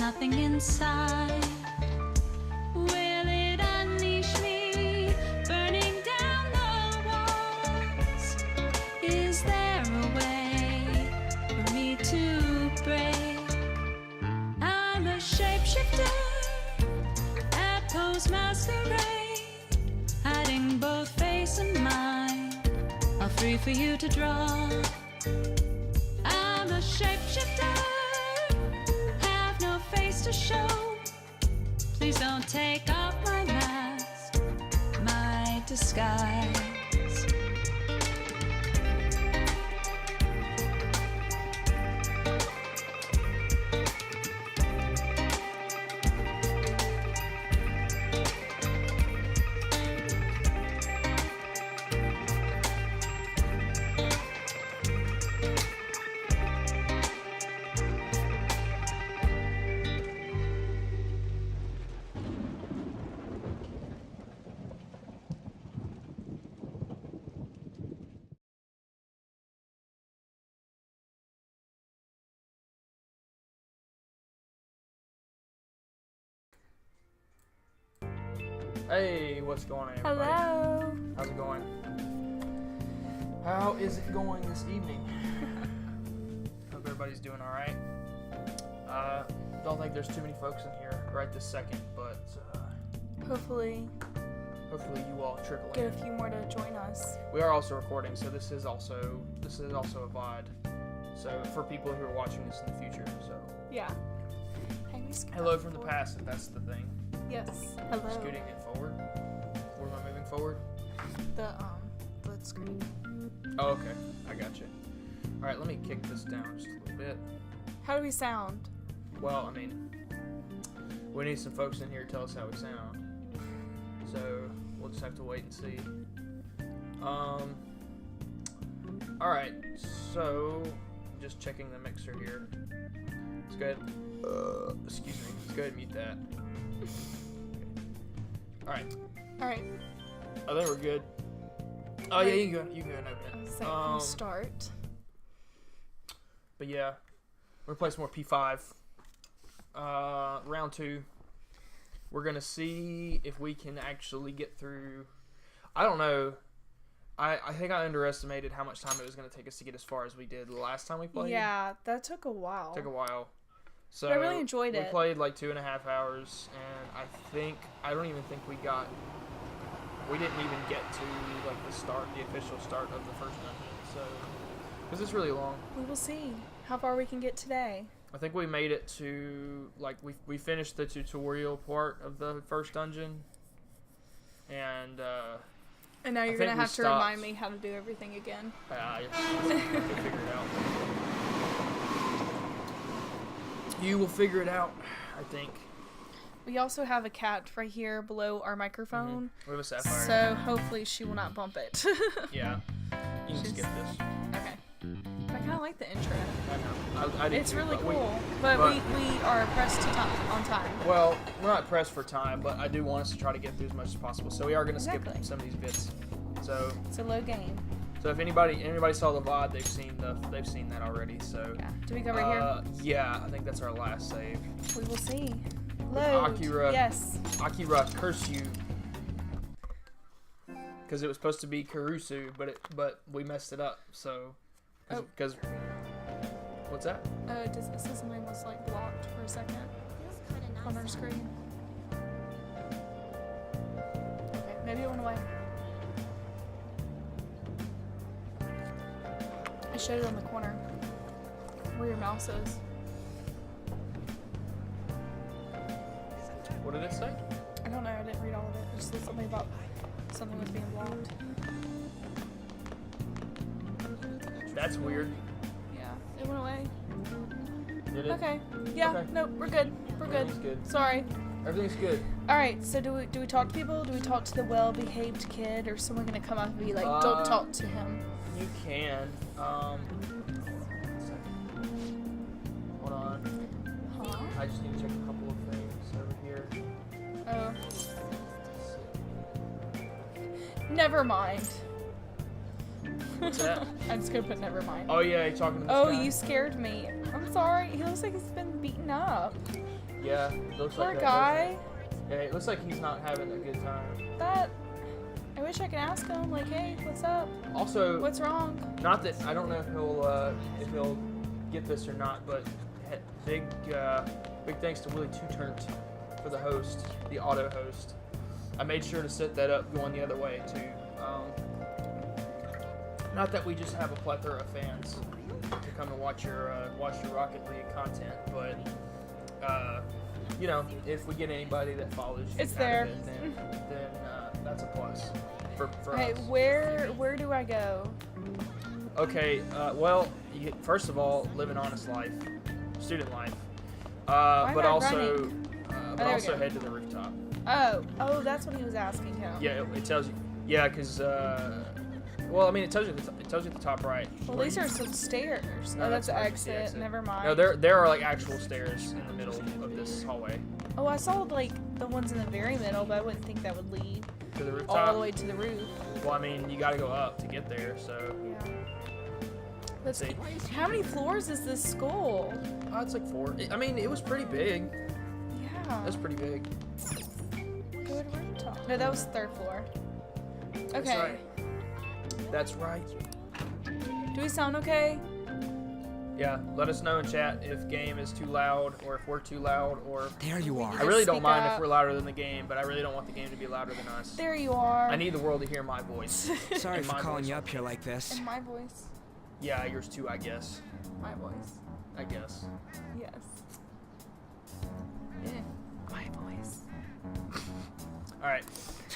nothing inside. Will it unleash me, burning down the walls? Is there a way for me to break? I'm a shapeshifter at Post Masquerade, hiding both face and mind, all free for you to draw. I'm a shapeshifter, have no face to show. Please don't take off my mask, my disguise. Hey, what's going on, everybody? Hello. How's it going? How is it going this evening? Hope everybody's doing all right. Don't think there's too many folks in here right this second, but Hopefully you all trickle get in. a few more to join us. We are also recording, so this is also a VOD. So for people who are watching this in the future, so Yeah. hello from the past, if that's the thing. Yes. Hello. Scooting it forward. Or am I moving forward? The screen. Oh, okay. I got you. All right, let me kick this down just a little bit. How do we sound? Well, I mean, we need some folks in here to tell us how we sound. So we'll just have to wait and see. Alright, so just checking the mixer here. Let's go ahead. Excuse me. Let's go ahead and mute that. Alright. Alright. I think we're good. Oh yeah, you can go and I open was it. saying start. But yeah, we're gonna play some more P5. Round 2. We're gonna see if we can actually get through. I don't know. I think I underestimated how much time it was gonna take us to get as far as we did the last time we played. Yeah, that took a while. Took a while. So But I really enjoyed it. We played like 2.5 hours, and I don't even think we didn't even get to like the official start of the first dungeon. So, because it's really long. We will see how far we can get today. I think we made it to like we finished the tutorial part of the first dungeon, and now you're I think gonna we have to stopped. remind me how to do everything again. I can figure it out. You will figure it out, I think. We also have a cat right here below our microphone, We have a sapphire. so hopefully she will not bump it. Yeah, you can skip this. Okay. I kind of like the intro. I know. I did It's too, really but cool, but we are pressed on time. Well, we're not pressed for time, but I do want us to try to get through as much as possible. So we are going to Exactly. skip some of these bits. So It's a low game. if anybody saw the VOD, they've seen that already. So Yeah. Do we go right yeah, I think that's our last save. here? We will see. Load. Akira. Yes. Akira, curse you. Because it was supposed to be Karusu, but we messed it up. So because what's that? It says something was like blocked for a second on our screen. Okay, maybe it went away. I showed it on the corner where your mouse is. What did it say? I don't know. I didn't read all of it. It just said something about something was being blocked. That's weird. Yeah, it went away. Did it? Okay. Yeah. Okay. No, we're good. We're good. Everything's good. Sorry. Everything's good. All right. So do we talk to people? Do we talk to the well-behaved kid, or is someone gonna come up and be like, "Don't talk to him"? You can. Hold on. Huh? I just need to check a couple of things over here. Oh. Never mind. What's that? I'm just gonna put never mind. Oh yeah, you're talking to this Oh, guy. you scared me. I'm sorry. He looks like he's been beaten clean up. Yeah, it looks Poor like that, guy. doesn't it? Yeah, it looks like he's not having a good time. I wish I could ask him, like, hey, what's up? Also, What's wrong? not that I don't know if he'll get this or not, but big thanks to Willie Two Turnt for the host, the auto host. I made sure to set that up going the other way too. Not that we just have a plethora of fans to come and watch your Rocket League content, but you know, if we get anybody that follows you, It's there. then that's a plus for Hey, us. where do I go? Okay, well, first of all, live an honest life, student life, am but I also, running? but we also go. head to the rooftop. Oh, that's what he was asking him. Yeah, it tells you. Yeah, because well, I mean, it tells you at the top right. Well, where these you- are some stairs. No, Oh, that's the that's the exit. exit. Never mind. No, there are like actual stairs in the middle of this hallway Oh, I saw like the ones in the very middle, but I wouldn't think that would lead to the rooftop. all the way to the roof. Well, I mean, you got to go up to get there, so. Yeah. Let's See. see. How many floors is this school? Oh, it's like 4. I mean, it was pretty big. Yeah. It was pretty big. Go to rooftop. No, that was third floor. Okay. That's right. That's right. Do we sound okay? Yeah, let us know in chat if game is too loud or if we're too loud or. There you are. I really don't Speak mind up. if we're louder than the game, but I really don't want the game to be louder than us. There you are. I need the world to hear my voice. Sorry In for my calling voice. you up here like this. In my voice. Yeah, yours too, I guess. My voice. I guess. Yes. My voice. All right.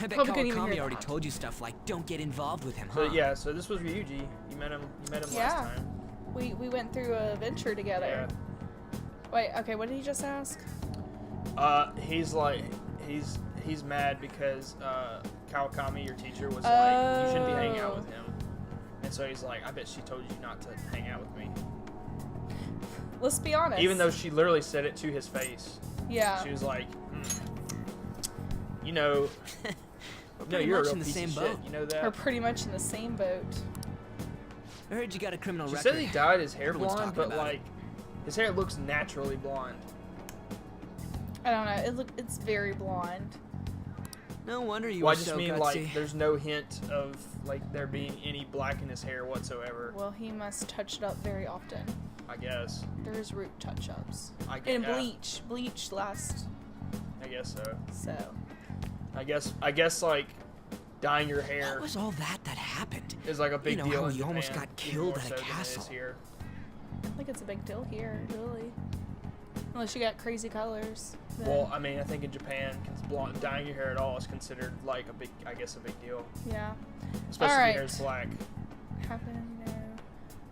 I bet Probably couldn't even Kawakami hear already that. told you stuff like, don't get involved with him, So huh? yeah, so this was Ryuji. You met him last Yeah. time. We went through a venture together. Wait, okay, what did he just ask? He's like he's mad because Kawakami, your teacher, was like you shouldn't be hanging out with him. And so he's like, I bet she told you not to hang out with me. Let's be honest. Even though she literally said it to his face. Yeah. She was like, you know, no, pretty you're a much real in the piece same of boat. shit. You know We're that? pretty much in the same boat. I heard you got a criminal She record. said he dyed his hair Everyone's blonde, talking but about like his hair looks naturally blonde. I don't know. It's very blonde. No wonder you Well, I were just so mean gutsy. like there's no hint of like there being any black in his hair whatsoever. Well, he must touch it up very often. I guess. There's root touch-ups. I And yeah, bleach last. I guess so. So. I guess like dyeing your hair What was all that happened? is like a big You know deal how in he almost Japan, got even killed more at a so than it is castle. here. I think it's a big deal here, really. Unless you got crazy colors. then- Well, I mean, I think in Japan, dyeing your hair at all is considered like a big deal, yeah. especially if Alright. your hair's black. Happened,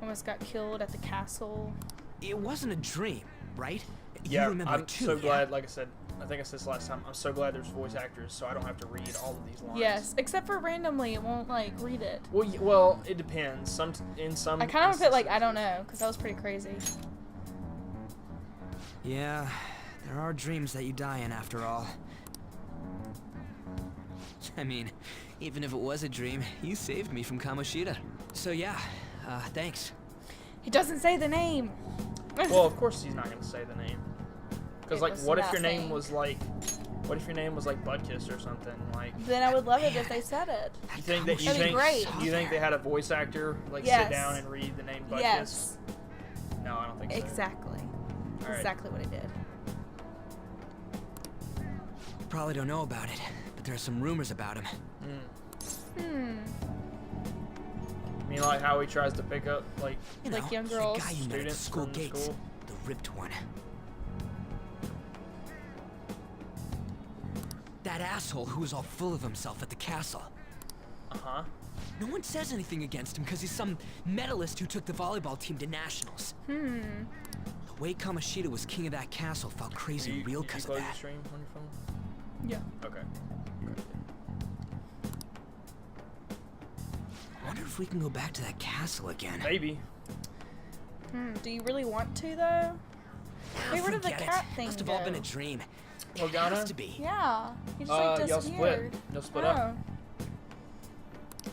almost got killed at the castle. It wasn't a dream, right? Yeah, you remember I'm it too, so yeah? glad. Like I said, I think I said this last time. I'm so glad there's voice actors, so I don't have to read all of these lines. Yes, except for randomly, it won't like read it. Well, it depends. In some. I kind of feel like instances- I don't know, because that was pretty crazy. Yeah, there are dreams that you die in after all. I mean, even if it was a dream, you saved me from Kamoshida. So yeah, thanks. He doesn't say the name. Well, of course he's not gonna say the name. Because It like, was what if your name nothing. was like, what if your name was like Budkiss or something? Like, Then I would love it if they said it. you think that you That'd be think great. you think they had a voice actor like Yes. sit down and read the name Budkiss? Yes, No, I don't think so. exactly. All right. Exactly what it did. You probably don't know about it, but there are some rumors about him. I mean, like how he tries to pick up like You Like know, young the girls. guy you met at the students school from gates, school. the ripped one. That asshole who was all full of himself at the castle. No one says anything against him because he's some medalist who took the volleyball team to nationals. The way Kamoshida was king of that castle felt crazy you, real you because of close your that. stream on your phone? Yeah. Okay. I wonder if we can go back to that castle again. Maybe. Do you really want to though? Hey, where did the Forget cat it. thing Must have all go? been a dream. Well, It has Ghana? to be. Yeah. He just like Y'all split. disappeared. Y'all split up.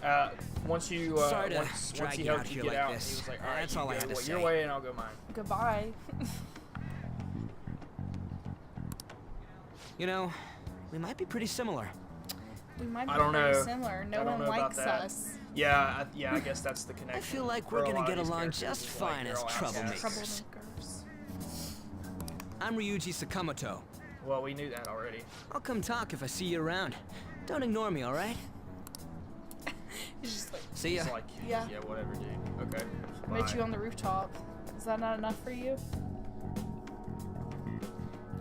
Oh. Once you Sorry to once drag he you out helped you here get like out, this. he was like, all right, That's you all I go had to your say. way and I'll go mine. Goodbye. You know, we might be pretty similar. We might be I don't very know. similar. I No don't one know about likes that. us. Yeah, I guess that's the connection. I feel like for we're a gonna lot of get these along characters, just is like fine they're as all outcasts. troublemakers. Troublemakers. I'm Ryuji Sakamoto. Well, we knew that already. I'll come talk if I see you around. Don't ignore me, alright? He's just like, See ya. It's like, Yeah. yeah, whatever, dude. Okay. met Bye. you on the rooftop. Is that not enough for you?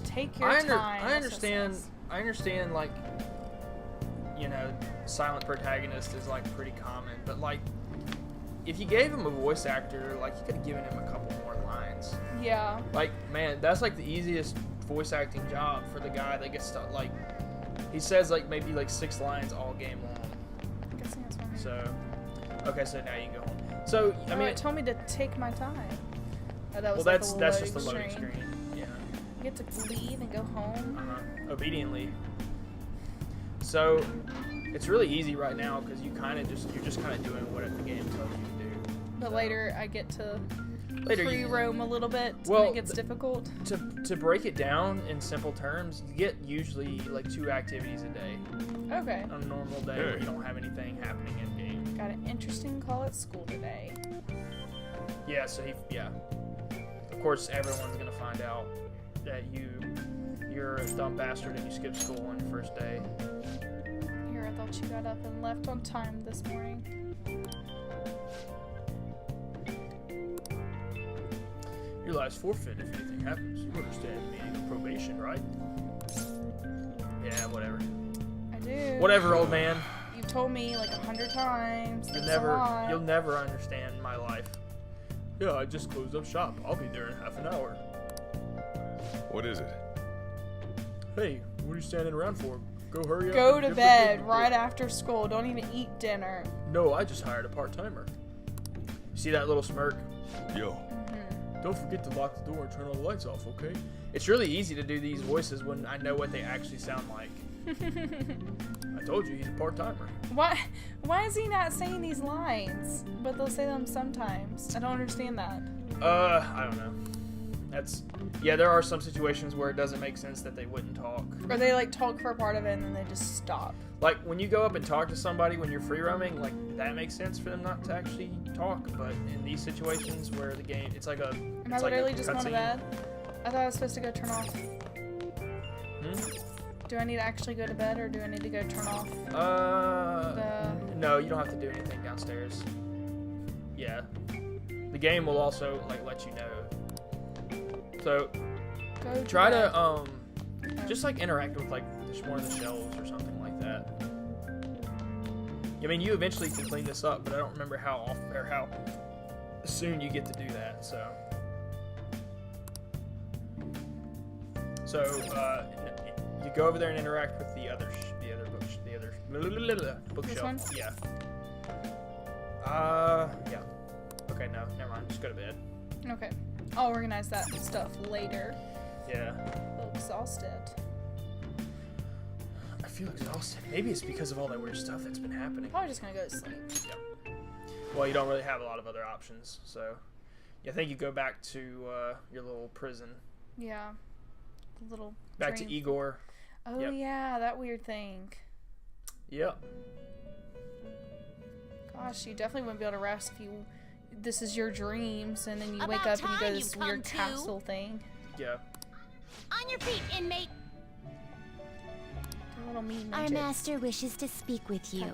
Take your time. I understand. I understand. Like, you know, silent protagonist is like pretty common, but like, if you gave him a voice actor, like, you could have given him a couple more lines. Yeah. Like, man, that's like the easiest voice acting job for the guy that gets to, like, he says like maybe like 6 lines all game long. I'm guessing that's what I mean. So, okay, so now you can go home. So, I mean, it told me to take my time. Oh, that well, was like that's a just the loading screen. Yeah. You get to leave and go home. Obediently. So it's really easy right now because you're just kind of doing what the game tells you to do. But later I get to Later free you, roam a little bit Well, when it gets difficult. to break it down in simple terms, you get usually like 2 activities a day Okay. on a normal day where you don't have anything happening in game. Got an interesting call at school today. Yeah, so of course everyone's gonna find out that you're a dumb bastard and you skipped school on your first day. Here, I thought you got up and left on time this morning. Your life's forfeit if anything happens. You understand the meaning of probation, right? Yeah, whatever. I do. Whatever, old man. You've told me like 100 times. You'll That's a lot. you'll never understand my life. Yeah, I just closed up shop. I'll be there in half an hour. What is it? Hey, what are you standing around for? Go hurry up. Go and to get bed the right after school. Don't even eat dinner. No, I just hired a part-timer. See that little smirk? Yo. Don't forget to lock the door and turn all the lights off, okay? It's really easy to do these voices when I know what they actually sound like. I told you, he's a part-timer. Why is he not saying these lines? But they'll say them sometimes. I don't understand that. I don't know. Yeah, there are some situations where it doesn't make sense that they wouldn't talk. Or they like talk for a part of it and then they just stop. Like, when you go up and talk to somebody when you're free roaming, like, that makes sense for them not to actually talk, but in these situations where the game, it's like a Am I literally just going to bed? I thought I was supposed to go turn off. Do I need to actually go to bed or do I need to go turn off? No, you don't have to do anything downstairs. Yeah. The game will also, like, let you know. So, Go try bed. to, just, like, interact with, like, just one of the shelves or something like that. I mean, you eventually can clean this up, but I don't remember how often or how soon you get to do that, so. So, you go over there and interact with the other bookshelf. This one? Yeah. Yeah. Okay, no, never mind. Just go to bed. Okay. I'll organize that stuff later. Yeah. A little exhausted. I feel exhausted. Maybe it's because of all that weird stuff that's been happening. Probably just gonna go to sleep. Yep. Well, you don't really have a lot of other options, so yeah, I think you go back to your little prison. Yeah. The little Back to dream. Igor. Oh Yep. yeah, that weird thing. Yep. Gosh, you definitely wouldn't be able to rest if you. This is your dreams, and then you wake About up and you go time to this you've weird come to. castle thing. Yeah. On your feet, inmate. The little mean Our midget. master wishes to speak with you.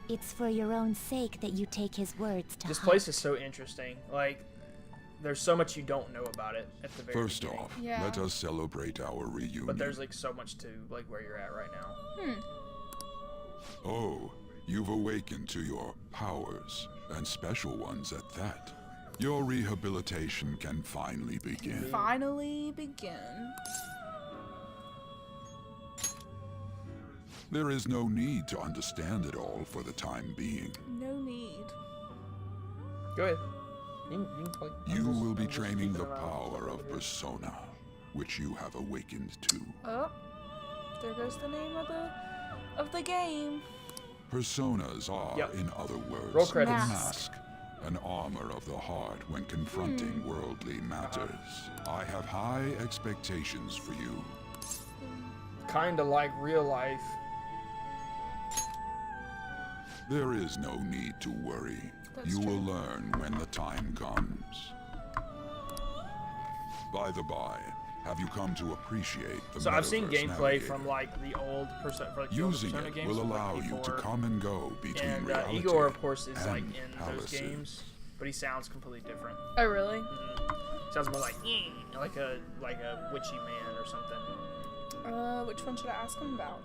It's for your own sake that you take his words to This heart. place is so interesting. Like, there's so much you don't know about it at the very First beginning. off, Yeah. let us celebrate our reunion. But there's like so much to like where you're at right now. Oh, you've awakened to your powers, and special ones at that. Your rehabilitation can finally begin. Finally begin. There is no need to understand it all for the time being. No need. Go ahead. You can play. You will be training the power of persona, which you have awakened to. Oh, there goes the name of the game. Personas are, Yep. in other words, Roll a credits. mask, an armor of the heart when confronting worldly matters. I have high expectations for you. kind of like real life. There is no need to worry. That's You true. will learn when the time comes. By the by, have you come to appreciate the So I've seen Metaverse gameplay Navigator? from like the old Persona, like the older Using Persona it games, will from, like, allow you to P4. come and go between And reality Igor, of course, is and like in those palaces. games, but he sounds completely different. Oh, really? Sounds more like a witchy man or something. Which one should I ask him about?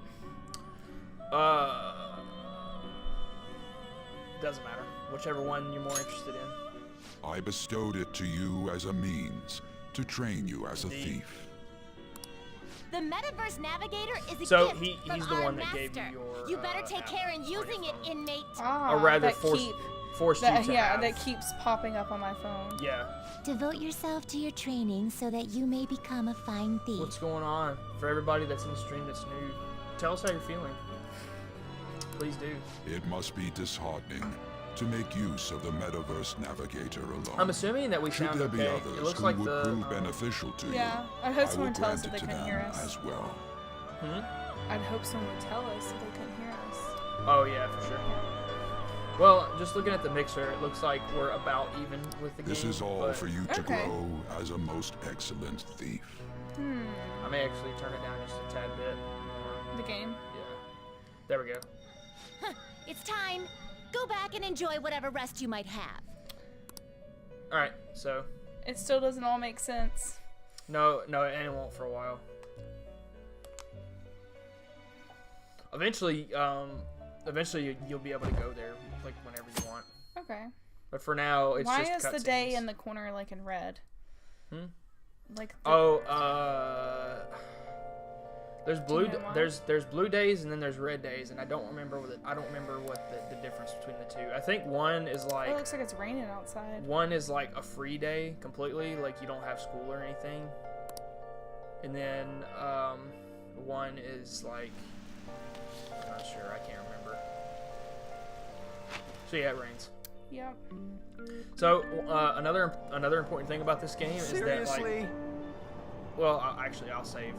Doesn't matter. Whichever one you're more interested in. I bestowed it to you as a means to train you as a thief. The Metaverse Navigator is a So gift he's from the our one that master. gave you your. You better take app care in on your using it, phone. inmate. Ah, Or rather, that forced keep, you that, to yeah, have. that keeps popping up on my phone. Yeah. Devote yourself to your training so that you may become a fine thief. What's going on? For everybody that's in the stream that's new, tell us how you're feeling. Please do. It must be disheartening to make use of the Metaverse Navigator alone. I'm assuming that we Should sound there be okay. others It looks who like would the. prove beneficial to Yeah, you, I hope I someone will tells us grant that it they to couldn't them hear us. as well. I'd hope someone would tell us if they couldn't hear us. Oh yeah, for sure. Well, just looking at the mixer, it looks like we're about even with the game. This is all but for you to Okay. grow as a most excellent thief. I may actually turn it down just a tad bit. The game. Yeah. There we go. It's time. Go back and enjoy whatever rest you might have. All right. So It still doesn't all make sense. no, and it won't for a while. Eventually, you'll be able to go there like whenever you want. Okay. But for now, it's Why just is the day cutscenes. in the corner like in red? Like. The, there's blue. know why? There's blue days and then there's red days, and I don't remember what the difference between the two. I think one is Oh, like it looks like it's raining outside. one is like a free day completely, like you don't have school or anything, and then one is like I'm not sure. I can't remember. So yeah, it rains. Yep. So another important thing about this game is that like. Well,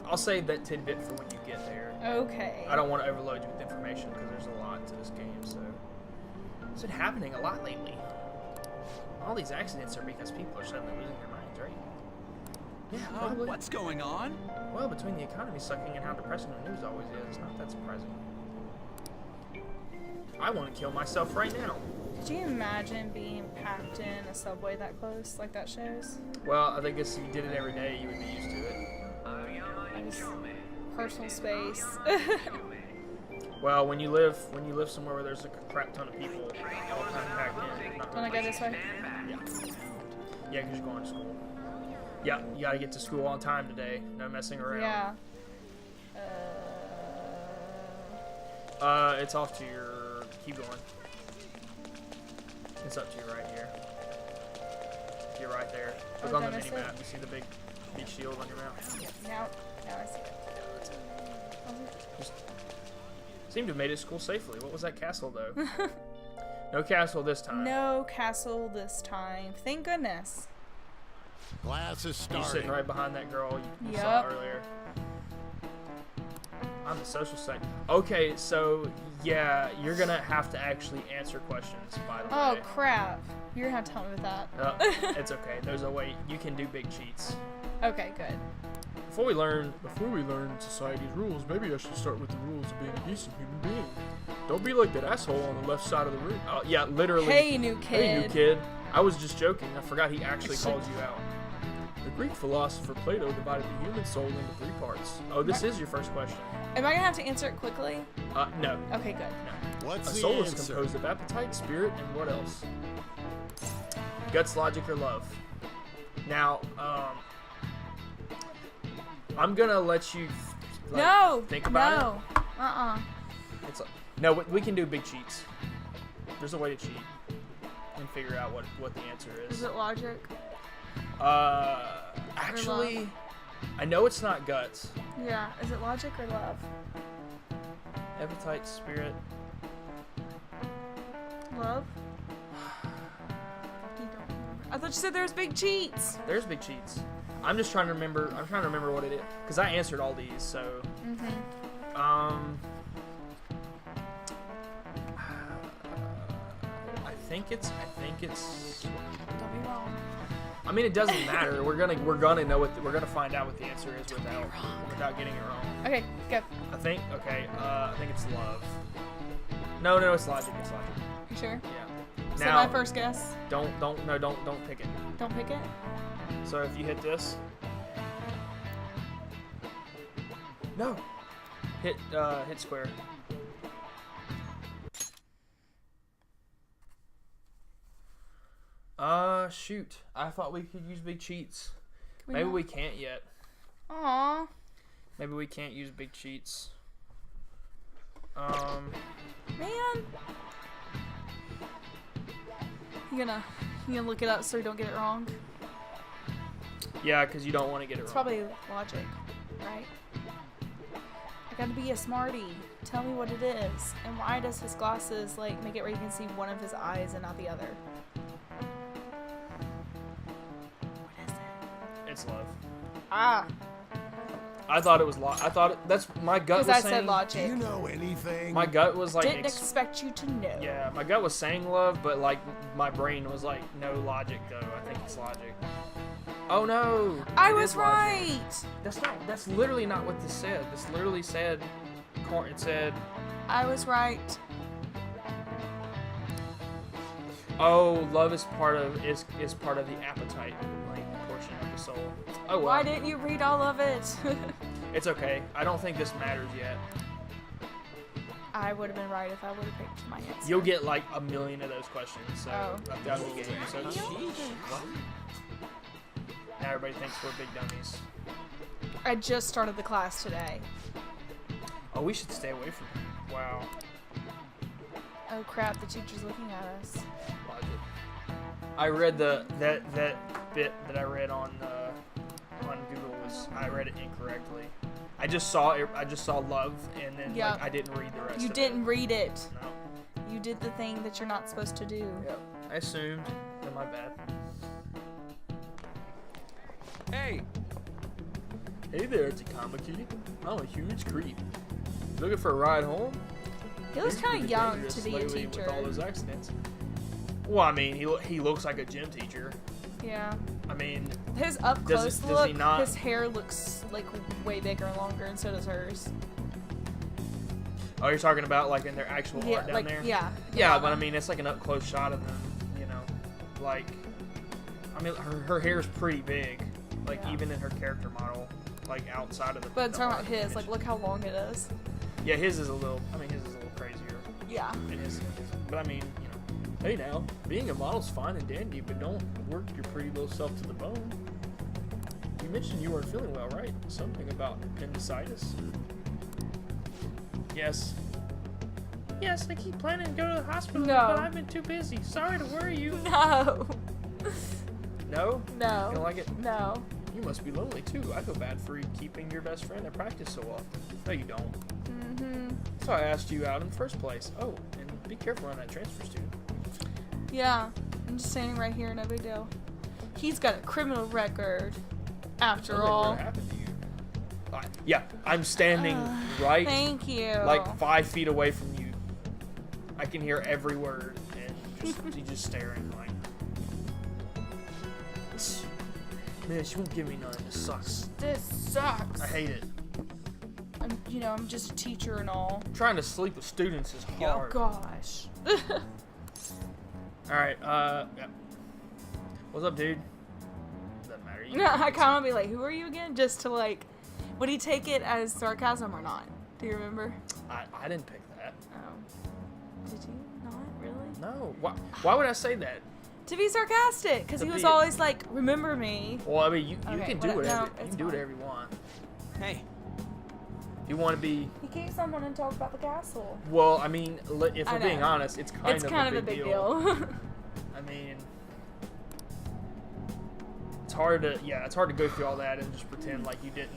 I'll save that tidbit for when you get there. Okay. I don't want to overload you with information because there's a lot to this game. So it's been happening a lot lately. All these accidents are because people are suddenly losing their minds, right? Yeah, probably. What's going on? Well, between the economy sucking and how depressing the news always is, it's not that surprising. I want to kill myself right now. Could you imagine being packed in a subway that close, like that shows? Well, I think if you did it every day, you would be used to it. Personal space. Well, when you live somewhere where there's a crap ton of people, all kind of packed in. Not Wanna go this way? Yeah. Yeah, because you're going to school. Yeah, you gotta get to school on time today. No messing around. Yeah. It's off to your. Keep going. It's up to you right here. You're right there. Look Oh, on the did I miss mini map. it? You see the big shield on your map? Now I see it. Yeah, that's it. Just seemed to have made it to school safely. What was that castle though? No castle this time. No castle this time. Thank goodness. Class is You're starting. sitting right behind that girl you saw Yup. earlier. I'm the social site. Okay, so yeah, you're gonna have to actually answer questions, by the Oh way. crap. You're gonna have to tell me about that. It's okay. There's a way you can do big cheats. Okay, good. Before we learn society's rules, maybe I should start with the rules of being a decent human being. Don't be like that asshole on the left side of the room. Oh, yeah, literally. Hey, new kid. Hey, new kid. I was just joking. I forgot he actually called you out. The Greek philosopher Plato divided the human soul into 3 parts. Oh, this is your first question. Am I gonna have to answer it quickly? No. Okay, good. No. What's A the soul is answer? composed of appetite, spirit, and what else? Guts, logic, or love. Now, I'm gonna let you think about it. No. It's no, we can do big cheats. There's a way to cheat and figure out what the answer is. Is it logic? Actually, I know it's not guts. Yeah. Is it logic or love? Appetite, spirit. Love? I thought you said there was big cheats. There's big cheats. I'm just trying to remember. I'm trying to remember what it is because I answered all these. So I think it's. Don't be wrong. I mean, it doesn't matter. We're gonna know we're gonna find out what the answer is without getting it wrong. Okay, go. I think. Okay. I think it's love. No, it's logic. It's logic. You sure? Yeah. So Now, my first guess. Don't pick it. Don't pick it. So if you hit this. No. Hit square. Shoot. I thought we could use big cheats. Maybe we can't yet. Aww. Maybe we can't use big cheats. Man. You gonna look it up so you don't get it wrong? Yeah, because you don't want to get it It's wrong. probably logic, right? I gotta be a smarty. Tell me what it is. And why does his glasses like make it where you can see one of his eyes and not the other? What is it? It's love. Ah, I thought it was I thought that's my gut was because I saying. said logic. Do you know anything? My gut was like. Didn't expect you to know. Yeah, my gut was saying love, but like my brain was like, no logic though. I think it's logic. Oh no! I It was is logic. right. That's literally not what this said. This literally said. It said. I was right. Oh, love is part of the appetite, like portion of the soul. Oh well. Why didn't you read all of it? It's okay. I don't think this matters yet. I would have been right if I would have picked my answer. You'll get like a million of those questions. So Oh. throughout the game. So now everybody thinks we're big dummies. I just started the class today. Oh, we should stay away from him. Wow. Oh crap, the teacher's looking at us. Logic. I read that bit that I read on Google I read it incorrectly. I just saw love and then Yeah. like, I didn't read the rest. You of didn't it. read it. No. You did the thing that you're not supposed to do. Yep. I assumed. But my bad. Hey, Hey there, Takamaki. I'm a huge creep. Looking for a ride home? He looks Things kind have of been young dangerous to be a lately teacher. With all those accidents. Well, I mean, he looks like a gym teacher. Yeah. I mean, His up Does- close does look, he not- his hair looks like way bigger and longer, and so does hers. oh, you're talking about like in their actual Yeah, art down like there? yeah. Yeah, but I mean, it's like an up close shot of them. You know, like, I mean, her hair is pretty big. Like Yeah. even in her character model, like outside of the. But I'm the talking art about his. image. Like, look how long it is. Yeah, his is a little. I mean, his is a little crazier. Yeah. It is. But I mean, you know, hey now, being a model's fine and dandy, but don't work your pretty little self to the bone. You mentioned you weren't feeling well, right? Something about appendicitis. Yes. Yes, I keep planning to go to the hospital, No. but I've been too busy. Sorry to worry you. No. No? No. You don't like it? No. You must be lonely too. I feel bad for you keeping your best friend at practice so often. No, you don't. Mm-hmm. So I asked you out in the first place. Oh, and be careful on that transfer student. Yeah. I'm just standing right here, no big deal. He's got a criminal record. After Something all. would happen to you. Yeah, I'm standing right Thank you. like 5 feet away from you. I can hear every word, and you're just staring like. Man, she won't give me none. This sucks. This sucks. I hate it. I'm just a teacher and all. Trying to sleep with students is Oh hard. gosh. Alright, yeah. What's up, dude? Doesn't matter. You No, I kind of be like, who are you again? Just to like, would he take it as sarcasm or not? Do you remember? I didn't pick that. Oh. Did you not really? No. Why would I say that? To be sarcastic, because To he was be- always like, remember me. Well, I mean, you Okay, can do no, whatever. You it's can do fine. whatever you want. hey, If you want to be. He keeps someone and talk about the castle. Well, I mean, if I we're being know. honest, it's kind It's of kind a of a big big deal. deal. I mean, it's hard to go through all that and just pretend like you didn't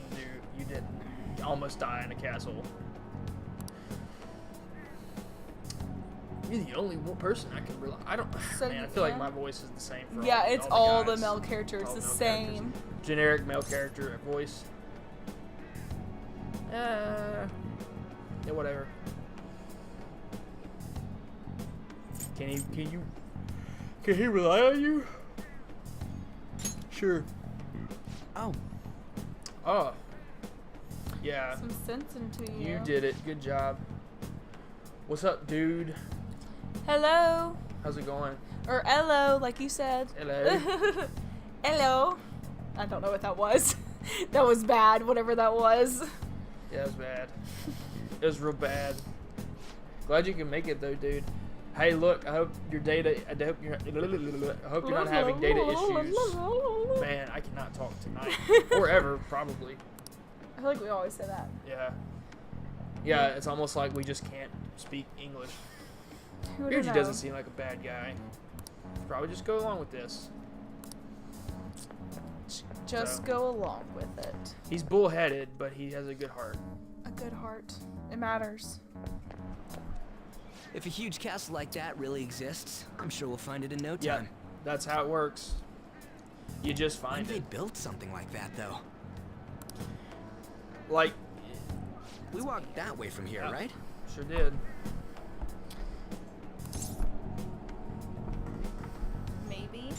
almost die in a castle. You're the only one person I can rely. I don't. So Man, I you feel like can? my voice is the same for Yeah, it's all the guys. male characters All the male same. characters. Generic male character voice. Yeah, whatever. Can he rely on you? Sure. Oh, Oh. Yeah. Some sense into you. You did it. Good job. What's up, dude? Hello. How's it going? Or hello, like you said. Hello. Hello. I don't know what that was. That was bad, whatever that was. Yeah, it was bad. It was real bad. Glad you can make it though, dude. Hey, look. I hope your data. I hope you're not having data issues. Man, I cannot talk tonight or ever, probably. I feel like we always say that. Yeah. Yeah, it's almost like we just can't speak English. Who would Ryuji know? doesn't seem like a bad guy. Probably just go along with this. Just So. go along with it. He's bullheaded, but he has a good heart. A good heart. It matters. if a huge castle like that really exists, I'm sure we'll find it in no Yeah, time. that's how it works. You just When find they it. built something like that, though. Like, We walked that way from here, Yeah. right? sure did. Maybe.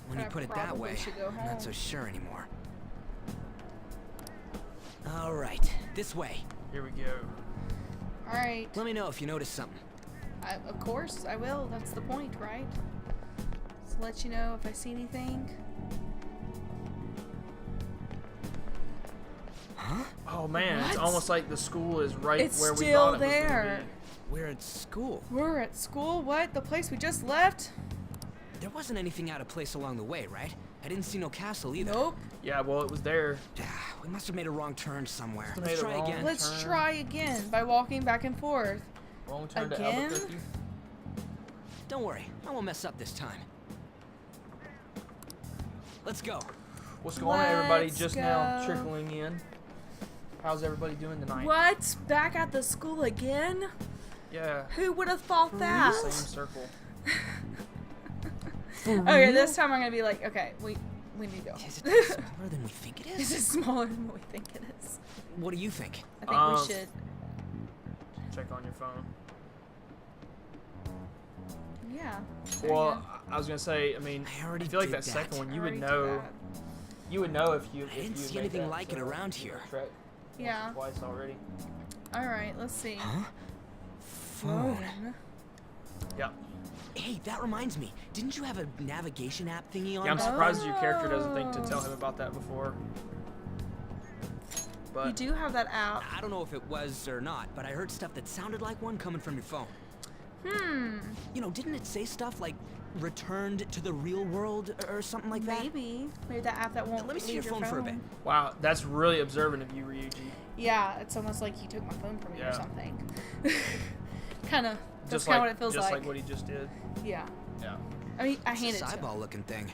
When you I put it that probably way, should go I'm home. not so sure anymore. All right, this way. Here we go. Alright. Let me know if you notice something. Of course, I will. That's the point, right? So let you know if I see anything. Huh? Oh man, it's What? almost like the school is right It's where we still thought it was there. gonna We're at school. We're at school? What? The place we just left? There wasn't anything out of place along the way, right? I didn't see no castle either. Nope. be. Yeah, well, it was there. We must have made a wrong turn somewhere. Made Let's a try wrong again. Let's turn. try again by walking back and forth. Wrong turn to Again? Albuquerque. Don't worry, I won't mess up this time. Let's go. What's going on, everybody? Let's Just now go. trickling in. How's everybody doing tonight? What? Back at the school again? Yeah, Who would have thought that? same circle. Okay, this time I'm gonna be like, okay, we need to go. Is it smaller than we think it This is? is smaller than what we think it is. What do you think? I think we Um, should. Check on your phone. Yeah. there Well, I was gonna say, I mean, I already feel like did that that. second one, you you go. would Already did know. that. You would know if you. I didn't if you see made anything that, like it so around you here. tried Yeah. Twice already. All right, let's see. Huh? Phone. Yeah. Hey, that reminds me. Didn't you have a navigation app thingy on? Yeah, I'm back surprised there? your character doesn't think to tell him about that before. But You do have that app. I don't know if it was or not, but I heard stuff that sounded like one coming from your phone. You know, didn't it say stuff like returned to the real world or something like that? Maybe that app that won't Let me see leave your phone for a bit. wow, that's really observant of you, Ryuji. Yeah, it's almost like you took my phone from me or Yeah. something. kind of. That's Just kind like of what it feels just like. like what he just did. Yeah. Yeah. I mean, I It's handed this it to him. eyeball-looking thing.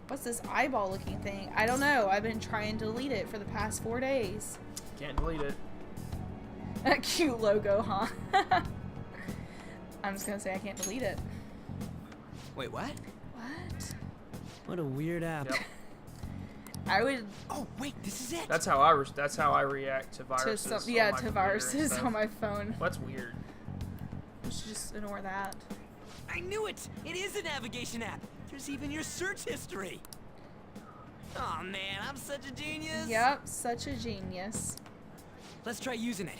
What's this eyeball-looking thing? I don't know. I've been trying to delete it for the past 4 days. Can't delete it. That cute logo, huh? I'm just gonna say I can't delete it. Wait, what? What? What a weird app. Yep. I would Oh, wait, this is it. That's how I react to viruses. to some, on yeah, my to computer and viruses stuff. on my phone. That's weird. We should just ignore that. I knew it! It is a navigation app. There's even your search history. Oh man, I'm such a genius. Yep, such a genius. Let's try using it.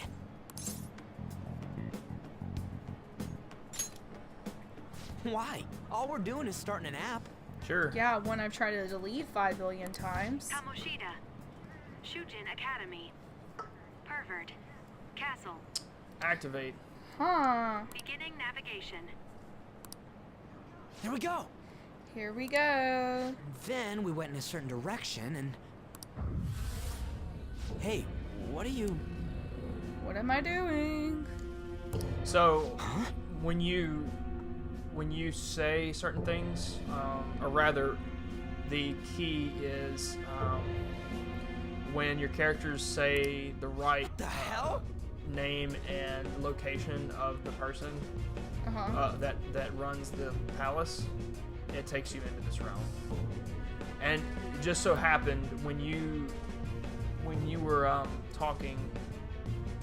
Why? All we're doing is starting an app. Sure. Yeah, one I've tried to delete 5 billion times. Kamoshida. Shujin Academy. Pervert. Castle. Activate. Huh. Beginning navigation. There we go. Here we go. Then we went in a certain direction and... Hey, what are you... What am I doing? So, Huh? when you say certain things, or rather, the key is when your characters say the right The hell? name and location of the person Uh-huh. that runs the palace, it takes you into this realm. And it just so happened when you when you were talking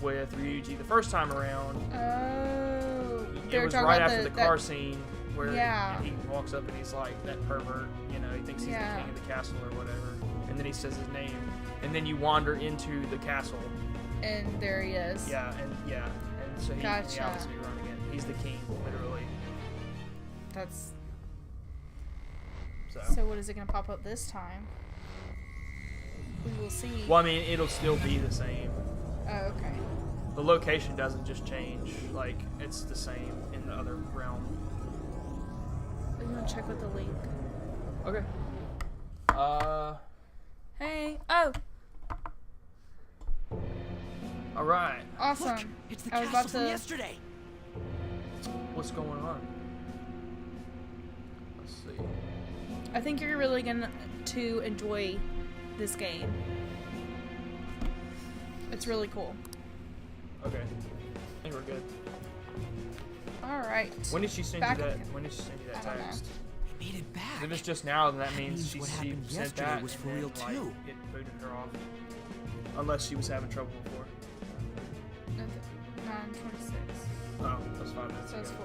with Ryuji the first time around. Oh. It was right after the car scene where Yeah. he walks up and he's like, that pervert, you know, he thinks he's the king of the castle or whatever. And then he says his name. And then you wander into the castle. And there he is. Yeah, and so he Gotcha. obviously running it. He's the king, literally. That's... So. So what is it going to pop up this time? We will see. Well, I mean, it'll still be the same. Oh, okay. The location doesn't just change. Like, it's the same in the other realm. I'm going to check with the link. Okay. Hey. Oh. All right. Awesome. Look, it's the I was castle about from to... yesterday. What's going on? Let's see. I think you're really going to enjoy this game. It's really cool. Okay. I think we're good. All right. When did she send Back you that? in- When did she send you that I don't know. text? They made it back. If it's just now, then that means means she what sent happened that yesterday was for and real, then, like, too. it booted her off. Unless she was having trouble before. 9:26. Oh, that's 5 minutes So it's ago.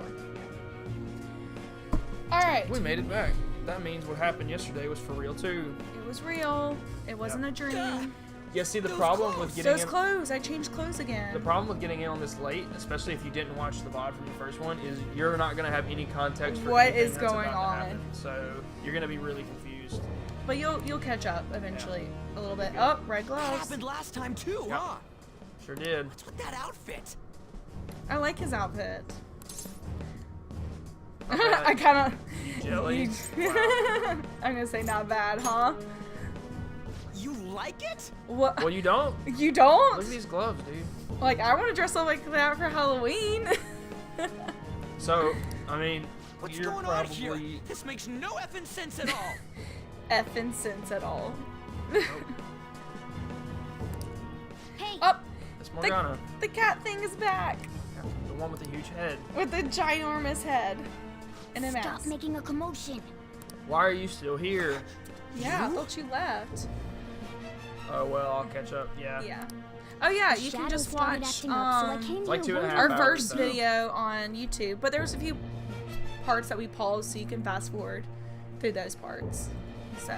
4. All right. We made it back. That means what happened yesterday was for real too. It was real. It wasn't a dream. Yeah, see the Those problem clothes. with getting Those in, clothes. I changed clothes again. the problem with getting in on this late, especially if you didn't watch the VOD from the first one, is you're not gonna have any context for What anything is that's going about to on. happen. So you're gonna be really confused. But you'll catch up eventually a little bit. Oh, red That gloves. happened last time too, Yep. huh? Sure did. What's with that outfit? I like his outfit. Not bad. I kind of. Jelly. I'm gonna say not bad, huh? You like it? What? Well, you don't. You don't? Look at these gloves, dude. Like, I want to dress up like that for Halloween. So, I mean, What's you're going probably on here? This makes no effing sense at all. Effing sense at all. Hey, Oh, it's Morgana, the cat thing is back the one with the huge head. with the ginormous head and a stop mask. making a commotion. Why are you still here? Yeah, I thought you left. Oh well, I'll catch up. Yeah. Yeah. Oh yeah, you can Shadows just started watch acting up, so I came It's like here 2.5 wondering- our hours, verse so- video on YouTube, but there's a few parts that we paused, so you can fast forward through those parts. So,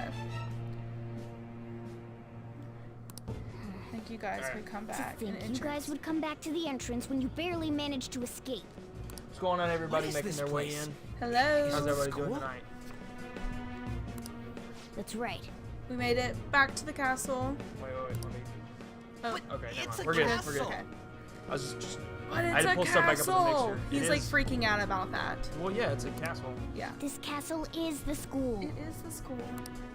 I think you guys would come To back and think you guys would come back to the entrance when you barely managed to escape. What's going on, everybody What is making this their way place? in? Hello. How's everybody School? doing tonight? That's right. We made it back to the castle. Wait, let me. Oh, Okay, never It's mind. a We're good. We're castle. good. okay. I was just. But I had it's to a pull stuff back up in the castle. mixer. He's It like is. freaking out about that. Well, yeah, it's a castle. Yeah. This castle is the school, It is the school.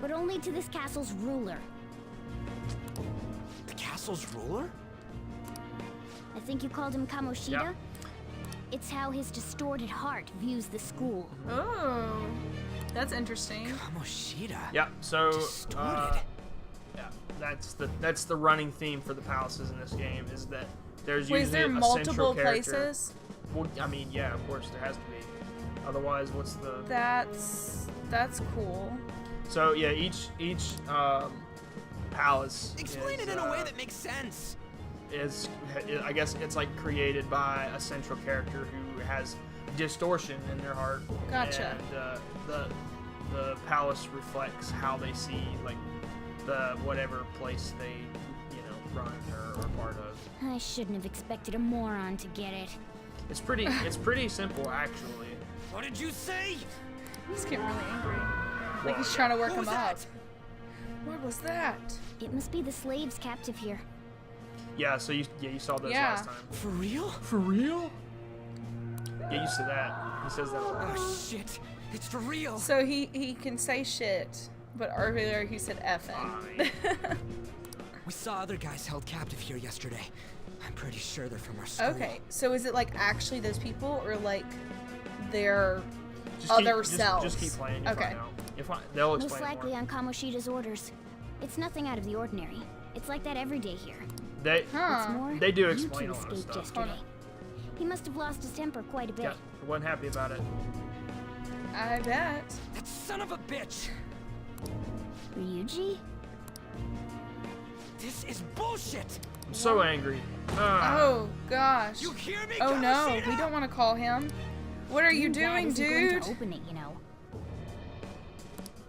but only to this castle's ruler. The castle's ruler? I think you called him Kamoshida? Yeah. It's how his distorted heart views the school. Oh, that's interesting. Kamoshida. Yeah. So. Distorted. Yeah. That's the running theme for the palaces in this game is that there's Wait, usually is there a multiple central character. places? Well, I mean, yeah, of course there has to be. Otherwise, what's the? That's cool. So yeah, each palace. Explain is, it in a way that makes sense. is I guess it's like created by a central character who has distortion in their heart. Gotcha. And the palace reflects how they see like the whatever place they run or are part of. I shouldn't have expected a moron to get it. It's pretty simple actually. What did you say? He's getting really angry. Like Well, he's trying to work What him was up. that? What was that? It must be the slaves captive here. Yeah, so you saw those Yeah. last time. For real? For real? Get used to that. He says that a lot. Oh shit! It's for real. So he can say shit, but earlier he said effing. We saw other guys held captive here yesterday. I'm pretty sure they're from our school. Okay, so is it like actually those people or like their Just other keep, selves? Just keep playing. You'll Okay. find out. They'll Most explain likely more. on Kamoshida's orders. It's nothing out of the ordinary. It's like that every day here. They What's Huh. more, They do you explain two a lot of escaped stuff. yesterday. He must have lost his temper quite a bit. yeah, wasn't happy about it. I bet. That son of a bitch! Ryuji? This is bullshit! I'm so angry. Oh gosh. You hear me, Oh no, Kamoshida? we don't want to call him. What are you Dad doing, isn't going dude? to open it, you know.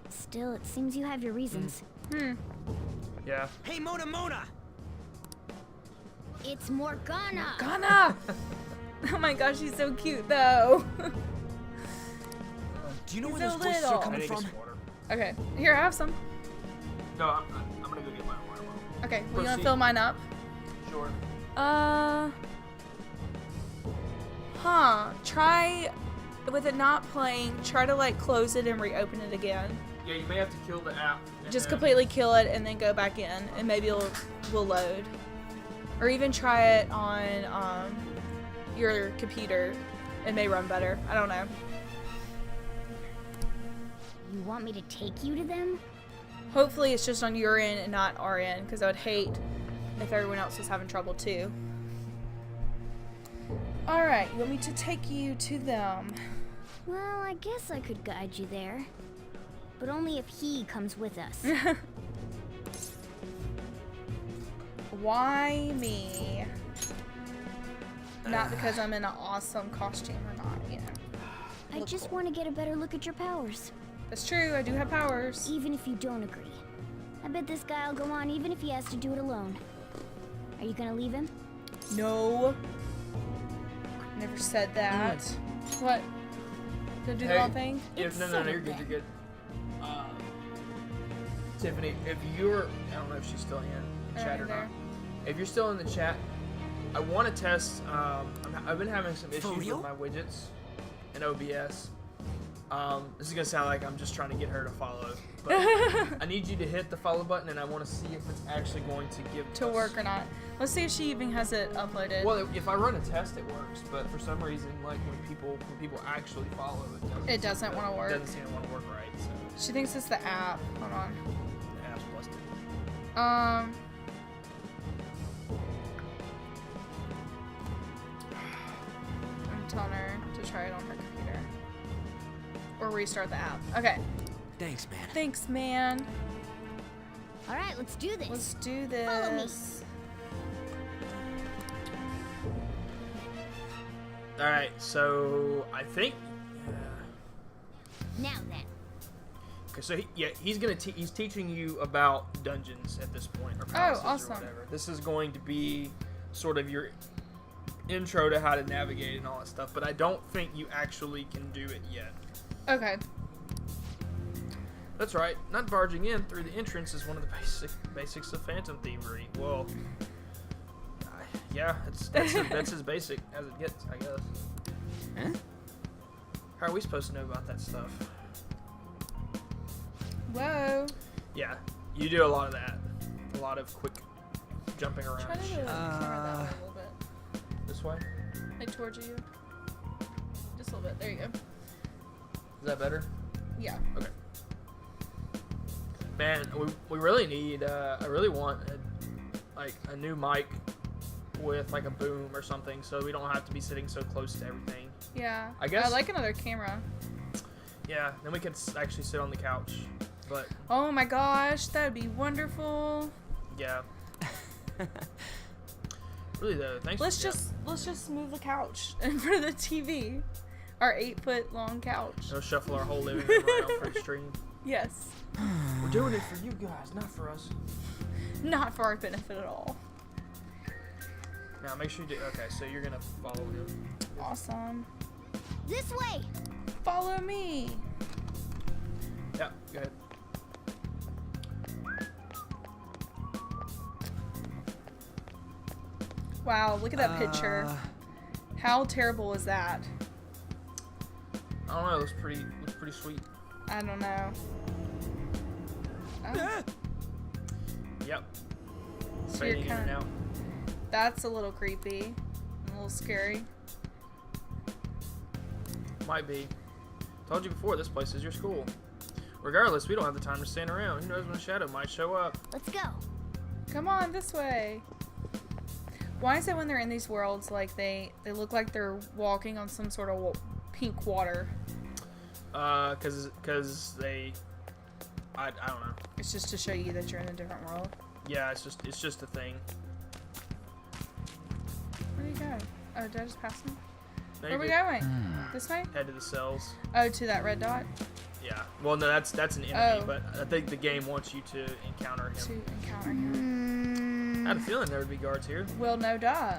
Still, it seems you have your reasons. Yeah. Hey, Mona! It's Morgana. Ghana! Oh my gosh, he's so cute though. Do you know He's where so those voices little. are I coming need to get from? some water. Okay, here, I have some. No, I'm gonna go get my water. Okay, we gonna Proceed. fill mine up? Sure. Try, with it not playing, try to like close it and reopen it again. Yeah, you may have to kill the app. and Just then- completely kill it and then go back in, and maybe will load. Or even try it on your computer. It may run better. I don't know. You want me to take you to them? Hopefully it's just on your end and not our end, because I would hate if everyone else was having trouble too. Alright, you want me to take you to them? Well, I guess I could guide you there. But only if he comes with us. Why me? Not because I'm in an awesome costume or not, you know. I Look just cool. want to get a better look at your powers. That's true, I do have powers. Even if you don't agree. I bet this guy'll go on even if he has to do it alone. Are you gonna leave him? No. Never said that. What? Did I do the wrong thing? If, no, settled you're good. then. You're good. Tiffany, if you're, I don't know if she's still in the chat or there. not. If you're still in the chat, I want to test. I've been having some issues real? with my widgets in OBS. This is gonna sound like I'm just trying to get her to follow, but I need you to hit the follow button, and I want to see if it's actually going to give To us- work or not. Let's see if she even has it uploaded. Well, if I run a test, it works, but for some reason, like when people actually follow, It doesn't wanna work. It doesn't seem to want to work right. So She thinks it's the app. Hold on. the app's busted. I'm telling her to try it on her computer. Or restart the app. Okay. Thanks, man. Thanks, man. Alright, let's do this. Let's do Follow me. this. All right, so I think. Now then. Okay, so he's gonna he's teaching you about dungeons at this point, or passes awesome. or whatever. This is going to be sort of your intro to how to navigate and all that stuff, but I don't think you actually can do it yet. Okay. That's right. Not barging in through the entrance is one of the basics of phantom thievery. Well, yeah, that's as basic as it gets, I guess. Huh? How are we supposed to know about that stuff? Whoa. Yeah, you do a lot of that. A lot of quick jumping around. Try to and camera shit. that way a little bit. This way? Like towards you. Just a little bit. There you go. Is that better? Yeah. Okay. Man, we really need. I really want a new mic with like a boom or something, so we don't have to be sitting so close to everything. Yeah. I guess- I like another camera. Yeah, then we could actually sit on the couch. But Oh my gosh, that would be wonderful. yeah. Really though, thanks. Let's yeah. just move the couch in front of the TV. Our 8-foot long couch. We'll shuffle our whole living room around for the stream. Yes. We're doing it for you guys, not for us. Not for our benefit at all. Now make sure you do. Okay, so you're gonna follow him. Awesome. This way! Follow me. Yeah, go ahead. Wow, look at that picture. How terrible is that? I don't know. It looks pretty sweet. I don't know. Oh, Yep. so you're Fading in and kinda, out. that's a little creepy. And a little scary. Might be. Told you before, this place is your school. Regardless, we don't have the time to stand around. Who knows when a shadow might show up? Let's go. Come on, this way. Why is it when they're in these worlds, like they look like they're walking on some sort of pink water? Cause they, I don't know. It's just to show you that you're in a different world. Yeah, it's just a thing. Where do you go? Oh, did I just pass him? Where are we Maybe. going? This way? Head to the cells. Oh, to that red dot? Yeah. Well, no, that's an enemy, Oh. but I think the game wants you to encounter him. To encounter him. I had a feeling there would be guards here. Well, no duh.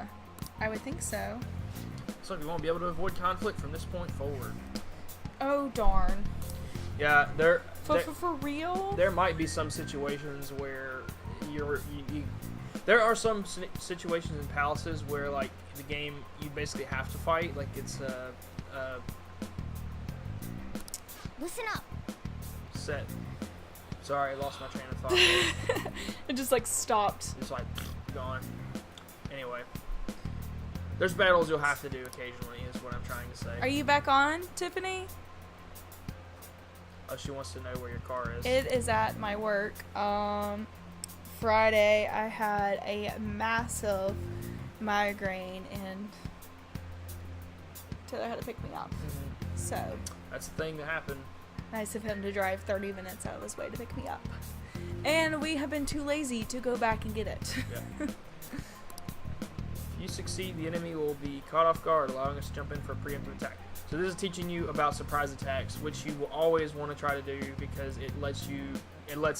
I would think so. So you won't be able to avoid conflict from this point forward. Oh, darn. Yeah, there For real? there might be some situations where there are some situations in palaces where like the game you basically have to fight, like it's a Listen up. set. Sorry, I lost my train of thought. It just like stopped. It's like gone. Anyway, there's battles you'll have to do occasionally, is what I'm trying to say. Are you back on, Tiffany? Oh, she wants to know where your car is. It is at my work. Friday I had a massive migraine and Taylor had to pick me up. Mhm. So That's the thing that happened. nice of him to drive 30 minutes out of his way to pick me up. And we have been too lazy to go back and get it. Yeah. If you succeed, the enemy will be caught off guard, allowing us to jump in for a preemptive attack. So this is teaching you about surprise attacks, which you will always want to try to do because it lets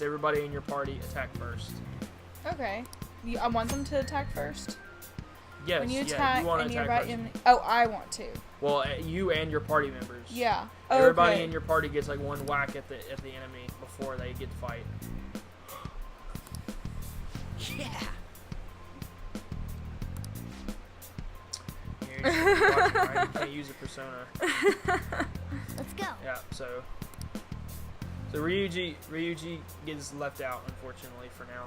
everybody in your party attack first. Okay. I want them to attack first. Yes, When you yeah, attack you want and to you're attack right first. in. Oh, I want to. Well, you and your party members. Yeah. Everybody Okay. in your party gets like one whack at the enemy before they get to fight. Yeah. You can't use a persona. Let's go. Yeah, so Ryuji gets left out, unfortunately, for now.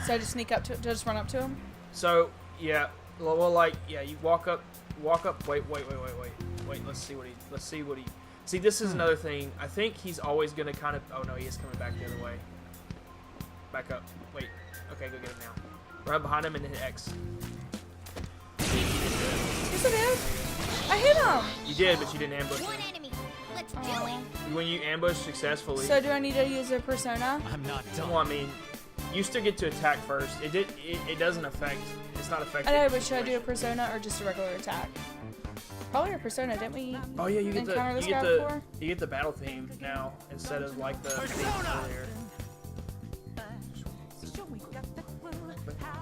So I just sneak up to, just run up to him. So yeah, well, like yeah, you walk up. Wait. Let's see what he. See, this is another thing. I think he's always gonna kind of. Oh no, he is coming back the other way. Back up. Wait. Okay, go get him now. Right behind him and hit X. Yes, I did. I hit him. You did, but you didn't ambush One him. enemy. Let's do it. When you ambush successfully. So do I need to use a persona? I'm not Well, I mean, you still get to attack first. It doesn't affect. It's not affected. I know, but should I do a persona or just a regular attack? Probably a persona, didn't we? Oh yeah, you get encounter this guy the before? you get the battle theme now instead of like the theme earlier.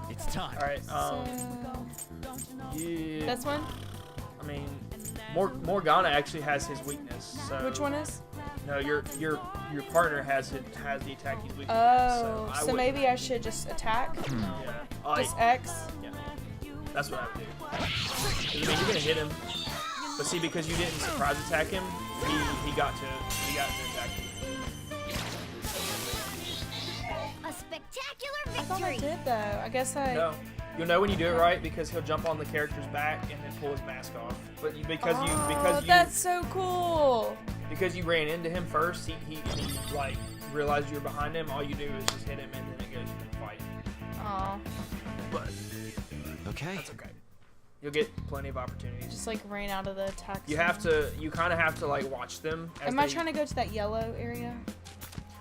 It's time. All right. So, Yeah. this one? I mean, Morgana actually has his weakness. So Which one is? No, your partner has the attack he's weak Oh, against. so maybe I should just attack? Yeah. Like, Just X? yeah. That's what I would do. 'Cause, I mean, you're gonna hit him, but see, because you didn't surprise attack him, he got to attack you. A spectacular I thought I victory. did though. I guess I. No. You'll know when you do it right because he'll jump on the character's back and then pull his mask off. But That's so cool. because you ran into him first, he like realized you were behind him. All you do is just hit him and then it goes to the fight. Aw. But Okay. that's okay. You'll get plenty of opportunities. Just like ran out of the attack. You kind of have to like watch them. As Am I trying to go to that yellow area?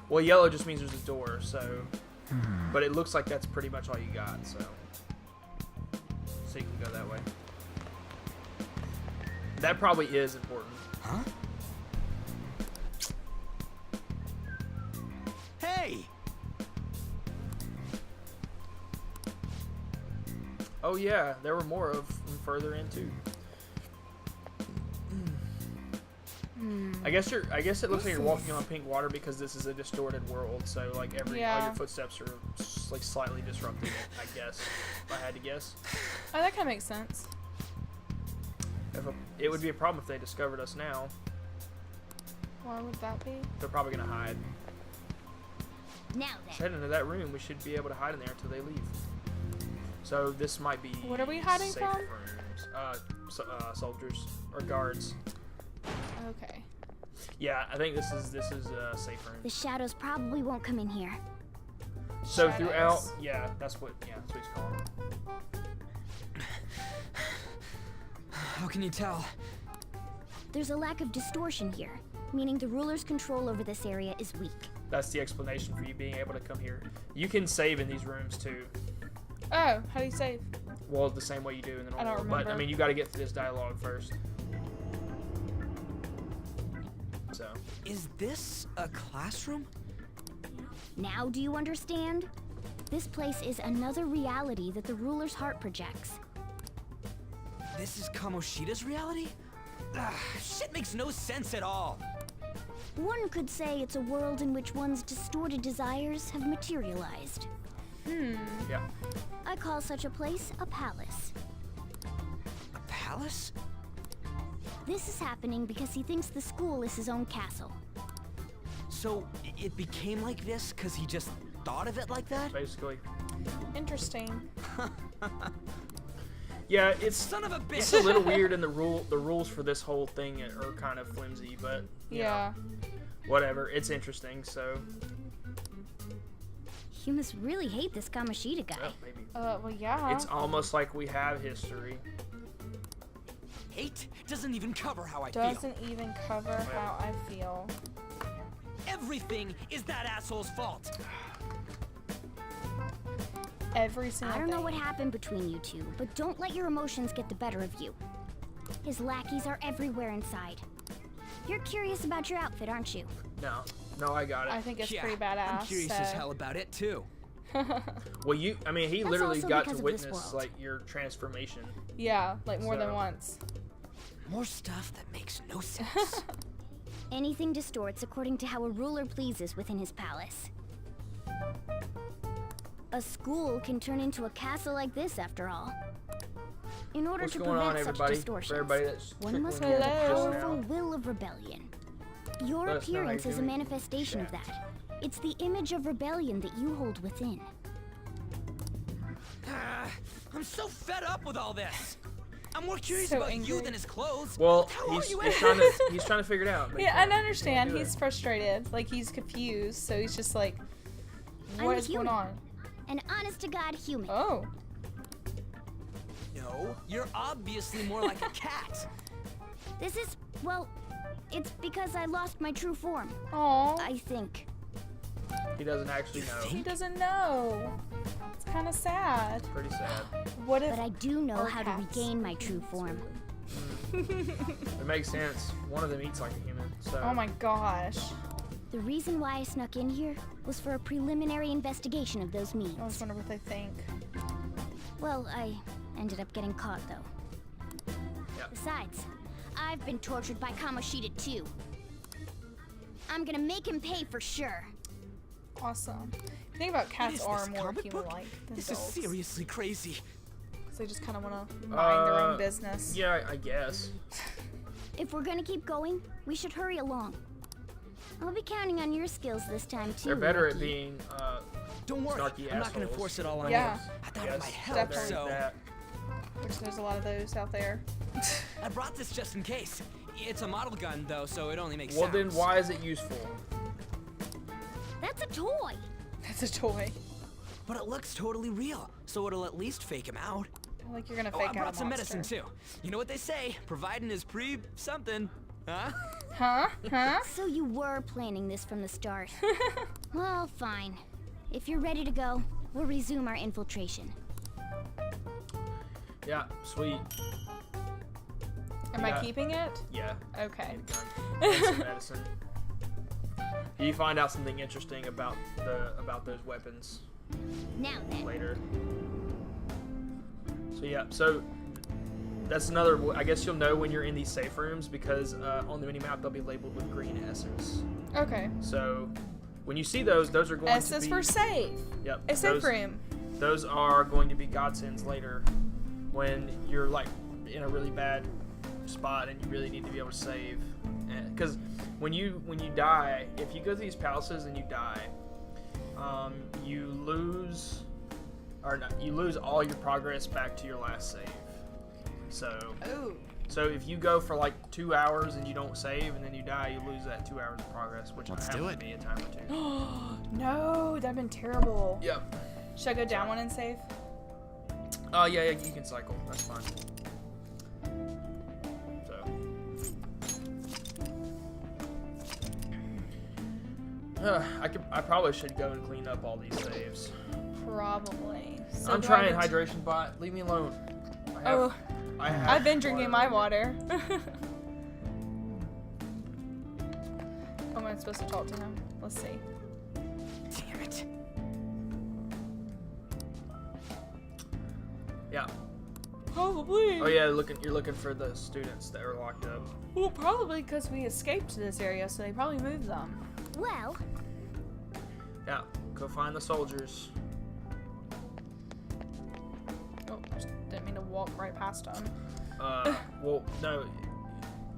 Well, yellow just means there's a door, so. But it looks like that's pretty much all you got, so. So you can go that way. That probably is important. Huh? Hey! Oh yeah, there were more of them further in too. I guess it looks like you're walking on pink water because this is a distorted world, so like all your footsteps are like slightly disrupted, I guess. If I had to guess. Oh, that kind of makes sense. It would be a problem if they discovered us now. Why would that be? They're probably gonna hide. Now Let's then. head into that room. We should be able to hide in there until they leave. So this might be. What are we hiding safe from? Rooms. Soldiers or guards. Okay. Yeah, I think this is a safe room. The shadows probably won't come in here. So Shadows. throughout, that's what he's calling them. How can you tell? There's a lack of distortion here, meaning the ruler's control over this area is weak. That's the explanation for you being able to come here. You can save in these rooms too. Oh, how do you save? Well, the same way you do in the normal. don't remember. But I mean, you got to get through this dialogue first. So. Is this a classroom? Now do you understand? This place is another reality that the ruler's heart projects. This is Kamoshida's reality? Shit makes no sense at all. One could say it's a world in which one's distorted desires have materialized. Yeah. I call such a place a palace. A palace? This is happening because he thinks the school is his own castle. So it became like this because he just thought of it like that? Basically. Interesting. Yeah, it's Son of a bitch! it's a little weird, and the rules for this whole thing are kind of flimsy, but you know, whatever. It's interesting. So. You must really hate this Kamoshida guy. Well, maybe. Well, yeah. It's almost like we have history. Hate doesn't even cover how I feel. Doesn't even cover how I feel. Everything is that asshole's fault. Every single I don't know thing. what happened between you two, but don't let your emotions get the better of you. His lackeys are everywhere inside. You're curious about your outfit, aren't you? No, I got it. I think it's Yeah, pretty badass. I'm curious as hell about it too. Well, I mean, he That's literally also got because to of this witness world. like your transformation. Yeah, like more than So- once. More stuff that makes no sense. Anything distorts according to how a ruler pleases within his palace. A school can turn into a castle like this, after all. In order What's to going on, prevent such everybody? For distortions, everybody that's one must trickling hold in a just powerful now. will of rebellion. Your Let us know how appearance you're is a doing. manifestation of Chat. that. It's the image of rebellion that you hold within. I'm so fed up with all this. I'm more curious So about you angry. than his clothes. Well, How are you he's trying to figure it out. but he Yeah, can't- I understand. can't do He's it. frustrated. Like, he's confused. So he's just like, I'm what a is going human. on? An honest-to-God human. Oh. No, you're obviously more like a cat. This is, well, it's because I lost my true form. Aw. I think. He doesn't actually know. He doesn't know. It's kind of sad. Pretty sad. What if... But I do know Or how to cats. regain my true form. It makes sense. One of them eats like a human. So. Oh my gosh. The reason why I snuck in here was for a preliminary investigation of those means. I just wonder what they think. Well, I ended up getting caught, though. Yeah. Besides, I've been tortured by Kamoshida too. I'm gonna make him pay for sure. Awesome. The thing about What cats is are this, more comic book? human-like than This dogs. is seriously crazy. 'Cause they just kind of want to mind their own business. Yeah, I guess. If we're gonna keep going, we should hurry along. I'll be counting on your skills this time too. They're better at Ricky. being Don't worry, snarky I'm not gonna assholes. force it all on Yeah. you. I thought Yes, it might help, definitely. so that. Which there's a lot of those out there. I brought this just in case. It's a model gun, though, so it only makes Well, sounds. then why is it useful? That's a toy. That's a toy. But it looks totally real, so it'll at least fake him out. Like you're gonna Oh, fake I out brought a some monster. medicine, too. You know what they say, providing is something. Huh? Huh? Huh? So you were planning this from the start. Well, fine. If you're ready to go, we'll resume our infiltration. Yeah, sweet. Am Yeah. I keeping it? Yeah. Okay. Need a gun. And some medicine. You find out something interesting about those weapons Now then. later. So yeah, so that's another. I guess you'll know when you're in these safe rooms because on the minimap they'll be labeled with green S's. Okay. So when you see those are going S to is be. for safe. Yep. A safe those- room. Those are going to be godsends later when you're like in a really bad spot and you really need to be able to save. Because when you die, if you go to these palaces and you die, you lose all your progress back to your last save. So if you go for like 2 hours and you don't save and then you die, you lose that 2 hours of progress, which Let's happened do to me a time or two. No, that'd been terrible. Yep. Should I go down one and save? Oh yeah, you can cycle. That's fine. So. I probably should go and clean up all these saves. Probably. So I'm do trying I get to- hydration bot. Leave me alone. I've been drinking my water. Am I supposed to talk to him? Let's see. Damn it. Yeah. Probably. Oh yeah, you're looking for the students that are locked up. Well, probably because we escaped this area, so they probably moved them. Well, Yeah, go find the soldiers. Oh, didn't mean to walk right past them. Well, no,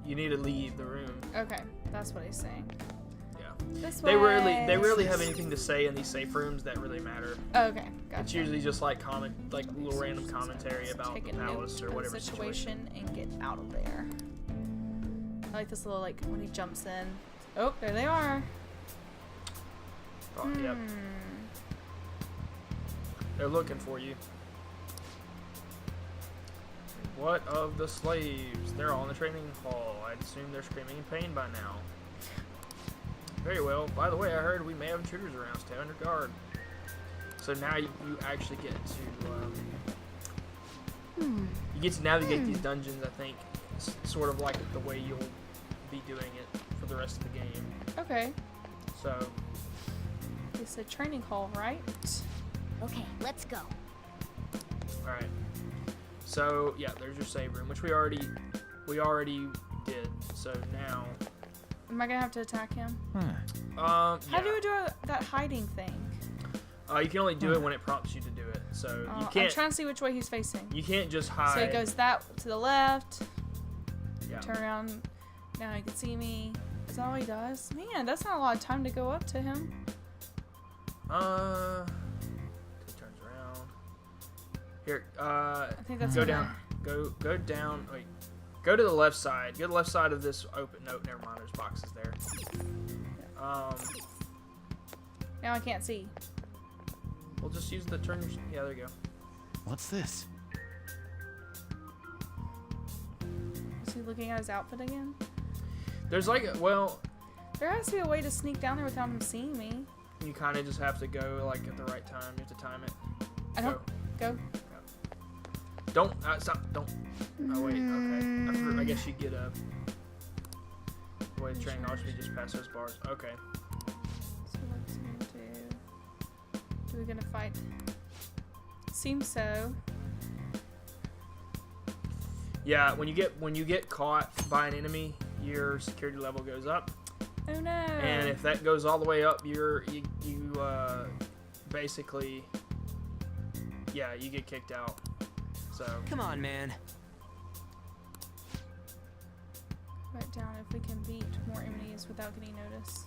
you need to leave the room. Okay, that's what he's saying. Yeah. This They way. rarely have anything to say in these safe rooms that really matter. Okay, gotcha. It's usually just like little random commentary about Take the a note palace or of the whatever situation. and get out of there. I like this little, like, when he jumps in. Oh, there they are. Oh, yep. They're looking for you. What of the slaves? They're all in the training hall. I'd assume they're screaming in pain by now. Very well. By the way, I heard we may have intruders around. Stay under guard. So now you actually get to you get to navigate these dungeons. I think sort of like the way you'll be doing it for the rest of the game. Okay. So It's a training hall, right? okay, let's go. all right. So yeah, there's your save room, which we already did. So now, Am I gonna have to attack him? How How do we do that hiding thing? You can only do it when it prompts you to do it. So you I'm can't. trying to see which way he's facing. You can't just hide. So he goes that to the left. Yeah. Turn around. Now he can see me. Is that all he does? Man, that's not a lot of time to go up to him. He turns around. Here. I think that's Go okay. down. Go down. Wait. Go to the left side. Go to the left side of this open. No, never mind. There's boxes there. Now I can't see. We'll just use the turn. Yeah, there you go. What's this? Is he looking at his outfit again? There's like, well, There has to be a way to sneak down there without him seeing me. you kind of just have to go like at the right time. You have to time it. I don't. Go. Don't stop. Don't. Oh wait. Okay. I guess you get a. The way the training should be just past those bars. Okay. So what's he gonna do? Do we gonna fight? Seems so. Yeah. When you get caught by an enemy, your security level goes up. Oh no. And if that goes all the way up, you basically, yeah, you get kicked out. So Come on, man. Write down if we can beat more enemies without getting noticed.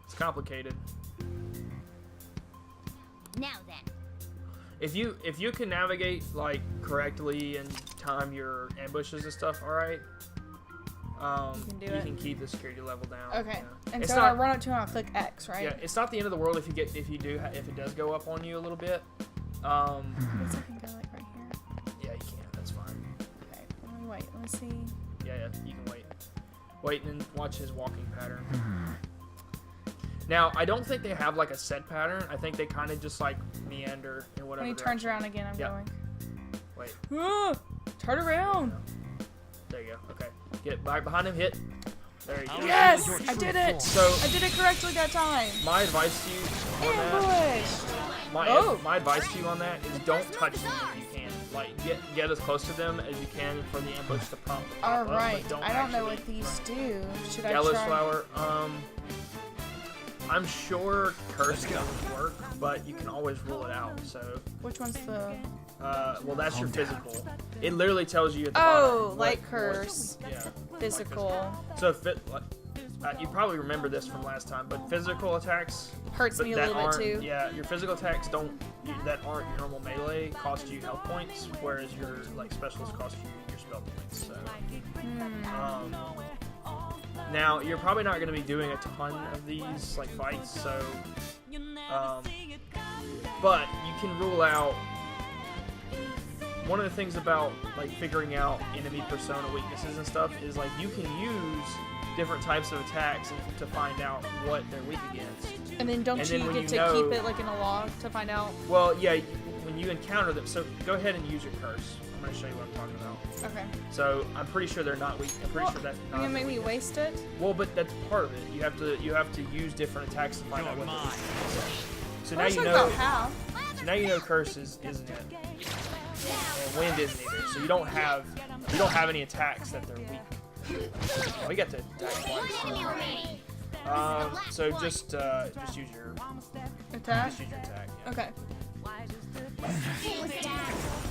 it's complicated. Now then. If you can navigate like correctly and time your ambushes and stuff, all right. You can do it. keep the security level down. Okay. Yeah. And It's so I not- run up to him and I'll click X, right? Yeah, it's not the end of the world if it does go up on you a little bit. I guess I can go like right here. Yeah, you can. That's fine. Okay. Let me wait. Let me see. Yeah, you can wait. Wait and then watch his walking pattern. Now, I don't think they have like a set pattern. I think they kind of just like meander in whatever. When he turns direction. around again, I'm Yeah. going. Wait. Ah, turn around. There you go. Okay. Get right behind him. Hit. There you go. Yes, Your I true did it. So I did it correctly that time. my advice to you on that. Ambush. My advice to you on that is don't touch them if you can. Like get as close to them as you can for the ambush to pop All up, but right. don't I don't know actually- what these do. Should I Gallows try? flower. I'm sure curse doesn't work, but you can always rule it out. So, Which one's the? well, that's your physical. It literally tells you at the Oh, bottom. like curse. Yeah. Physical. So you probably remember this from last time, but physical attacks Hurts me a that little bit aren't- too. Yeah, your physical attacks that aren't your normal melee cost you health points, whereas your like specials cost you your spell points. So, now you're probably not going to be doing a ton of these like fights, so but you can rule out one of the things about like figuring out enemy persona weaknesses and stuff is like you can use different types of attacks to find out what they're weak against. And then don't you when get you to know- keep it like in a log to find out? Well, yeah, when you encounter them. So go ahead and use your curse. I'm going to show you what I'm talking about. Okay. So I'm pretty sure they're not weak. I'm pretty sure that's You're not. gonna make me weakness. waste it? Well, but that's part of it. You have to use different attacks to find out what. So now That's you like know. about half. So now you know curses isn't it, and wind isn't either. So you don't have any attacks that they're weak. Oh, we got to attack twice. So just use your Attack? just use your attack. Yeah. Okay.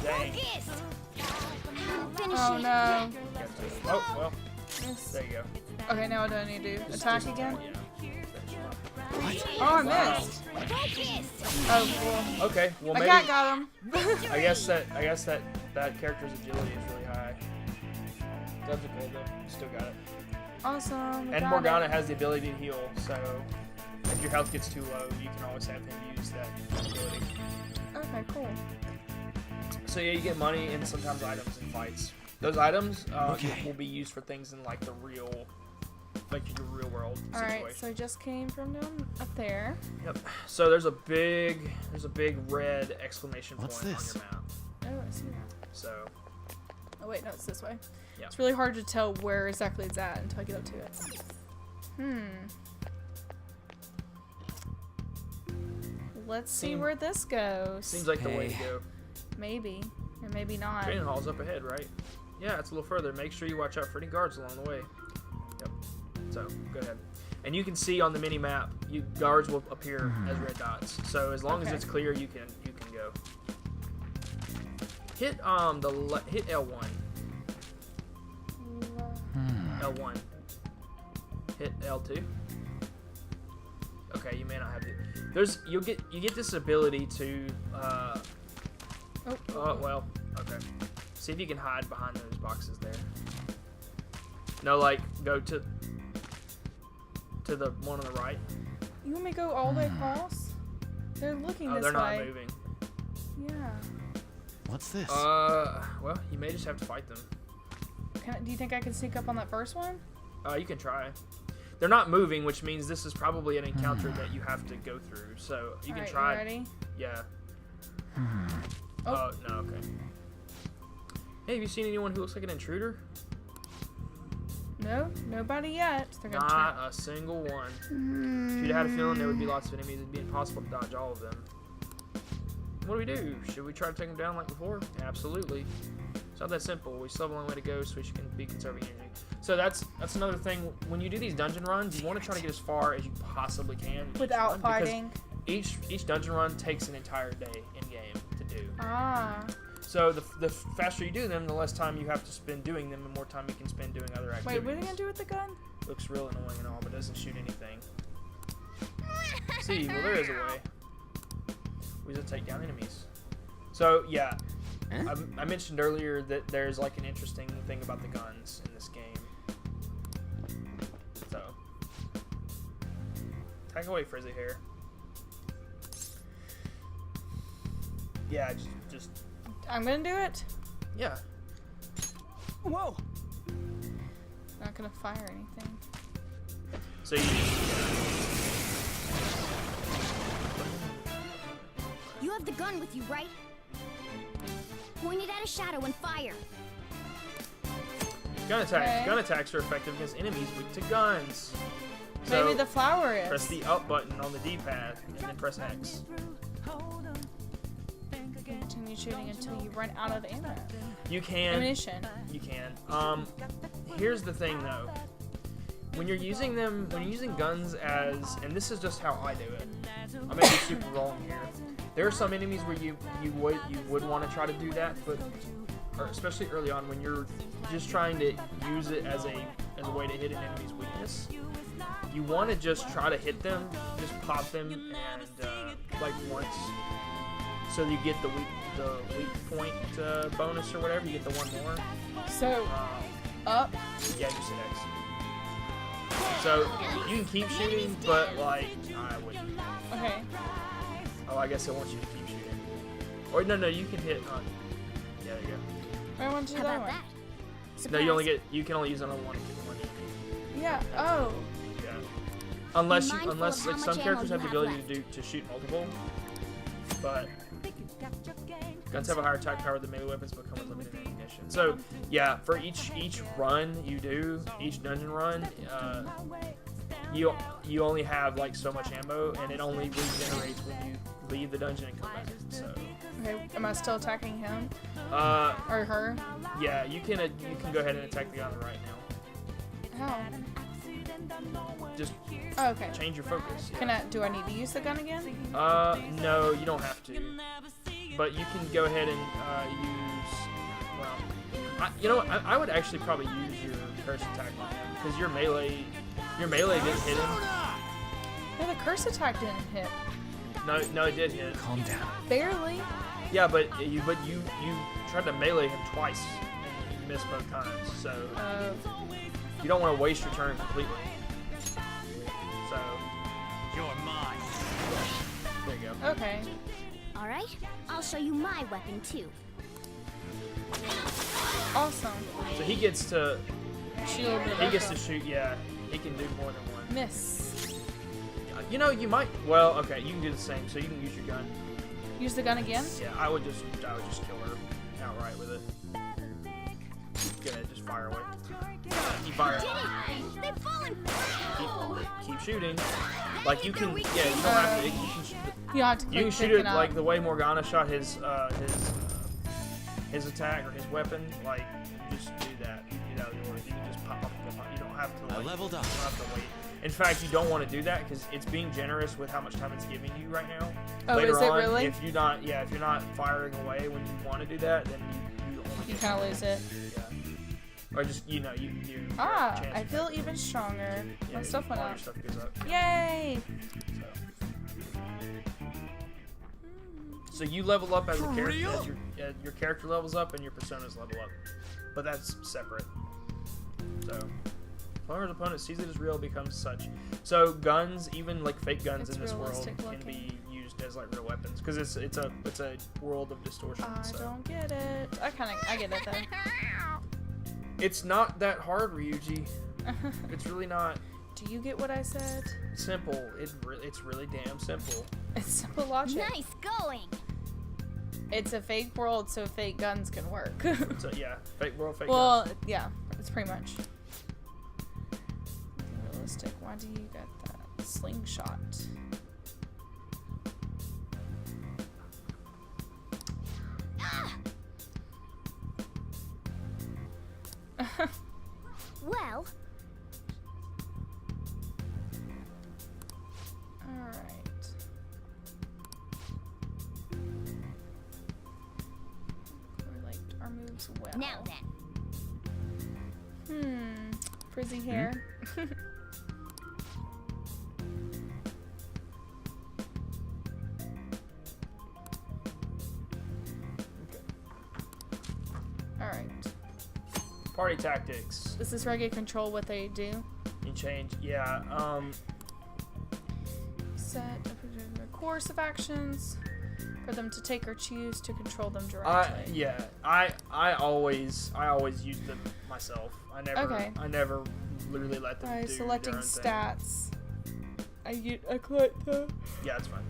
Dang. Oh no. Got to- Oh well. Miss. There you go. Okay, now what do I need to do? Attack again? Yeah. Oh, I missed. Oh, well. Okay. Well, My maybe. cat got him. I guess that character's agility is really high. That's okay though. You still got it. Awesome. And got Morgana it. has the ability to heal, so if your health gets too low, you can always have him use that ability. Okay, cool. So yeah, you get money and sometimes items in fights. Those items will be used for things in like the real, like your real world Alright, situation. so I just came from down up there. Yep. So there's a big red exclamation point What's this? on your map. Oh, I see that. So Oh, wait, no, it's this way. Yeah. It's really hard to tell where exactly it's at until I get up to it. Let's see where this goes. seems like the way to go. Maybe. Or maybe not. Training hall's up ahead, right? Yeah, it's a little further. Make sure you watch out for any guards along the way. Yep. So go ahead. And you can see on the mini map, guards will appear as red dots. So as long as Okay. it's clear, you can go. Hit hit L1. L1. Hit L2. Okay, you may not have it. You get this ability to well, okay. See if you can hide behind those boxes there. No, like go to the one on the right. You want me to go all the way across? They're looking Oh, this they're not way. moving. Yeah. What's this? Well, you may just have to fight them. Do you think I can sneak up on that first one? You can try. They're not moving, which means this is probably an encounter that you have to go through. So you can Alright, try. you ready? Yeah. Oh. No, okay. Hey, have you seen anyone who looks like an intruder? No, nobody yet. They're gonna Not a single one. If you'd had a feeling there would be lots of enemies, it'd be impossible to dodge all of them. What do we do? Should we try to take them down like before? Absolutely. It's not that simple. We still have a long way to go, so we should be conserving energy. So that's another thing. When you do these dungeon runs, you want to try to get as far as you possibly can each Without run, because fighting. Each dungeon run takes an entire day in game to do. Ah. So the faster you do them, the less time you have to spend doing them, the more time you can spend doing other Wait, activities. what are you gonna do with the gun? Looks real annoying and all, but doesn't shoot anything. See, well there is a way. We just take down enemies. So yeah, I mentioned earlier that there's like an interesting thing about the guns in this game. So, take away frizzy hair. Yeah, just I'm gonna do it. yeah. Whoa! Not gonna fire anything. So you. You have the gun with you, right? Point it at a shadow and fire. Gun attacks. Okay. Gun attacks are effective against enemies weak to guns. So Maybe the flower is. press the up button on the D-pad and then press X. Continue shooting until you run out of ammo. You can. Ammunition. You can. Here's the thing though. When you're using guns as, and this is just how I do it. I may be super wrong here. There are some enemies where you would want to try to do that, but especially early on when you're just trying to use it as a way to hit an enemy's weakness. You want to just try to hit them, just pop them, and like once, so you get the weak point bonus or whatever. You get the one more. So, up. Yeah, just hit X. So you can keep shooting, but like I wouldn't. Okay. Oh, I guess it wants you to keep shooting. Or no, you can hit. Yeah, there you go. I want to do How that about one. that? No, you can only use it on one. Yeah. Oh. Yeah. Unless mindful of like how some much characters ammo have the you ability have to shoot multiple, but guns have a higher attack power than melee weapons, but come with limited ammunition. So yeah, for each run you do, each dungeon run, you only have like so much ammo, and it only regenerates when you leave the dungeon and come back. So. Okay. Am I still attacking him Or her? yeah, you can go ahead and attack the guy on the right now. How? Just Oh, okay. change your focus. Can I? Do I need to use the gun again? No, you don't have to. But you can go ahead and use. Well, I would actually probably use your curse attack on him because your melee didn't hit him. No, the curse attack didn't hit. No, it did hit. Calm down. Barely. Yeah, but you tried to melee him twice and you missed both times. So you don't want to waste your turn completely. So You're mine. there you go. Okay. All right, I'll show you my weapon too. Awesome. So he gets to Shield. shoot. Yeah, he can do more than one. Miss. You might. Well, okay, you can do the same. So you can use your gun. Use the gun again. Yeah, I would just kill her outright with it. Go ahead, just fire away. You fire. They've fallen. Keep shooting. Like you can. Yeah, you don't have to. You can shoot. You have to. You can shoot it like the way Morgana shot his attack or his weapon. Like just do that. You can just pop up. You don't have to. I leveled up. You don't have to wait. In fact, you don't want to do that because it's being generous with how much time it's giving you right now. Oh, Later is it on, really? if you're not firing away when you want to do that, then you only You get kind of lose it. Yeah. Or just you Ah, chance I of feel that. even stronger. Yeah, My stuff went all up. your stuff goes up. Yay! So you level up as a character, as your character levels up, and your personas level up, but that's separate. So, as long as the opponent sees it as real, it becomes such. So guns, even like fake guns It's in this world, realistic can looking. be used as like real weapons because it's a world of distortion. I So don't get it. I get it though. it's not that hard, Ryuji. It's really not. Do you get what I said? Simple. It's really damn simple. It's simple logic. Nice going. It's a fake world, so fake guns can work. So yeah, fake world, fake well, guns. yeah, it's pretty much realistic. Why do you get that slingshot? Well, All right. We liked our moves well. now then. Frizzy hair. All right. Party tactics. Does this reggae control what they do? You change. Yeah. Set a course of actions for them to take or choose to control them directly. I always use them myself. I never literally let them By do selecting their own thing. stats, I collect the Yeah, it's fine.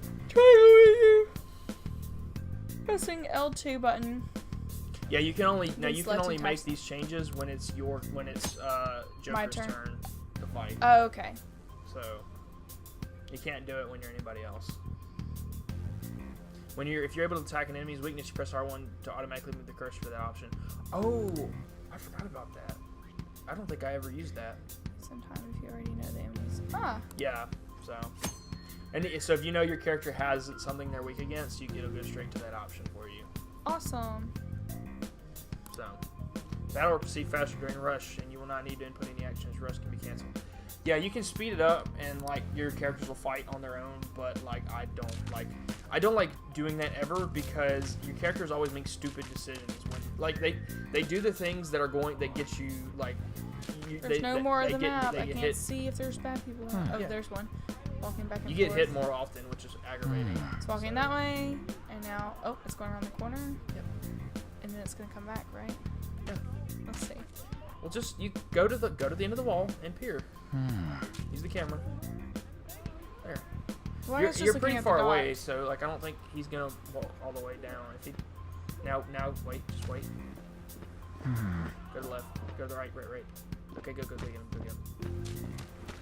pressing L2 button. Yeah, you can only These let you make type- these changes when it's Joker's My turn. turn to fight. Oh, okay. So you can't do it when you're anybody else. If you're able to attack an enemy's weakness, you press R1 to automatically move the cursor to that option. Oh, I forgot about that. I don't think I ever used that. Sometimes if you already know the enemies. Ah, Yeah, so so if you know your character has something they're weak against, it'll go straight to that option for you. awesome. So battle will proceed faster during rush, and you will not need to input any actions. Rush can be canceled. Yeah, you can speed it up, and like your characters will fight on their own. But like I don't like doing that ever because your characters always make stupid decisions when like they do the things that get you like. There's no more of the map. They I get can't hit. see if there's bad people. Oh, Yeah. there's one. Walking back and You get forth. hit more often, which is aggravating. It's walking that way, and now, oh, it's going around the corner. Yep. And then it's gonna come back, right? Yeah. Let's see. Well, just you go to the end of the wall and peer. Use the camera. There. Well, I was just You're looking pretty at far the away, dots. so like I don't think he's gonna walk all the way down. If he now wait, just wait. Go to the left. Go to the right. Okay, go get him.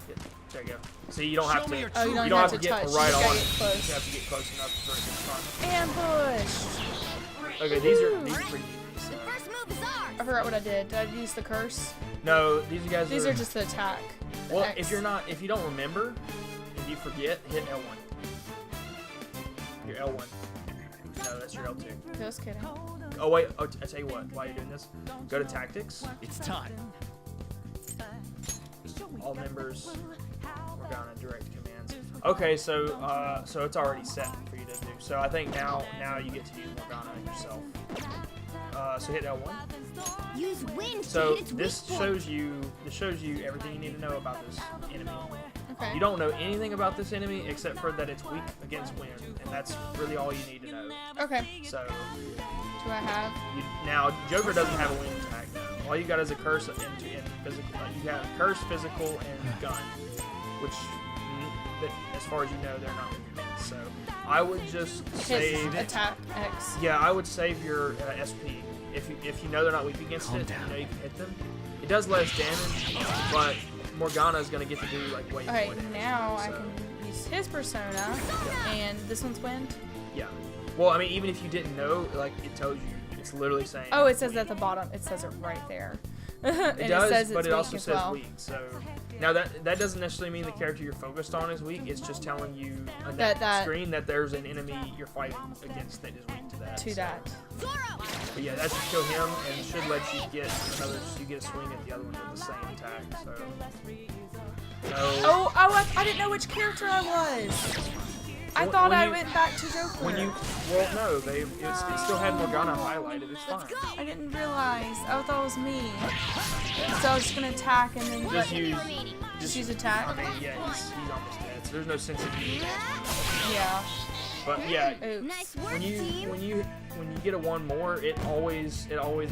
Get, there you go. See, you don't have to. Oh, you don't have have to to get touch. right You on. gotta it. get close. You have to get close enough for it to be fun. Ambush! Okay, these are pretty easy. So. First move is ours. I forgot what I did. Did I use the curse? No, these guys. These are just the attack. The Well, X. if you don't remember, if you forget, hit L1. Your L1. No, that's your L2. Just kidding. Oh wait, I tell you what. While you're doing this, go to tactics. It's time. All members. We're gonna direct commands. Okay, so it's already set for you to do. So I think now you get to use Morgana yourself. So hit L1. Use wind So to hit its this weak point. shows you everything you need to know about this enemy. Okay. You don't know anything about this enemy except for that it's weak against wind, and that's really all you need to know. Okay. So Do I have? now Joker doesn't have a wind attack though. All you got is a curse and physical. You got a curse, physical, and gun, which, but as far as you know, they're not weak. So I would just His save. attack X. Yeah, I would save your SP if you know they're not weak against Calm it. down. You know you can hit them. It does less damage, but Morgana is gonna get to do like way more Okay, damage. now I so, can use his persona, and this one's wind. Yeah. Well, I mean, even if you didn't know, like it tells you, it's literally saying. Oh, it says at the bottom. It says it right there. And It does, says it's but it weak also as says well. weak. So now that doesn't necessarily mean the character you're focused on is weak. It's just telling you on that screen that there's an enemy you're fighting against that is weak to that. To so. that. But yeah, that should kill him and should let you get another. You get a swing at the other one with the same attack. So. Oh, I didn't know which character I was. I When- thought when I you- went back to Joker. Well, no, it still had Morgana highlighted. It's fine. I didn't realize. I thought it was me. So I was just gonna attack and then Just let- use. just use attack. I mean, yeah, he's almost dead. So there's no sense in you. Yeah. But yeah, Oops. Nice work, when you get a one more, it always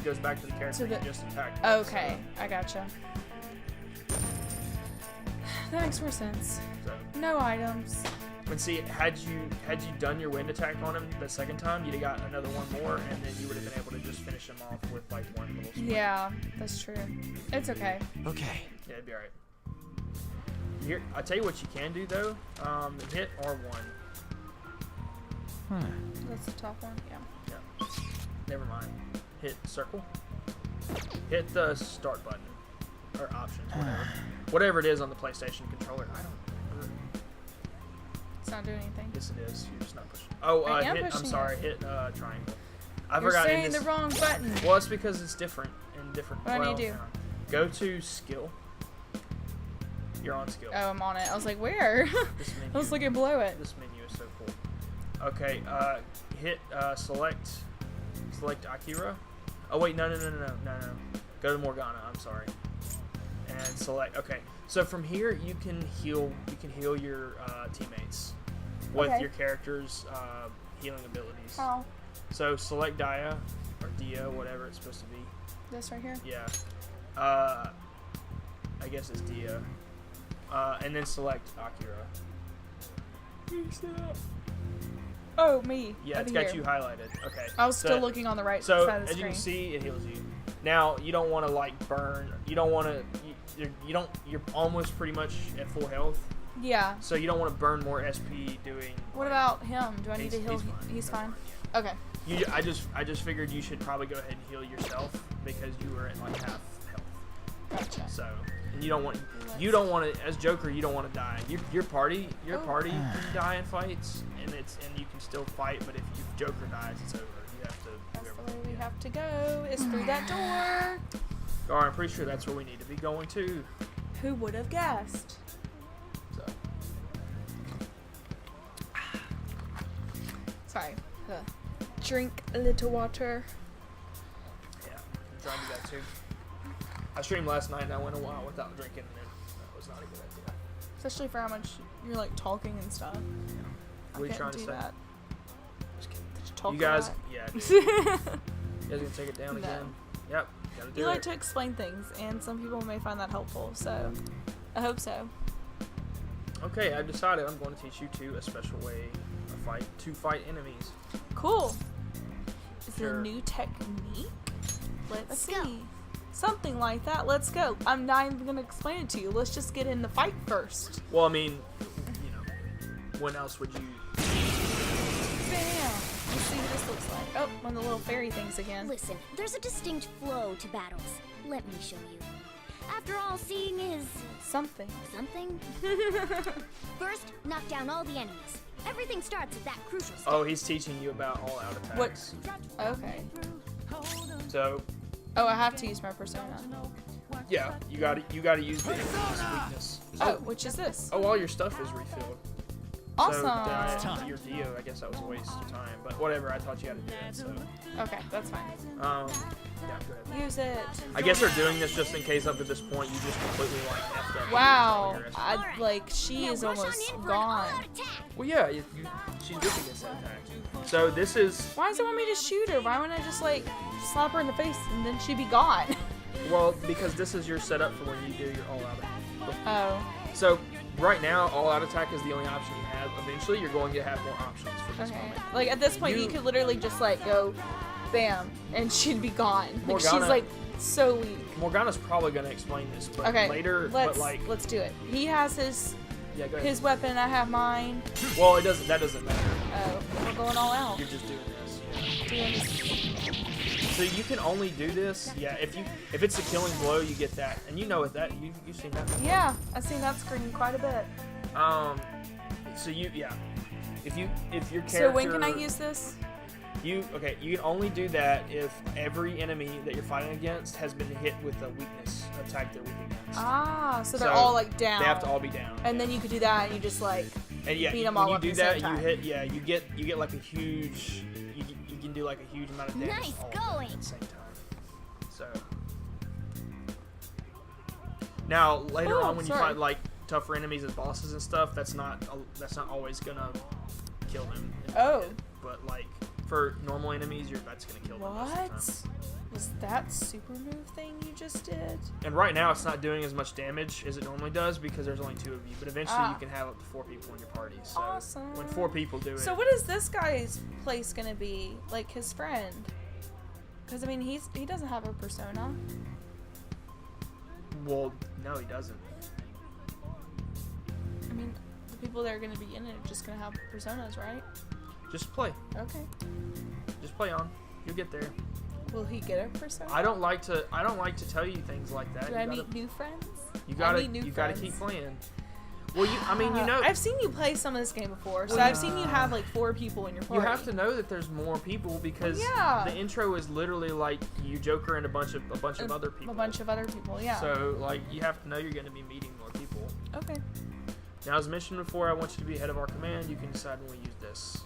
goes back to the character you just attacked. Okay, I gotcha. That makes more sense. So, No items. and see, had you done your wind attack on him the second time, you'd have got another one more, and then you would have been able to just finish him off with like one little swing. Yeah, that's true. It's okay. Okay. Yeah, it'd be alright. Here, I tell you what you can do though. Hit R1. That's the top one. Yeah. Yeah. Never mind. Hit circle. Hit the start button or options, whatever it is on the PlayStation controller. I don't remember. It's not doing anything. Yes, it is. You're just not pushing. Oh, I am I'm pushing sorry. it. Hit triangle. I You're forgot. saying the wrong button. Well, it's because it's different in different. What do I need to do? hang on. Go to skill. You're on skill. Oh, I'm on it. I was like, where? This menu. I was looking below it. This menu is so cool. Okay. Hit select Akira. Oh wait, no. Go to Morgana. I'm sorry. And select. Okay. So from here you can heal. You can heal your teammates with Okay. your character's healing abilities. Oh, So select Dia or Dia, whatever it's supposed to be. this right here. Yeah. I guess it's Dia. And then select Akira. Oh, me. Yeah, it's over got here. you highlighted. Okay. I was So- still looking on the right So side of the as you screen. can see, it heals you. Now you don't want to like burn. You don't want to. You don't. You're almost pretty much at full health. Yeah. So you don't want to burn more SP doing. What about him? Do I need to heal? He's fine. He's No, fine. yeah. Okay. I just figured you should probably go ahead and heal yourself because you were at like half health. Gotcha. So and you don't want to as Joker you don't want to die. Your party can die in fights and you can still fight, but if Joker dies it's over. You have to do That's the everything. way we have to go. Is through that door. Alright, I'm pretty sure that's where we need to be going to. Who would have guessed? So Sorry. Drink a little water. yeah, I'm trying to do that too. I streamed last night and I went a while without drinking and that was not a good idea. Especially for how much you're like talking and stuff. What are you I trying couldn't to do say? that. Just kidding. Did you talk You guys, a lot? yeah, dude. guys gonna take it down No. again? Yep. Gotta do You it. like to explain things, and some people may find that helpful, so I hope so. Okay, I've decided I'm going to teach you two a special way to fight enemies. Cool. Is it Sure. a new technique? Let's see. go. Something like that. Let's go. I'm not even going to explain it to you. Let's just get in the fight first. Well, I mean, you know, when else would you? Bam. Let's see what this looks like. Oh, one of the little fairy things again. Listen, there's a distinct flow to battles. Let me show you. After all, seeing is Something. something. First, knock down all the enemies. Everything starts at that crucial step. Oh, he's teaching you about all-out attacks. What? Okay. So, Oh, I have to use my persona. yeah, you gotta use the enemy's weakness. Oh, which is this? Oh, all your stuff is refilled. Awesome. So then your Dio, I guess that was a waste of time, but whatever. I taught you how to do it. So, Okay, that's fine. yeah, go ahead. Use it. I guess they're doing this just in case up to this point you just completely like effed up. Wow. Your- I like she Now is rush on almost in for an gone. all-out attack. Well, yeah, she's good against that attack. So this is, Why does it want me to shoot her? Why wouldn't I just like slap her in the face and then she'd be gone? well, because this is your setup for when you do your all-out attack. Oh, So right now, all-out attack is the only option you have. Eventually, you're going to have more options for this okay. moment. Like at this point, you You- could literally just like go, bam, and she'd be gone. Like she's Morgana- like so weak. Morgana's probably going to explain this, but Okay, later, let's but like, let's do it. He has his yeah, go ahead. his weapon. I have mine. Well, that doesn't matter. Oh, we're going all out. You're just doing this. Yeah. Doing this. So you can only do this, yeah. If it's a killing blow, you get that, and you know what that you've seen that before. Yeah, I've seen that screen quite a bit. So if your character. So when can I use this? You can only do that if every enemy that you're fighting against has been hit with a weakness attack they're weak against. Ah, so they're So all like down. They have to all be down. And then you could do that, and you just like And yeah, beat 'em when all you up do at the same that, you time. hit. You get like a huge. You can do like a huge amount of damage. Nice all at going. the same time. So now later Oh, on, when sorry. you fight like tougher enemies as bosses and stuff, that's not always gonna kill them. Oh. But like for normal enemies, that's gonna kill them most of the What? time. Was that super move thing you just did? And right now, it's not doing as much damage as it normally does because there's only 2 of you. But eventually, Ah. you can have up to 4 people in your party. So Awesome. when 4 people do it, So what is this guy's place gonna be? Like his friend? Because I mean, he doesn't have a persona. well, no, he doesn't. I mean, the people that are gonna be in it are just gonna have personas, right? Just play. Okay. Just play on. You'll get there. Will he get a persona? I don't like to tell you things like that. Do You I gotta- mepe new friends? You I gotta meet new you gotta friends. keep playing. Well, I mean, you know, I've seen you play some of this game before, so Well, I've seen you have like 4 people in your you party. have to know that there's more people because Yeah. the intro is literally like you Joker and a bunch of other people. A bunch of other people, yeah. So like you have to know you're going to be meeting more people. Okay. Now, as mentioned before, I want you to be head of our command. You can decide when we use this.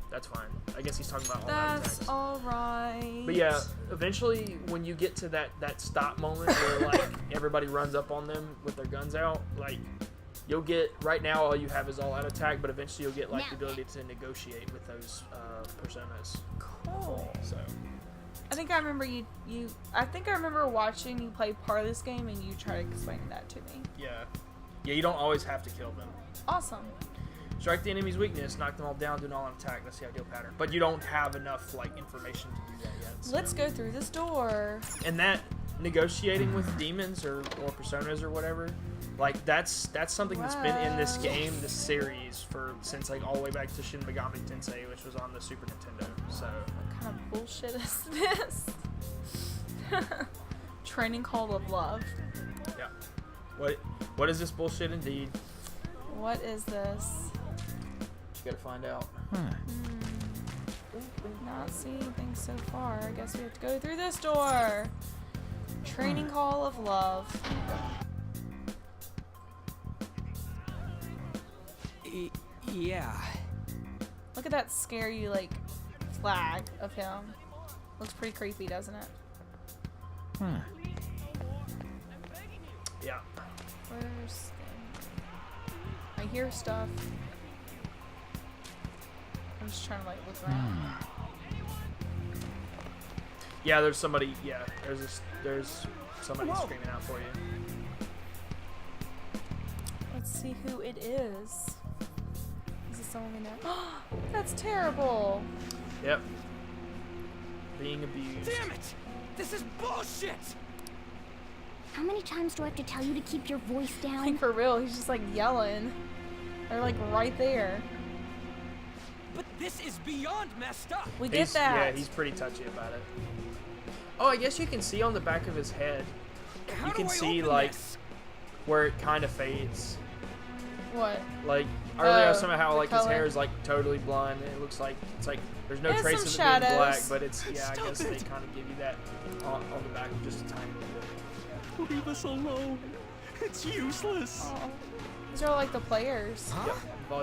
That's fine. I guess he's talking about all that That's attacks. alright. But yeah, eventually when you get to that stop moment where like everybody runs up on them with their guns out, like you'll get right now all you have is all out attack, but eventually you'll get like the ability to negotiate with those personas. Cool. So I think I remember I think I remember watching you play part of this game and you tried explaining that to me. yeah, you don't always have to kill them. Awesome. Strike the enemy's weakness, knock them all down, do an all-out attack. That's the ideal pattern. But you don't have enough like information to do that yet. So. Let's go through this door. And that negotiating with demons or personas or whatever, like that's something that's been in this game, this series since like all the way back to Shin Megami Tensei, which was on the Super Nintendo. So What kind of bullshit is this? Training Call of Love. yeah, what is this bullshit indeed? What is this? You gotta find out. Not seeing anything so far. I guess we have to go through this door. Training Call of Love. Yeah. Look at that scary like flag of him. Looks pretty creepy, doesn't it? Yeah. Where's I hear stuff. I'm just trying to like look around. Yeah, there's somebody. Yeah, there's somebody screaming out for you. Let's see who it is. Is it someone we know? That's terrible. Yep. Being abused. Damn it! This is bullshit! How many times do I have to tell you to keep your voice down? Like for real, he's just like yelling. They're like right there. But this is beyond messed up! We get that. Yeah, he's pretty touchy about it. Oh, I guess you can see on the back of his head. How You do can I see open like this? where it kind of fades. What? Like earlier, Oh, somehow the like his color. hair is like totally blonde. And it looks like it's like there's no There's trace some of it being black, shadows. but it's yeah. Stop I guess it. they kind of give you that on the back just a tiny little bit. Leave us alone. It's useless. Oh. These are like the players. Huh? Yep,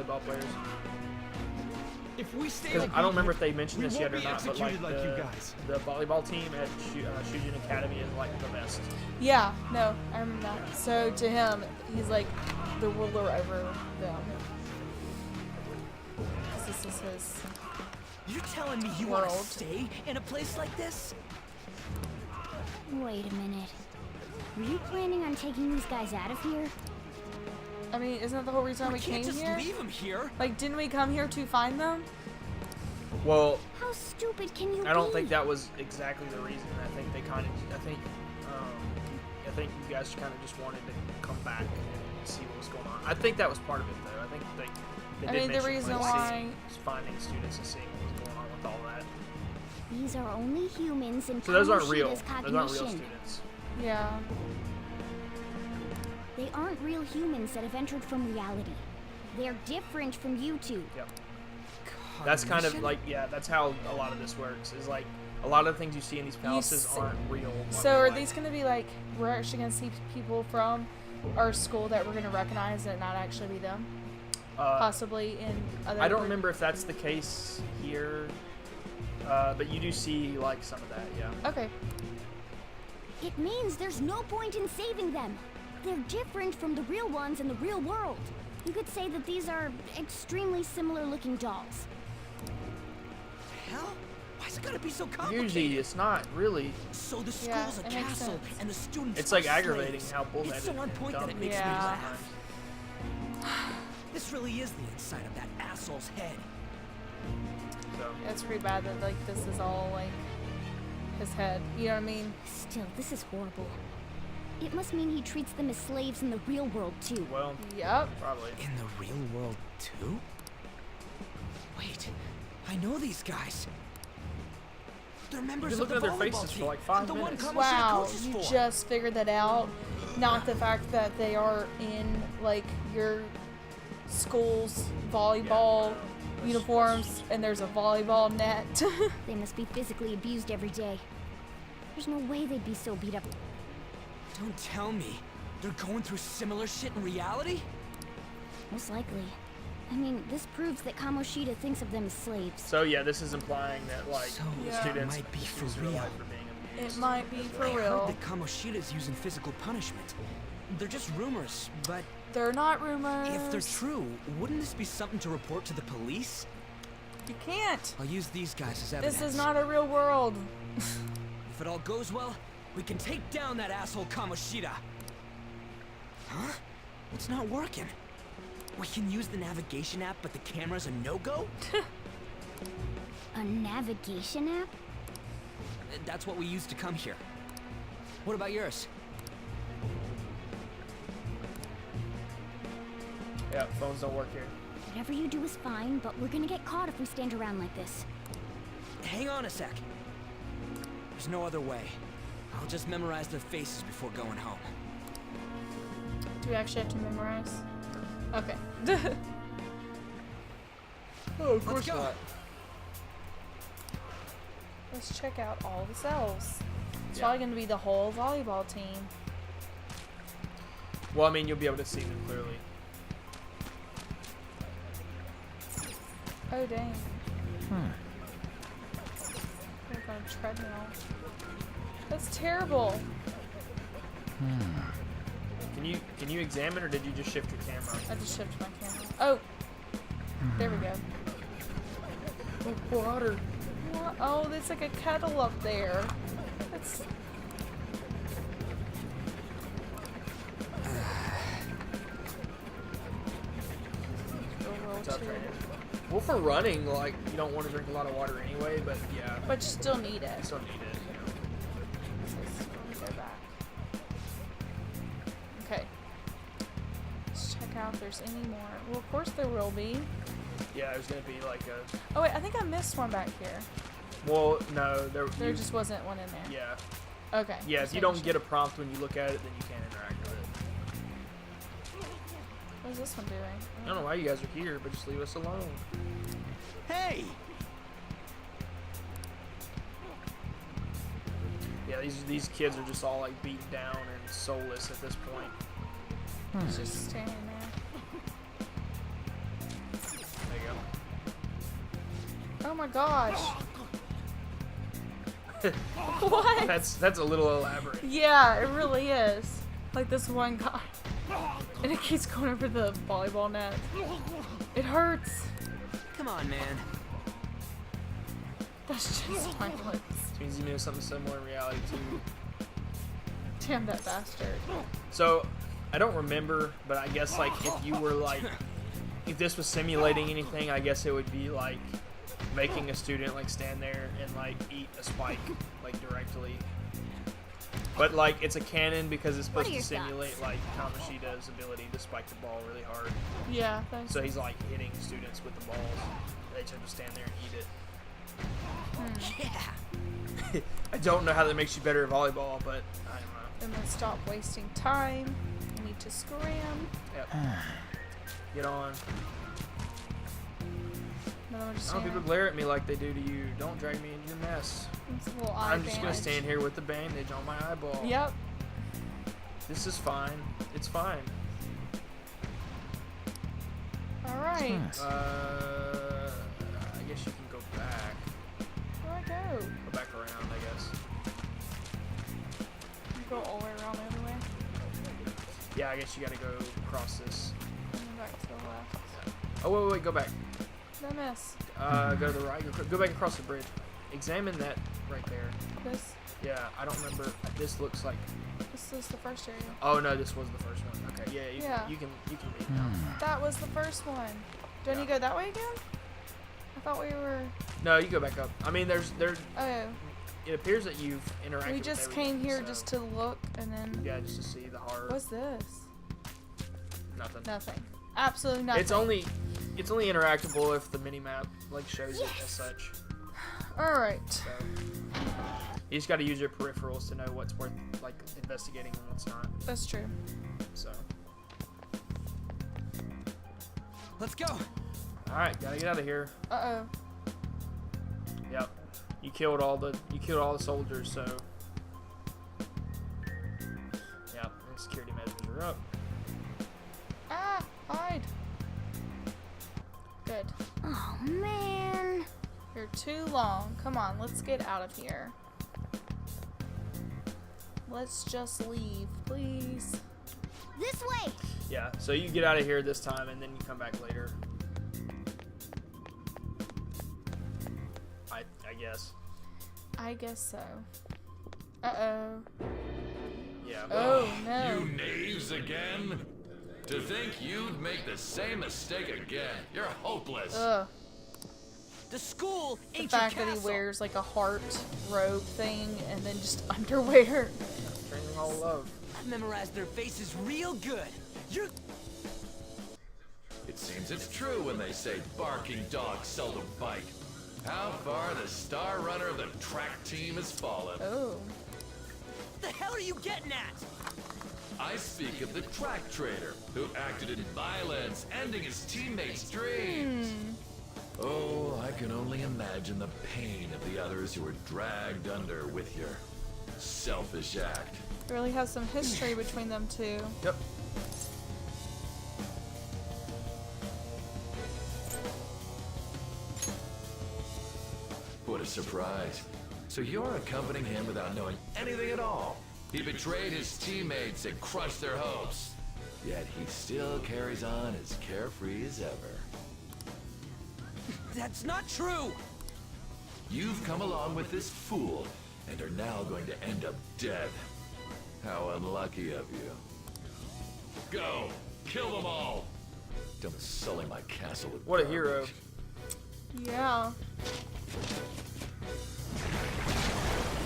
volleyball players. If we stay Because like I don't we remember if they mentioned we this won't yet or be not, but like, executed like you guys. the volleyball team at Shujin Academy is like the best. Yeah, no, I remember that. So to him, he's like the ruler over them. 'Cause this is his. You're telling me you want to World. stay in a place like this? Wait a minute. Were you planning on taking these guys out of here? I mean, isn't that the whole reason We we can't came just here? leave him here. Like, didn't we come here to find them? Well, How stupid can you be? I don't think that was exactly the reason. I think they kind of, I think you guys kind of just wanted to come back and see what was going on. I think that was part of it, though. I think they I did mean, the mention, reason like, why- finding students and seeing what was going on with all that. These are only humans in So those aren't real. Kamoshida's Those aren't real cognition. students. Yeah. They aren't real humans that have entered from reality. They're different from you two. Yep. That's kind of Cognition? like, yeah, that's how a lot of this works. Is like a lot of the things you see in these palaces s- aren't real. So are like- these going to be like, we're actually going to see people from our school that we're going to recognize and not actually be them? Possibly in other... I don't remember if that's the case here, but you do see like some of that, yeah. Okay. It means there's no point in saving them. They're different from the real ones in the real world. You could say that these are extremely similar looking dolls. Hell? Why's it gotta be so complicated? Usually it's not really. So the school's Yeah, a it makes castle, sense. and the students It's like are aggravating slaves. how bullheaded It's so on and point dumb that it makes Yeah. me is laugh. sometimes. This really is the inside of that asshole's head. So It's pretty bad that like this is all like his head. You know what I mean? Still, this is horrible. It must mean he treats them as slaves in the real world too. well, Yep. probably. In the real world, too? Wait, I know these guys. They're members been of the looking at their volleyball faces for team. like 5 the minutes. one Kamoshida Wow, coaches you for. just figured that out. Not the fact that they are in like your school's volleyball uniforms and there's a volleyball net. They must be physically abused every day. There's no way they'd be so beat up. Don't tell me. They're going through similar shit in reality? Most likely. I mean, this proves that Kamoshida thinks of them as slaves. So yeah, this is implying that like So the Yeah. students might be for students real. realize they're being abused. It might be for I real. heard that Kamoshida's using physical punishment. They're just rumors, but They're not rumors. if they're true, wouldn't this be something to report to the police? You can't. I'll use these guys as evidence. This is not a real world. If it all goes well, we can take down that asshole Kamoshida. Huh? It's not working. We can use the navigation app, but the camera's a no-go? A navigation app? That's what we used to come here. What about yours? Yeah, phones don't work here. Whatever you do is fine, but we're gonna get caught if we stand around like this. Hang on a sec. There's no other way. I'll just memorize their faces before going home. Do we actually have to memorize? Okay. Oh, of Let's go. Let's check out all the cells. It's Yeah. probably going to be the whole volleyball team. Well, I mean, you'll be able to see them clearly. Oh, dang. Like on a treadmill. That's terrible. Can you examine, or did you just shift your camera? I just shifted my camera. Oh! There we go. Oh, water. What? Oh, there's like a kettle up there. That's... What's up, trainer? Well, for running, like, you don't want to drink a lot of water anyway, but yeah. But you still need it. You still need it, you know. Go back. Okay. Let's check out if there's any more. Well, of course there will be. Yeah, there's gonna be like a... Oh wait, I think I missed one back here. Well, no, There just wasn't one in there. Yeah. Okay. Yeah, just if you don't making get a prompt when you look at it, then you can't interact with it. sure. What is this one doing? I don't know why you guys are here, but just leave us alone. Hey! Yeah, these kids are just all like beaten down and soulless at this point. It's just standing there. There you Oh my gosh. go. What? That's a little elaborate. Yeah, it really is. Like this one guy. And it keeps going over the volleyball net. It hurts. Come on, man. That's just violence. Which means you knew something similar in reality too. Damn that bastard. So, I don't remember, but I guess like if you were like, if this was simulating anything, I guess it would be like making a student like stand there and like eat a spike like directly. But like it's a cannon because it's supposed to simulate like Kamoshida's ability to spike the ball really hard. Yeah, thanks. So he's like hitting students with the balls. They just have to stand there and eat it. Yeah. I don't know how that makes you better at volleyball, but I don't know. And then stop wasting time. We need to scram. Yep. Get on. Another one just Oh, people standing. glare at me like they do to you. Don't drag me into your mess. It's a little eye I'm just gonna bandage. stand here with the bandage on my eyeball. Yep. This is fine. It's fine. Alright. I guess you can go back. Where do I go? Go back around, I guess. Go all the way around the other way. Yeah, I guess you gotta go across this. And then back to the left. Oh, wait, go back. Did I miss? Go to the right. Go back across the bridge. Examine that right there. This? Yeah, I don't remember. This looks like... This is the first area. Oh, no, this was the first one. Okay, yeah, you can read now. That was the first one. Do I need to go that way again? I thought we were... No, you go back up. I mean, there's Oh. it appears that you've interacted We with just everything, came here so- just to look and then... Yeah, just to see the horror. What's this? Nothing. Nothing. Absolutely nothing. It's only interactable if the mini-map like shows it as such. Alright. So you just got to use your peripherals to know what's worth like investigating and what's not. That's true. So Let's go. all right, gotta get out of here. Uh-oh. Yep, you killed all the soldiers. So yep, and security measures are up. Ah! Hide! Good. Oh, man. You're too long. Come on, let's get out of here. Let's just leave, please. This way. Yeah, so you get out of here this time, and then you come back later. I guess. I guess so. Uh-oh. Yeah. Oh, no. You knaves again? To think you'd make the same mistake again. You're hopeless. Ugh. The school The ain't your fact that he castle. wears like a heart robe thing and then just underwear. Training all love. I've memorized their faces real good. You're... It seems it's true when they say barking dogs seldom bite. How far the star runner of the track team has fallen. Oh. What the hell are you getting at? I speak of the track trader who acted in violence, ending his teammates' dreams. Oh, I can only imagine the pain of the others who were dragged under with your selfish act. Really has some history between them two. Yep. What a surprise. So you're accompanying him without knowing anything at all. He betrayed his teammates and crushed their hopes. Yet he still carries on as carefree as ever. That's not true. you've come along with this fool and are now going to end up dead. How unlucky of you. Go! Kill them all! Don't sully my castle with What a garbage. hero. Yeah.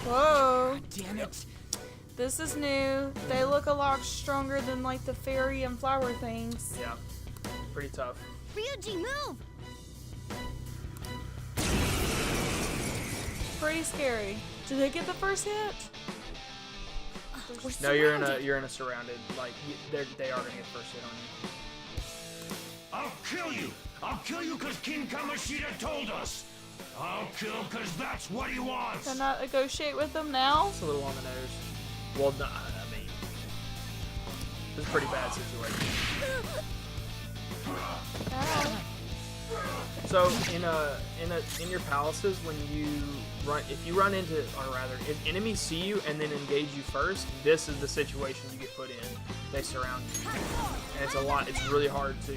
Whoa. Damn it. This is new. They look a lot stronger than like the fairy and flower things. Yeah. Pretty tough. Ryuji, move! Pretty scary. Did they get the first hit? We're No, you're surrounded. in a surrounded. Like they are gonna get first hit on you. I'll kill you! I'll kill you because King Kamoshida told us! I'll kill because that's what he wants! Can I negotiate with them now? It's a little on the nose. Well, nah, I mean, it's a pretty bad situation. Ow. So in your palaces, when you run, if you run into, or rather, if enemies see you and then engage you first, this is the situation you get put in. They surround you, and it's a lot. It's really hard to.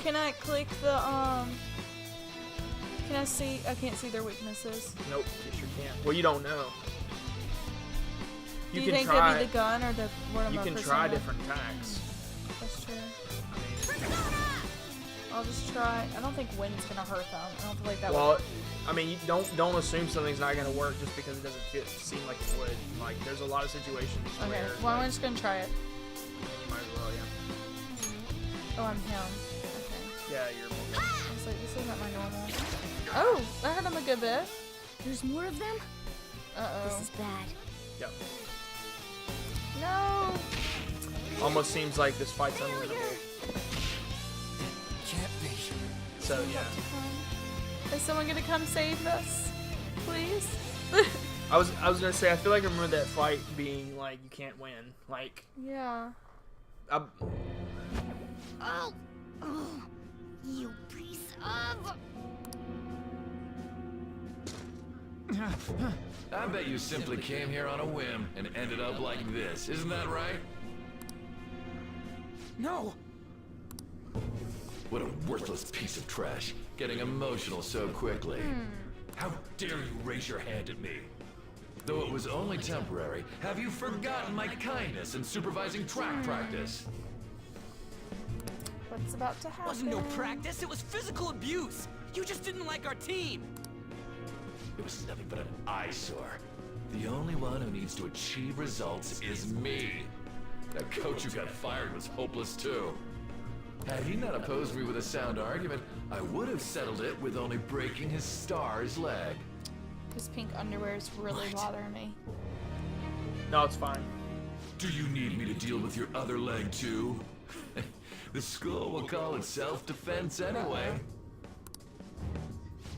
Can I click the Can I see? I can't see their weaknesses. Nope, you sure can't. Well, you don't know. Do you can think try. it'd be the gun or the what am You I can pressing try with? different attacks. That's true. I'll just try. I don't think wind's gonna hurt them. I don't feel like that Well, would. I mean, you don't assume something's not gonna work just because it doesn't seem like it would. Like, there's a lot of situations Okay, where well, like, I'm just gonna try it. you might as well, yeah. Oh, I'm him. Okay. Yeah, you're. I was like, this isn't my normal. Oh, that hurt him a good bit. There's more of them? Uh-oh. This is bad. Yep. No! Almost seems like this fight's unwinnable. Can't be. So yeah. Is someone gonna come save us? Please? I was gonna say, I feel like I remember that fight being like, you can't win. Like, Yeah. Oh! Oh! You piece of... I bet you simply came here on a whim and ended up like this. Isn't that right? No. What a worthless piece of trash. Getting emotional so quickly. How dare you raise your hand at me? Though it was only temporary, have you forgotten my kindness in supervising track practice? What's about to happen? Wasn't no practice, it was physical abuse. You just didn't like our team. It was nothing but an eyesore. The only one who needs to achieve results is me. That coach who got fired was hopeless too. Had he not opposed me with a sound argument, I would have settled it with only breaking his star's leg. This pink underwear is really bothering me. No, it's fine. Do you need me to deal with your other leg too? The school will call it self-defense anyway.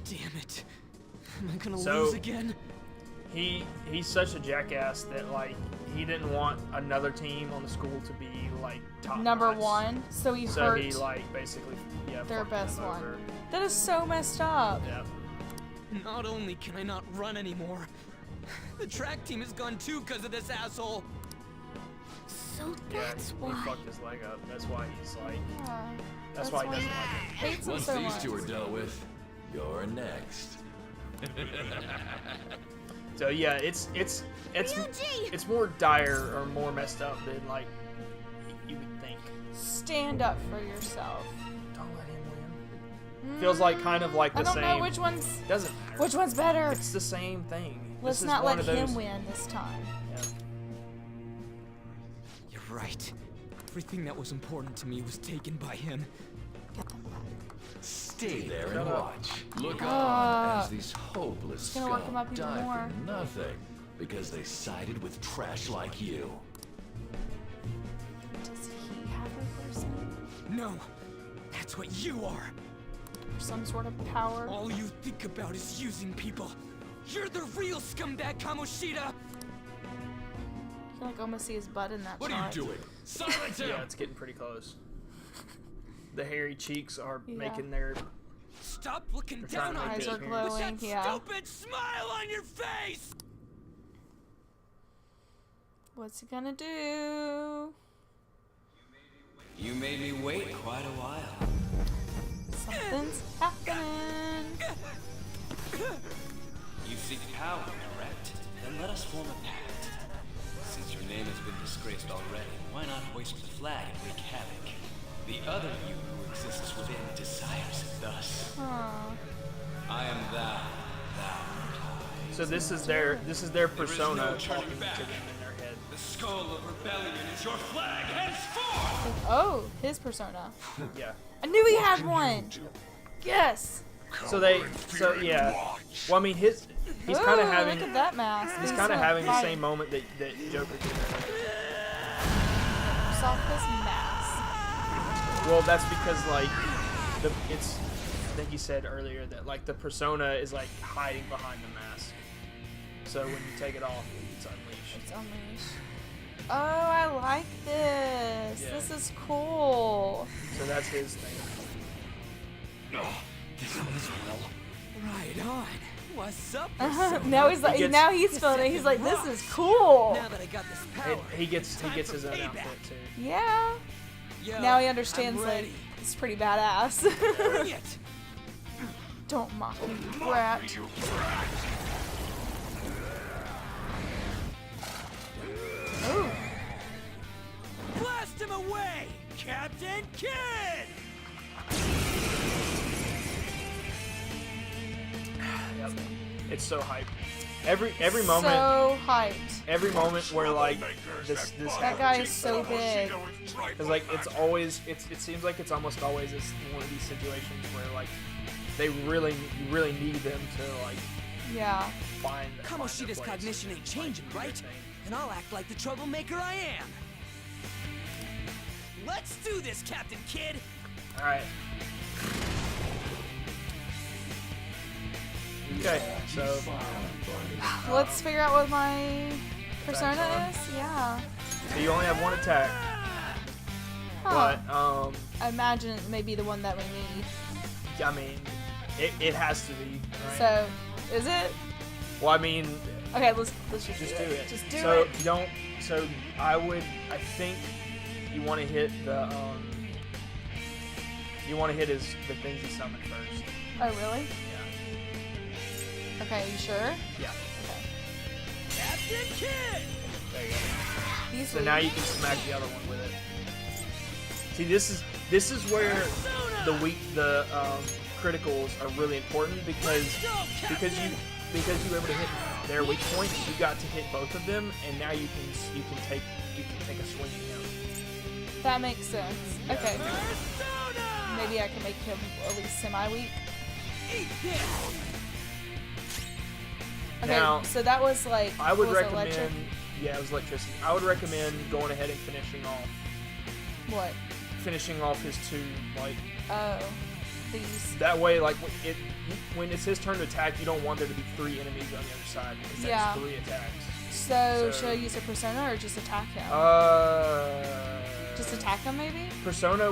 Damn it. Am I gonna So- lose again? He's such a jackass that like he didn't want another team on the school to be like top Number notch. one, so he So hurt he like basically their fucked best them one. over. That is so messed up. Yeah. Not only can I not run anymore, the track team is gone too because of this asshole. So Yeah, that's he why. fucked his leg up. That's why he's like. Yeah. That's why he doesn't like it. Hates him Once so these much. two are dealt with, you're next. So yeah, it's Ryuji! more dire or more messed up than like you would think. Stand up for yourself. Don't let him win. Feels like kind of like the I don't same. know which one's Doesn't matter. which one's better. It's the same thing. Let's This is not one let of him those- win this time. Yeah. You're right. Everything that was important to me was taken by him. Get them back. Stay there and Shut up. watch. Look Ah. on as these hopeless gonna work them up scum even die more. for nothing because they sided with trash like you. Does he have a person? No, that's what you are. Or some sort of power? All you think about is using people. You're the real scumbag, Kamoshida. I can like almost see his butt in that What are shot. you doing? Silence him! Yeah, it's getting pretty close. The hairy cheeks are Yeah. making their. Stop looking They're trying down to on make Eyes me are this glowing, with that yeah. stupid smile on your face. What's he gonna do? You made me wait quite a while. Something's happening. You seek power, correct? Then let us form a pact. Since your name has been disgraced already, why not hoist the flag and wreak havoc? The other you who exists within desires it thus. I am thou, thou art I. So this is their persona talking to them in their head. The skull of rebellion is your flag henceforth! Oh, his persona. Yeah. I knew he had one. Yes. So yeah. Well, I mean, he's kind of having. Look at that mask. He's kind of having the same moment that Joker did. Rips off his mask. Well, that's because like I think he said earlier that like the persona is like hiding behind the mask. So when you take it off, it's unleashed. It's unleashed. Oh, I like this. Yeah. This is cool. So that's his thing. This one as well. Right on. What's up? Now he's like, now he's feeling it. He's like, this is cool. Now that I got this power, He gets his own outfit too. Yeah. Yo, Now he understands I'm like ready. it's pretty badass. Bring it. Don't mock me, you brat. Ooh. Blast him away, Captain Kidd! Yep. It's so hype. Every moment. So hyped. Every moment where like this That guy is so big. Cause like it's always it seems like it's almost always one of these situations where like you really need them to like Yeah. find Kamoshida's their place. cognition ain't changing, right? And I'll act like the troublemaker I am. Let's do this, Captain Kidd! All right. Okay, so Let's figure out what my persona is. Yeah. you only have one attack, Huh. but I imagine it may be the one that we need. I mean, it has to be. Right? So, is it? Well, I mean, Okay, let's just do do it. Just do so it. don't. So I think you want to hit the you want to hit the things he summoned first. Oh, really? Yeah. Okay, you sure? Yeah. Okay. Captain Kidd! There you go. These So were- now you can smack the other one with it. See, this is where the criticals are really important because you were able to hit their weak points. You got to hit both of them, and now you can take a swing at him. That makes sense. Okay. Maybe I can make him at least semi-weak. Okay, Now, so that was like. I would was it recommend. electric? Yeah, it was electricity. I would recommend going ahead and What? finishing off his two like. Oh, these. That way, like when it's his turn to attack, you don't want there to be 3 enemies on the other side because that's Yeah. 3 attacks. So should I use a persona or just attack him? Just attack him, maybe? Persona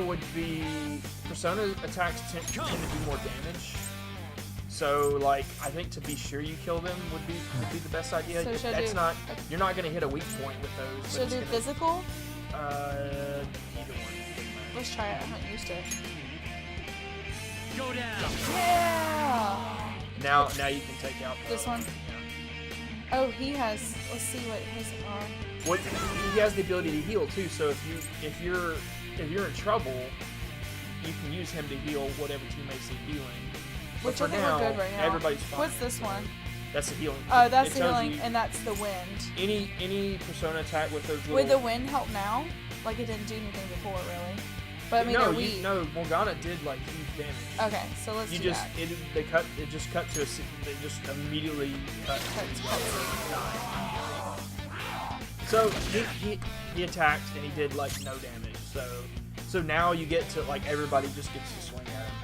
attacks tend to do more damage. So like I think to be sure you kill them would be the best idea. So should I That's do- not you're not gonna hit a weak point with those. but Should I it's do gonna- physical? Either one. Let's try it. I'm not used to it. Go down! Yeah! Now you can take out This one? Oh, he has. Let's see what his are. What he has the ability to heal too. So if you're in trouble, you can use him to heal whatever teammates need healing. But Which for I think now, we're good right now. everybody's fine. What's this one? That's the healing. Oh, that's It the tells healing, you and that's the wind. Any persona attack with those little. Would the wind help now? Like it didn't do anything before, really. But I mean, are we? No, Morgana did like huge damage. Okay, so let's You do just that. it just cut to they just immediately cut. So he attacked and he did like no damage. So now you get to like everybody just gets to swing at him.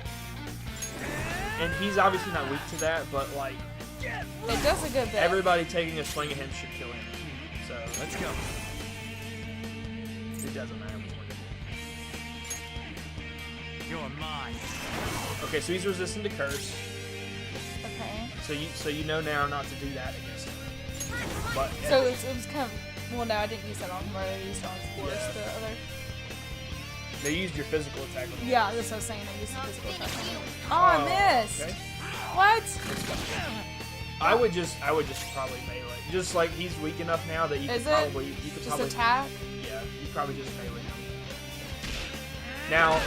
And he's obviously not weak to that, but like It does a good bit. everybody taking a swing at him should kill him. So Let's go. it doesn't matter which one you You're mine. do. Okay, so he's resistant to curse. Okay. So you know now not to do that against him. But So it was kind of. Well, no, I didn't use that on him. I used it on Force, Yeah. the other. they used your physical attack on him. Yeah, that's what I was saying. I used the physical attack. Oh, I missed. Okay. What? I would just probably melee. Just like he's weak enough now that you could probably just attack. Yeah, you probably just melee him. Now,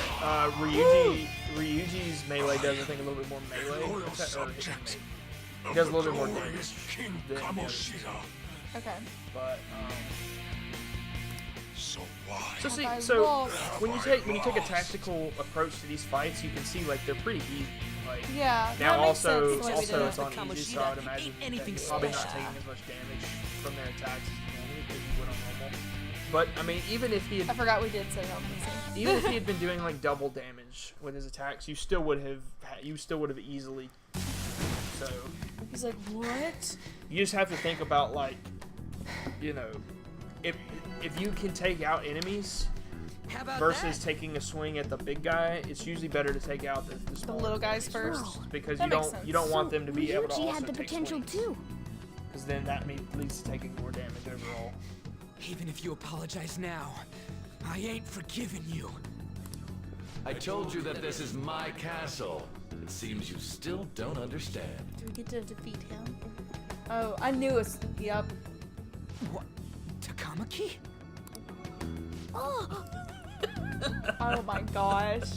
Ryuji's melee does I think a little bit more melee. He does a little bit more damage than the others. Okay. But So why? so when you take a tactical approach to these fights, you can see like they're pretty easy. Like, yeah. now that makes sense also the way we did it's it. on easy, so I would imagine that you're probably not taking as much damage from their attacks as you would on normal. But I mean, even if he had, I forgot we did say that on even if he had been doing like double damage with his attacks, you still would have easily. So he's like, what? you just have to think about like, you know, if you can take out enemies versus taking a swing at the big guy, it's usually better to take out the little guys first. because That makes you don't want So them to be able to Ryuji also had the take potential swings, too. because then that leads to taking more damage overall. Even if you apologize now, I ain't forgiving you. I told you that this is my castle. It seems you still don't understand. Do we get to defeat him? Oh, I knew it. Yep. What? Takamaki? Oh. Oh my gosh.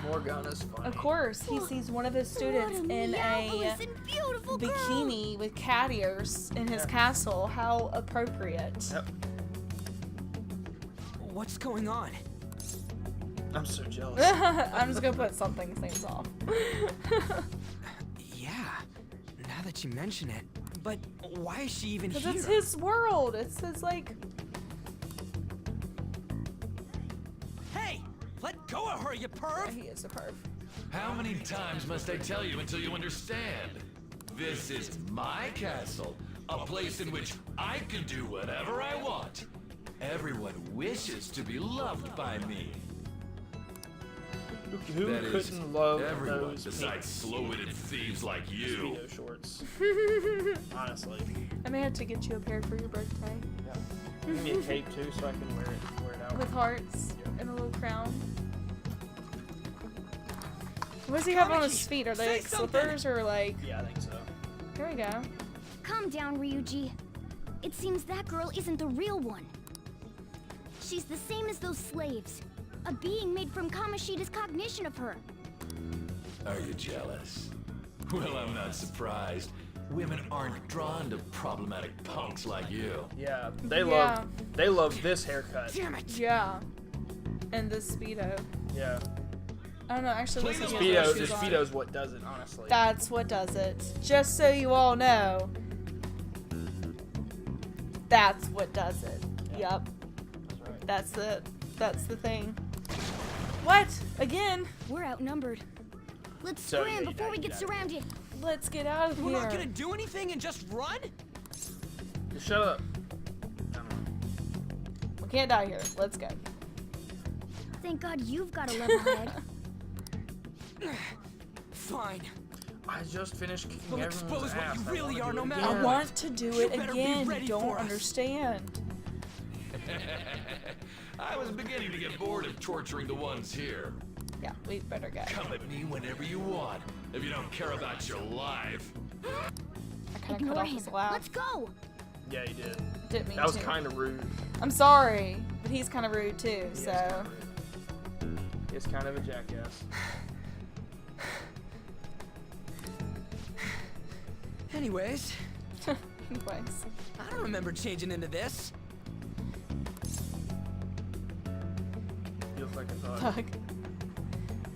Morgana's funny. Of course, he sees one of his students in a bikini with cat ears in his castle. How appropriate. Yep. What's going on? I'm so jealous. I'm just gonna put something's names off. Yeah, now that you mention it. But why is she even here? Because it's his world. It's his, like... Hey! Let go of her, you perv! Yeah, he is a perv. How many times must I tell you until you understand? This is my castle, a place in which I can do whatever I want. Everyone wishes to be loved by me. Who That is, couldn't love everyone those besides slow-witted thieves like you. Speedo shorts? Honestly. I may have to get you a pair for your birthday. Yeah. Give me a cape too, so I can wear it out. With hearts and a little crown. What does he have on his feet? Are they like slippers or like... Yeah, I think so. Here we go. Calm down, Ryuji. It seems that girl isn't the real one. She's the same as those slaves. A being made from Kamoshida's cognition of her. Are you jealous? Well, I'm not surprised. Women aren't drawn to problematic punks like you. Yeah, they love this haircut. Damn it! Yeah. And this Speedo. Yeah. I don't know, actually The listen to Speedo's what does it, honestly. That's what does it. Just so you all know. That's what does it. Yep. That's right. That's it. That's the thing. What? Again? We're outnumbered. Let's So, scram yeah, before we get yeah. surrounded. Let's get out of We're here. not gonna do anything and just run? Just shut up. We can't die here. Let's go. Thank God you've got a level head. Fine. I just finished kicking We'll everyone's expose what ass. you I really wanna are do no it matter again. I want to do it better be again. ready You don't for us. understand. I was beginning to get bored of torturing the ones here. Yeah, we better go. Come at me whenever you want, if you don't care about your life. I kind of cut Ignore off him. his laugh. Let's go. Yeah, you did. Didn't mean That was to. kind of rude. I'm sorry, but he's kind of rude too. He is So kinda rude. He's kind of a jackass. Anyways, anyways, I don't remember changing into this. Feels like a thug. Doug.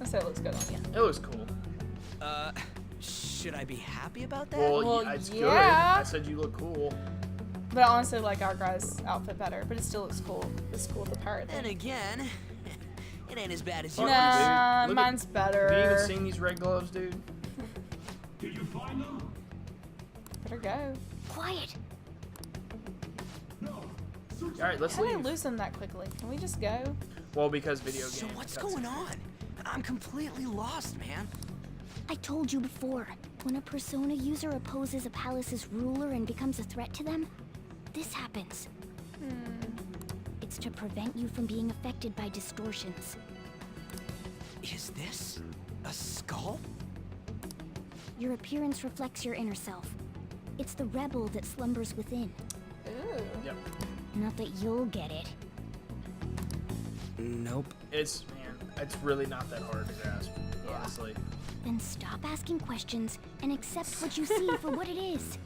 I said it looks good on you. It was cool. Should I be happy about that? Well, Well, it's good. yeah. I said you look cool. But I honestly like our guy's outfit better. But it still looks cool. It's cool with the pirate Then thing. again, it ain't as bad as you. Fuck Nah, you, dude. Look mine's Have better. you even seen these red gloves, dude? Did you find them? Better go. Quiet. No. All right, let's How did I leave. lose them that quickly? Can we just go? Well, because video games. So what's that's- going on? I'm completely lost, man. I told you before, when a Persona user opposes a palace's ruler and becomes a threat to them, this happens. It's to prevent you from being affected by distortions. Is this a skull? Your appearance reflects your inner self. It's the rebel that slumbers within. Ooh. Yep. Not that you'll get it. Nope. It's really not that hard to grasp, honestly. Then stop asking questions and accept what you see for what it is.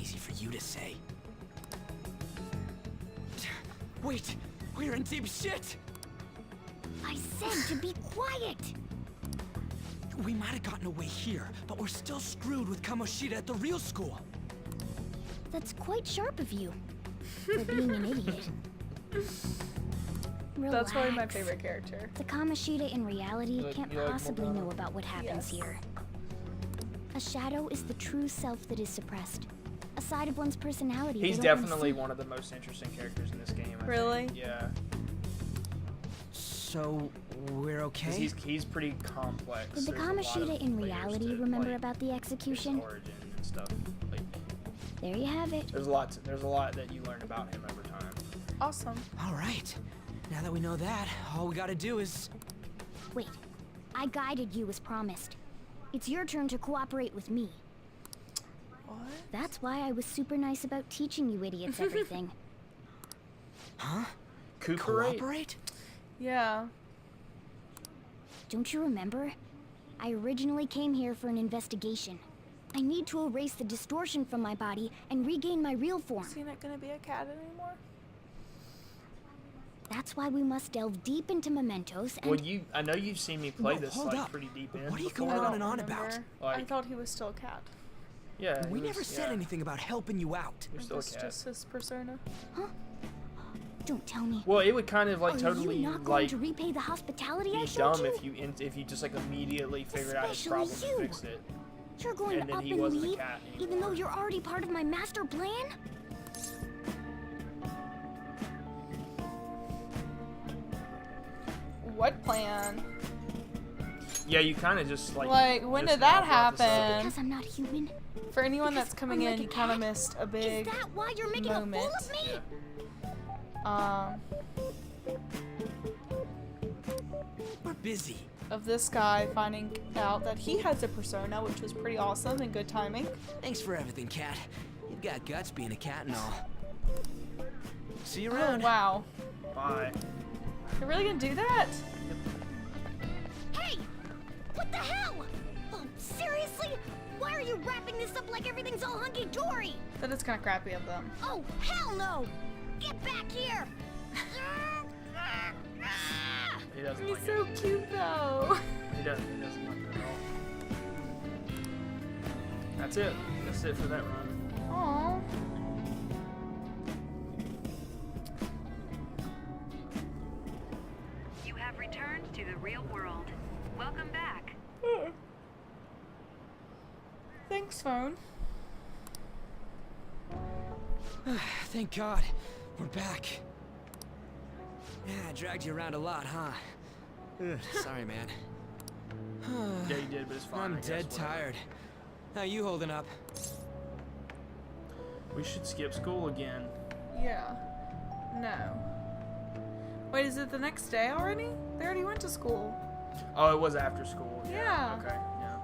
Easy for you to say. Wait, we're in deep shit! I said to be quiet! We might have gotten away here, but we're still screwed with Kamoshida at the real school. That's quite sharp of you. For being an idiot. That's probably my Relax. favorite character. The Kamoshida in reality You like- can't you like possibly Morgana? know about what happens Yes. here. A shadow is the true self that is suppressed. A side of one's personality He's they don't wanna definitely see. one of the most interesting characters in this game. I Really? think. Yeah. So, we're 'Cause okay? he's pretty complex. Did the There's a lot of Kamoshida in layers reality to, remember like, about the his execution? origin and stuff. Like, There you have it. there's a lot that you learn about him over time. Awesome. All right. Now that we know that, all we gotta do is... Wait, I guided you as promised. It's your turn to cooperate with me. What? That's why I was super nice about teaching you idiots everything. Huh? Cooperate? Cooperate? Yeah. Don't you remember? I originally came here for an investigation. I need to erase the distortion from my body and regain my real form. Is he not gonna be a cat anymore? That's why we must delve deep into mementos and... Well, I know you've seen me play Whoa, this hold like up. pretty deep in. What are you before. going I on don't and on about? remember. I Like- thought he was still a cat. Yeah. We he never was- said yeah, anything about helping you out. You're still a That's cat. just his persona. Don't tell me. Well, it would kind of like Are totally you not going like to repay the hospitality I be showed dumb you? if you just like immediately figured out his Especially problem you. and fixed it. You're going and to then up he and wasn't a leave, cat even though anymore. you're already part of my master plan? What plan? Yeah, you kind of just like. Like, when just did that now brought this up. happen? Because I'm not human. For anyone Because that's coming I'm in, like you a kind of cat? missed a big Is that why you're making moment. a fool of me? We're busy. Of this guy finding out that he has a persona, which was pretty awesome and good timing. Thanks for everything, Cat. You've got guts being a cat and all. See you around. Oh, wow. Bye. You're really gonna do that? Hey! What the hell? Oh, seriously? Why are you wrapping this up like everything's all hunky-dory? That is kind of crappy of them. Oh, hell no! Get back here! He doesn't He's like so it. cute, though. He doesn't like it at all. That's it. That's it for that run. Aww. You have returned to the real world. Welcome back. Thanks, phone. Thank God. We're back. Yeah, I dragged you around a lot, huh? Ugh, sorry, man. Yeah, you did, but it's fine. I I'm guess, dead whatever. tired. How you holding up? We should skip school again. Yeah. No. Wait, is it the next day already? They already went to school. Oh, it was after school. Yeah. Okay. Yeah.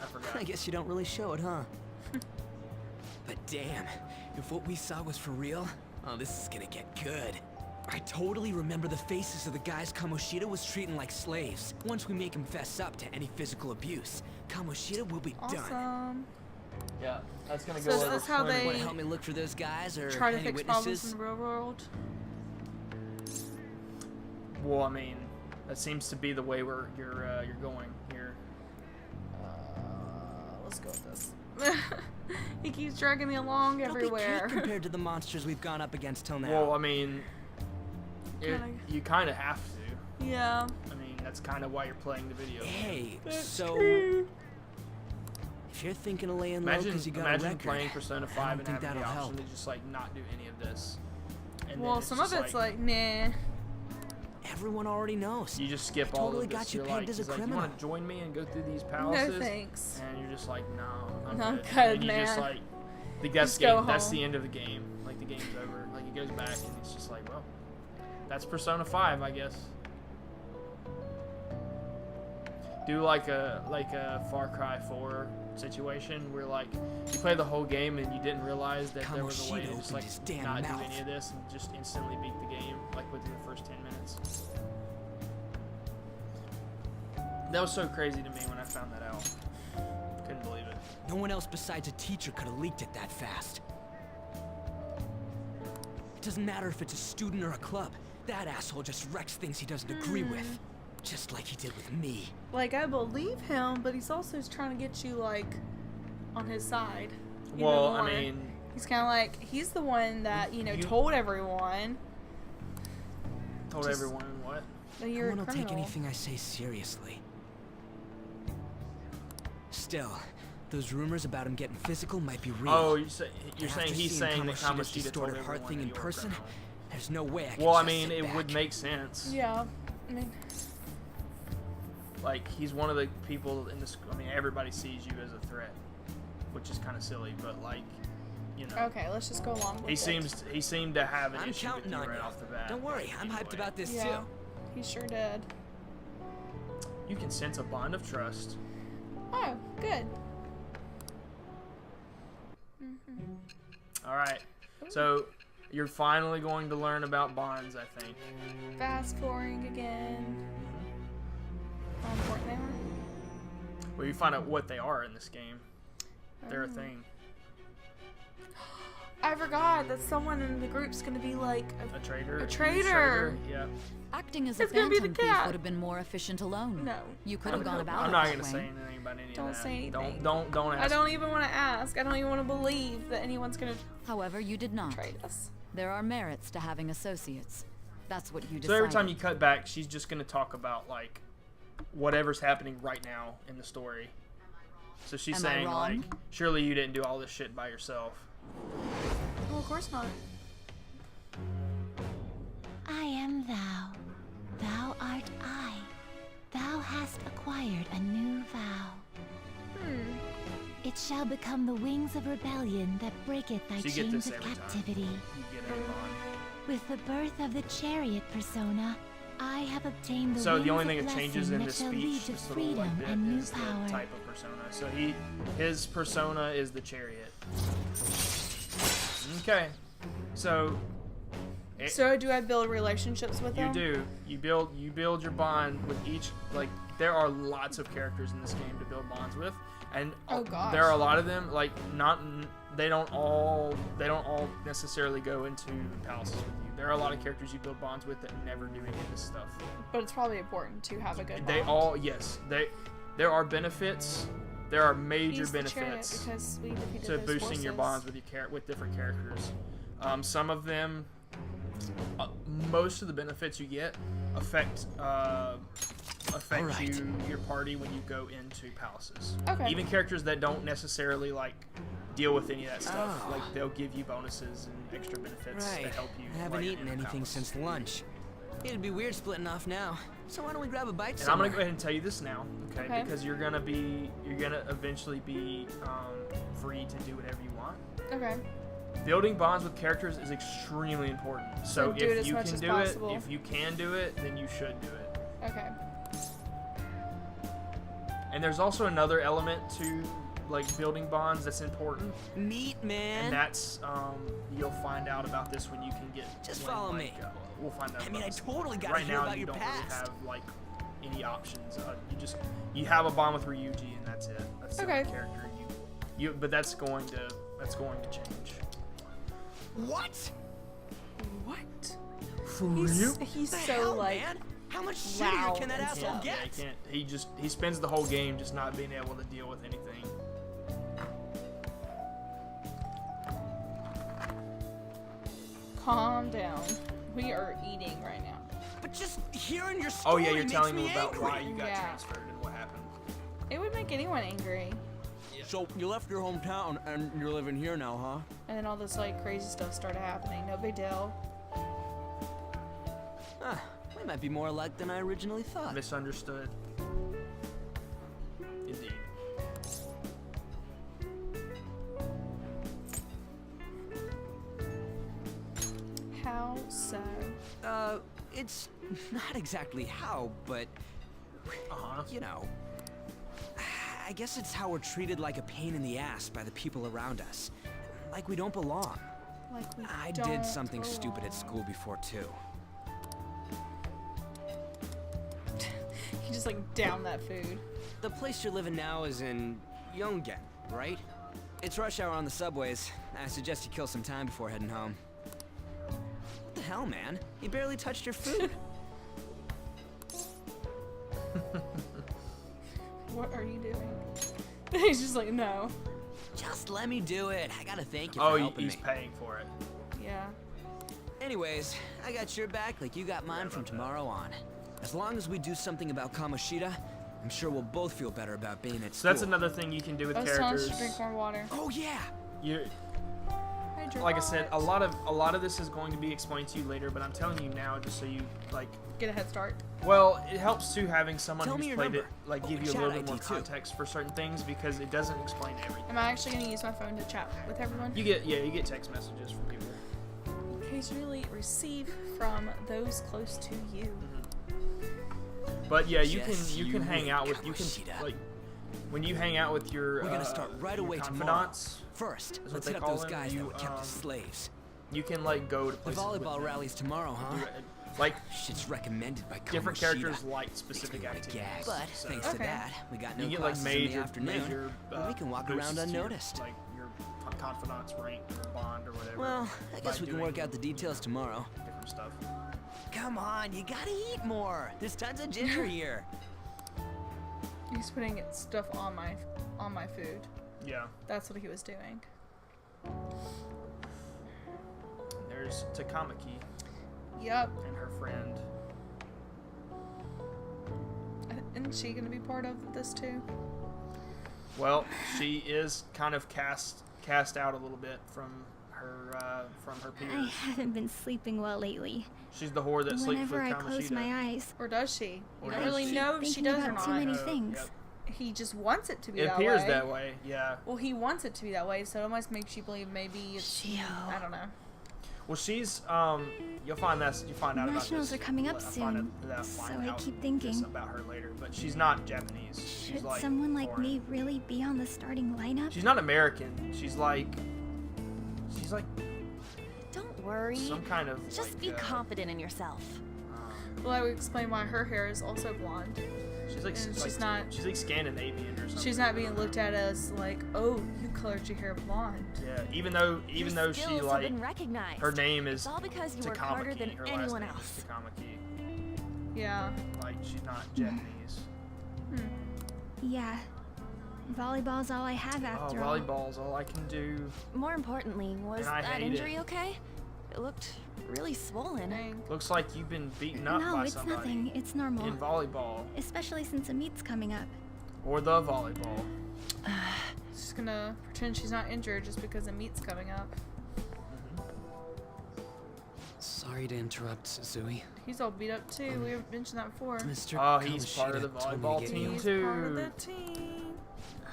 I forgot. I guess you don't really show it, huh? But damn, if what we saw was for real, oh, this is gonna get good. I totally remember the faces of the guys Kamoshida was treating like slaves. Once we make him fess up to any physical abuse, Kamoshida will be done. Awesome. Yeah, that's gonna So go is over this how swimmingly. they Want to help me look for those guys or try to any fix problems in witnesses? the real world? Well, I mean, that seems to be the way you're going here. Let's go with this. He keeps dragging me along Don't be everywhere. cute compared to the monsters we've gone up against till now. Well, I mean, Kinda. you kind of have to. Yeah. I mean, that's kind of why you're playing the video. Hey, That's so true. if you're thinking of laying low Imagine, because you got a imagine record, playing Persona 5 I and don't think having the that'll option help. to just like not do any of this. And Well, then some of just, it's like, nah. Everyone already knows. you just skip I all totally of this. got you You're pegged like, as a he's like, you criminal. want to join me and go through these palaces? No thanks. And you're just like, no, I'm I'm good. good, and you just man. like, think that's Just go game. That's home. the end of the game. Like the game's over. Like it goes back and it's just like, well, that's Persona 5, I guess. do like a Far Cry 4 situation where like you play the whole game and you didn't realize that there was a way to just like not do any of this and just instantly beat the game like within the first 10 minutes. That was so crazy to me when I found that out. Couldn't believe it. No one else besides a teacher could have leaked it that fast. It doesn't matter if it's a student or a club. That asshole just wrecks things he doesn't agree with. Just like he did with me. Like, I believe him, but he's also trying to get you, like, on his side. Well, I mean... He's kind of like, he's the one that, you know, told everyone. Told everyone what? That you're a No one will take criminal. anything I say seriously. Still, those rumors about him getting physical might be real. Oh, you're saying After he's seeing saying that Kamoshida's Kamashita told distorted everyone heart thing that in you were a person. criminal. There's no way I can Well, I just mean, sit it back. would make sense. Yeah. I mean... Like, he's one of the people in this... I mean, everybody sees you as a threat, which is kind of silly, but, like, you know... Okay, let's just go along with it. He seemed to have an I'm issue with counting you on right you. off the bat. Don't worry, I'm hyped about this Yeah, too. he sure did. You can sense a bond of trust. Oh, good. All right. So, you're finally going to learn about bonds, I think. Fast forwarding again. How important they are? Well, you find out what they are in this game. They're a thing. I forgot that someone in the group's gonna be like A traitor. A huge traitor. Yeah. Acting as a It's gonna be the phantom thief cat. would have been more efficient alone. No. You could have gone about I'm it not that gonna way. say anything about any Don't of that. say anything. Don't ask. I don't even want to ask. I don't even want to believe that anyone's gonna However, you did not. trade us. There are merits to having associates. That's what you decided. So every time you cut back, she's just gonna talk about like whatever's happening right now in the story. So she's Am I saying wrong? like, surely you didn't do all this shit by yourself. Well, of course not. I am thou. Thou art I. Thou hast acquired a new vow. It shall become the wings of rebellion that breaketh thy So you get chains this of every time. captivity. You get a bond. With the birth of the chariot persona, I have obtained the So wings the only of thing that changes blessing in that this shall speech, lead to this little freedom like bit, and new is power. the type of persona. So his persona is the chariot. Okay. So So do I build relationships with you them? do. You build your bond with each, like there are lots of characters in this game to build bonds with, and Oh, gosh. there are a lot of them. Like they don't all necessarily go into palaces with you. There are a lot of characters you build bonds with that never do any of this stuff. But it's probably important to have a good They bond. all there are benefits. There are major He's the chariot benefits because we defeated to those boosting your forces. bonds with different characters. Some of them, most of the benefits you get affect Alright. your party when you go into palaces. Okay. Even characters that don't necessarily like deal with any of that stuff, Oh. like they'll give you bonuses and extra benefits Right. that help you. I haven't right eaten in the anything palace. since lunch. It'd be weird splitting off now. So why don't we grab a bite And I'm somewhere? gonna go ahead and tell you this now, okay? Okay. Because you're gonna eventually be free to do whatever you want. Okay. Building bonds with characters is extremely important. So do it if as you much can as do possible. it, if you can do it, then you should do it. Okay. And there's also another element to like building bonds that's important, Meat, man. and that's you'll find out about this when you can get. Just when, follow like, me. We'll find out. I mean, about I this. totally gotta right hear now about you your don't past. really have like any options. You have a bond with Ryuji, and that's it. That's the Okay. only character you. But that's going to change. What? What? For He's The so hell, like man? How much loud shittier can that and asshole stuff. get? Yeah, he can't. He spends the whole game just not being able to deal with anything. calm down. We are eating right now. But just hearing your Oh story yeah, you're makes telling me me about angry. why you got Yeah. transferred and what happened. It would make anyone angry. So you left your hometown and you're living here now, huh? And then all this like crazy stuff started happening. No big deal. Ah, we might be more alike than I originally thought. Misunderstood. Indeed. How so? It's not exactly how, but you know. I guess it's how we're treated like a pain in the ass by the people around us. Like we don't belong. Like we I don't did something belong. stupid at school before, too. He just like downed that food. The place you're living now is in Yongen, right? It's rush hour on the subways. I suggest you kill some time before heading home. What the hell, man? You barely touched your food. What are you doing? He's just like, no. Just let me do it. I gotta thank you Oh, for helping he's me. paying for it. Yeah. Anyways, I got your back like you got mine from tomorrow on. As long as we do something about Kamoshida, I'm sure we'll both feel better about being at So school. that's another thing you can do with I was telling us characters. to drink more water. Oh yeah. You, Hydro like I said, a Box. lot of this is going to be explained to you later, but I'm telling you now just so you like. Get a head start. Well, it helps too having someone Tell me who's your played number. it, like give Oh, you a chat little bit more ID too. context for certain things because it doesn't explain everything. Am I actually going to use my phone to chat with everyone? You get text messages from people. Occasionally receive from those close to you. But yeah, you Just can you hang out with Kamoshida. like when you hang out with your We're gonna start right your away tomorrow. confidants, First, That's what let's they hit up call those them. guys You, that were kept as slaves. you can like go to The places with volleyball them. rally's tomorrow, huh? Like Shit's recommended by different Kamoshida. characters like specific Makes me wanna activities. gag. But So thanks to Okay. that, we got no you get like classes in the major afternoon. and we can walk boosts around to your, unnoticed. like your confidants rank or bond or whatever. Well, I guess by we can doing work out the details tomorrow. different stuff. Come on, you gotta eat more. There's tons of ginger here. He's putting stuff on my food. Yeah. That's what he was doing. There's Takamaki Yep. and her friend. Isn't she going to be part of this too? Well, she is kind of cast out a little bit from her I peers. haven't been sleeping well lately. She's the whore that sleeps with Whenever I Kamoshida. close my eyes, Or does she? Or You does don't really she? know if she thinking does or about too not. many Oh, things. yep. He just wants it to be It that appears way. that way, yeah. Well, he wants it to be that way, so it almost makes you believe maybe it's. Shio. I don't know. Well, she's you'll find out about Nationals this. are coming up I'll find soon, I'll so find I out keep this thinking. about her later, but she's not Japanese. She's should like someone like foreign. me really be on the starting lineup? She's not American. She's like Don't worry. some kind of Just like, be confident in yourself. Well, I would explain why her hair is also blonde. She's like And she's like Scandinavian or something. She's not being looked at as like, oh, you colored your hair blonde. Yeah, even though Your she skills like have been recognized. her name is It's all because you work harder than Takamaki. Her anyone last name else. is Takamaki. Yeah. Like she's not Japanese. Yeah. Volleyball's all I have Oh, after all. volleyball's all I can do. More importantly, was And I that hate injury it. okay? It looked really swollen. Dang. Looks like you've been beaten up No, by it's somebody nothing. It's normal. in volleyball Especially since a meet's coming up. or the volleyball. She's gonna pretend she's not injured just because a meet's coming up. Sorry to interrupt, Suzui. He's all beat up too. We haven't mentioned that before. Mr. Oh, he's part of the Kamoshida told me volleyball to get team you- He's too. part of the team.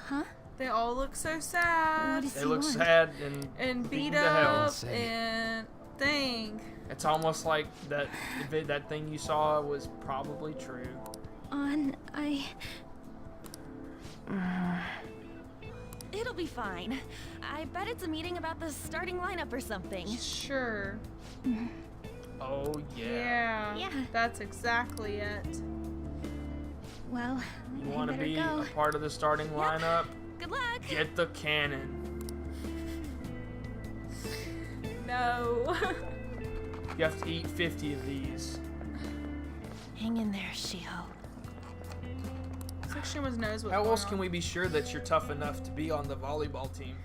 Huh? They all look so sad What does They he look want? sad and beaten beat to hell. up Say. and thing. It's almost like that thing you saw was probably true. It'll be fine. I bet it's a meeting about the starting lineup or something. Sure. Oh yeah. Yeah. That's exactly it. Well, You I want to better be go. a part of the starting lineup? Good luck. Get the cannon. No. You have to eat 50 of these. Hang in there, Shio. It's like she almost knows what's How going else can on. we be sure that you're tough enough to be on the volleyball team?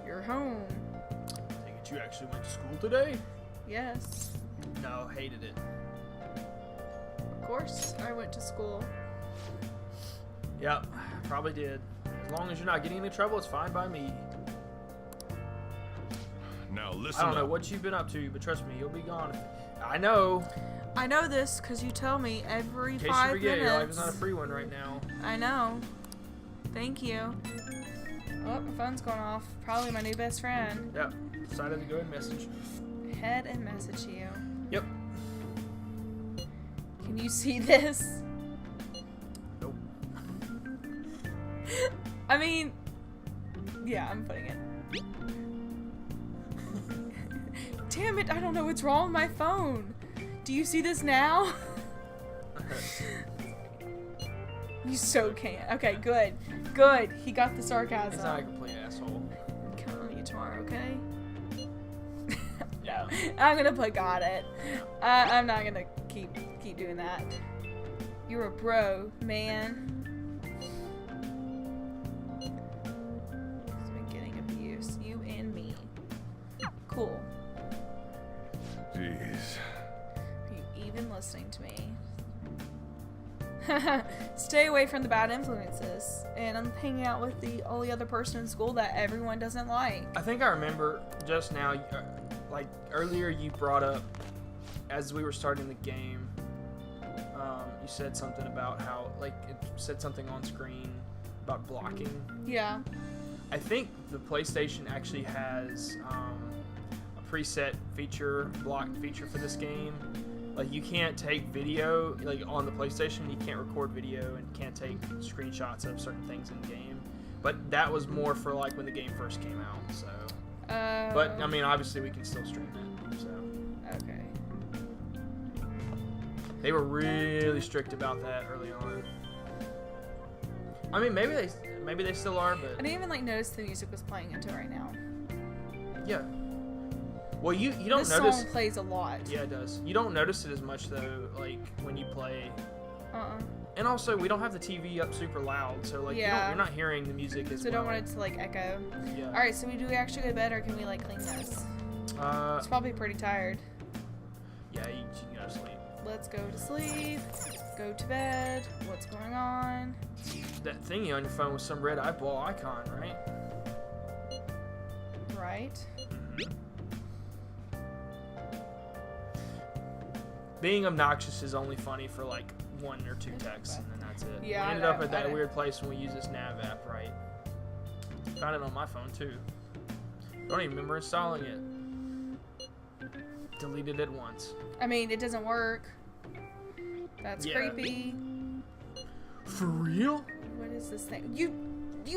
You're home. Take it you actually went to school today? Yes. No, hated it. Of course, I went to school. Yep, probably did. As long as you're not getting into trouble, it's fine by me. Now listen I don't know up. what you've been up to, but trust me, you'll be gone. I know. I know this because you tell me every In case 5 you forget, minutes. your life is not a free one right now. I know. Thank you. Oh, my phone's going off. Probably my new best friend. Yep. Decided to go ahead and message. Head and message you. Yep. you see this? Nope. I mean, yeah, I'm putting it. Damn it, I don't know what's wrong with my phone. Do you see this now? You so can't. Okay, good. Good. He got the sarcasm. He's not a complete asshole. Count on you tomorrow, okay? Yeah. I'm gonna put got it. I'm not gonna keep doing that. You're a bro, man. He's been getting abuse. You and me. Cool. Jeez. Are you even listening to me? Stay away from the bad influences. And I'm hanging out with the only other person in school that everyone doesn't like. I think I remember just now, like earlier you brought up, as we were starting the game, you said something about how, like, it said something on screen about blocking. Yeah. I think the PlayStation actually has a preset block feature for this game. Like, you can't take video, like, on the PlayStation, you can't record video and can't take screenshots of certain things in the game. But that was more for, like, when the game first came out, so. But, I mean, obviously we can still stream it, so. Okay. They were really strict about that early on. I mean, maybe they still are, but. I didn't even, like, notice the music was playing until right now. Yeah. Well, you don't this notice. This song plays a lot. Yeah, it does. You don't notice it as much though, like when you play. And also, we don't have the TV up super loud, so like you're not hearing the music as well. So don't want it to like echo. Yeah. All right, so do we actually go to bed or can we like clean this? It's probably pretty tired. Yeah, you can go to sleep. Let's go to sleep. Go to bed. What's going on? That thingy on your phone with some red eyeball icon, right? Right. Being obnoxious is only funny for like 1 or 2 texts, and then that's it. Yeah, we ended up at that weird place when we used this nav app, right? Found it on my phone too. Don't even remember installing it. Deleted it once. I mean, it doesn't work. That's creepy. For real? What is this thing? You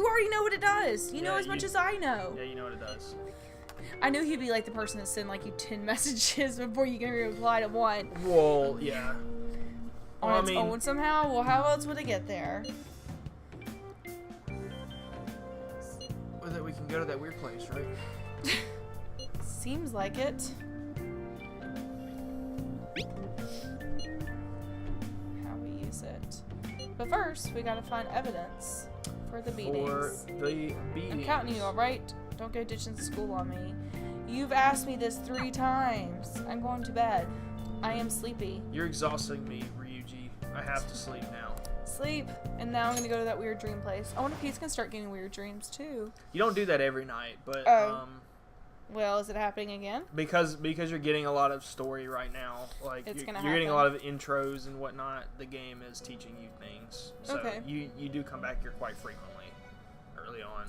already know what it does. You know as much as I know. Yeah, you know what it does. I knew he'd be like the person that send like you 10 messages before you can reply to one. Well, yeah. On its own somehow? Well, how else would it get there? Or that we can go to that weird place, right? Seems like it. How we use it. But first, we gotta find evidence for the beatings. I'm counting you, alright? Don't go ditching school on me. You've asked me this 3 times. I'm going to bed. I am sleepy. You're exhausting me, Ryuji. I have to sleep now. Sleep. And now I'm gonna go to that weird dream place. I wonder if he's gonna start getting weird dreams too. You don't do that every night, but well, is it happening again? Because you're getting a lot of story right now. Like you're getting a lot of intros and whatnot. The game is teaching you things. So you do come back here quite frequently early on.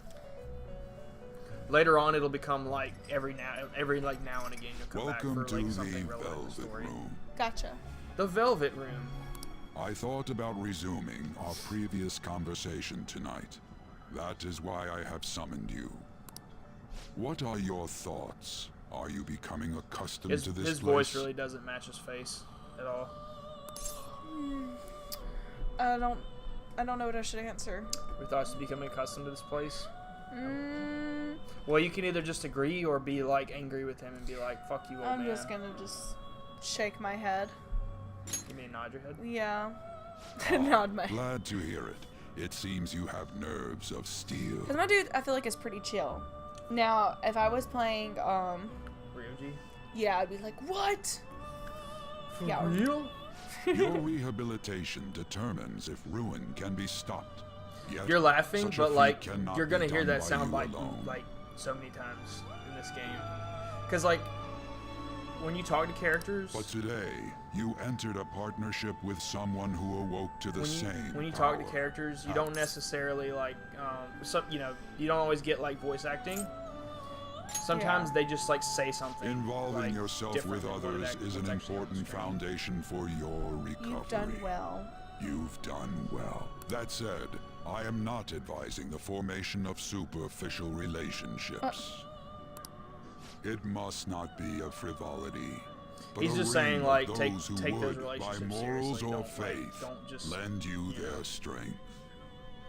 Later on, it'll become like every now and again you'll come back for like something relevant to the story. Gotcha. The Velvet Room. I thought about resuming our previous conversation tonight. That is why I have summoned you. What are your thoughts? Are you becoming accustomed to this place? His voice really doesn't match his face at all. I don't know what I should answer. Your thoughts to becoming accustomed to this place? Well, you can either just agree or be like angry with him and be like, "Fuck you, old man." I'm just gonna shake my head. You mean nod your head? Yeah. Nod my head. Glad to hear it. It seems you have nerves of steel. Cause my dude, I feel like is pretty chill. Now, if I was playing, Ryuji? Yeah, I'd be like, what? For real? Your rehabilitation determines if ruin can be stopped. Yet, you're laughing, but like you're gonna hear that soundbite like so many times in this game. Cause like when you talk to characters. But today, you entered a partnership with someone who awoke to the same. When you talk to characters, you don't necessarily like you don't always get like voice acting. Sometimes they just like say something. Involving like, yourself with others is an important foundation for your recovery. You've done well. You've done well. That said, I am not advising the formation of superficial relationships. It must not be a frivolity. But he's just saying, like, take those would, relationships by morals seriously. or Don't, faith, don't just lend you their strength.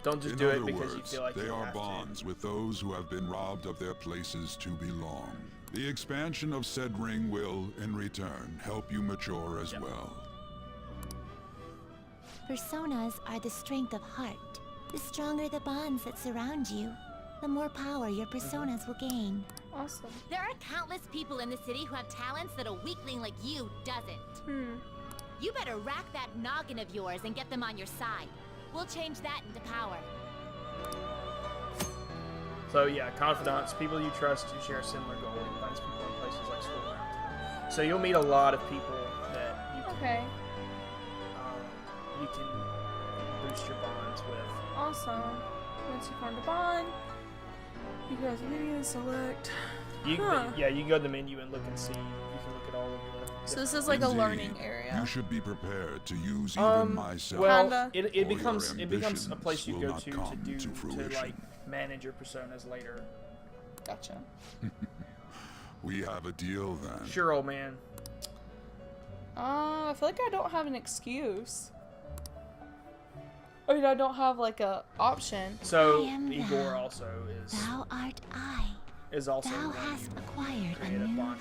Don't just In do it other because you words, feel like they you are have bonds with those who have been robbed of their places to belong. The expansion of said ring will, in return, help you mature as well. Personas are the strength of heart. The stronger the bonds that surround you, the more power your personas will gain. Awesome. There are countless people in the city who have talents that a weakling like you doesn't. You better rack that noggin of yours and get them on your side. We'll change that into power. So yeah, confidants, people you trust who share a similar goal, invites people in places like school around. So you'll meet a lot of people that you can, you can boost your bonds with. Awesome. Once you find a bond, you go to the menu and select. Yeah, you can go to the menu and look and see. You can look at all of the. So this is like a learning area. You should be prepared to use even myself. Well, it becomes a place you go to like manage your personas later. Gotcha. We have a deal then. Sure, old man. I feel like I don't have an excuse. I mean, I don't have like a option. So Igor also is. Thou art I. Is also. Thou hast acquired a new vow.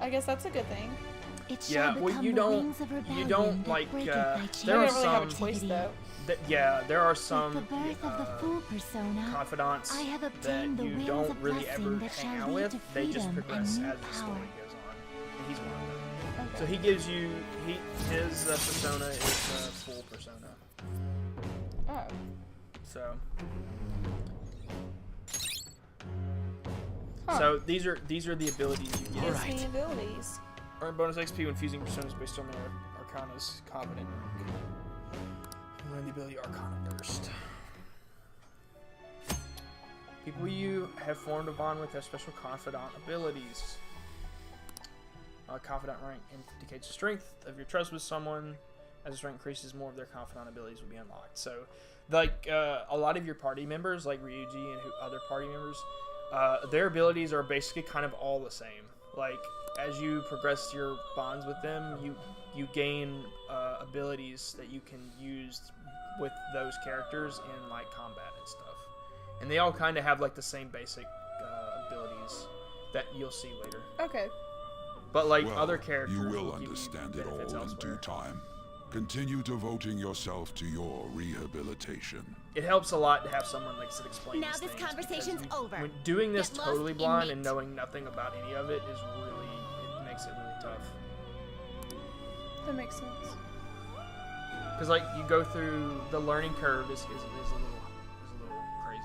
I guess that's a good thing. It shall become the wings of rebellion you don't like. There are some. There are some the birth of the full persona, confidants I have that obtained the you wings don't of really ever blessing that hang shall out lead with. to They just freedom progress and as new the power. story goes on. And he's one of them. So he gives you his persona is a full persona. Oh. So. So these are the abilities you get. Gives me abilities. Earn bonus XP when fusing personas based on their Arcana's Covenant. Learn the ability Arcana Burst. People you have formed a bond with have special confidant abilities. Confidant rank indicates the strength of your trust with someone. As this rank increases, more of their confidant abilities will be unlocked. So, like a lot of your party members, like Ryuji and other party members, their abilities are basically kind of all the same. Like as you progress your bonds with them, you gain abilities that you can use with those characters in like combat and stuff. And they all kind of have like the same basic abilities that you'll see later. Okay. But like well, other characters, you will understand it all in due time. Continue devoting yourself to your rehabilitation. It helps a lot to have someone like sit explain. Now this conversation's over. When doing this Get lost totally in blind meat. and knowing nothing about any of it is really, it makes it really tough. That makes sense. Because like you go through the learning curve is a little crazy.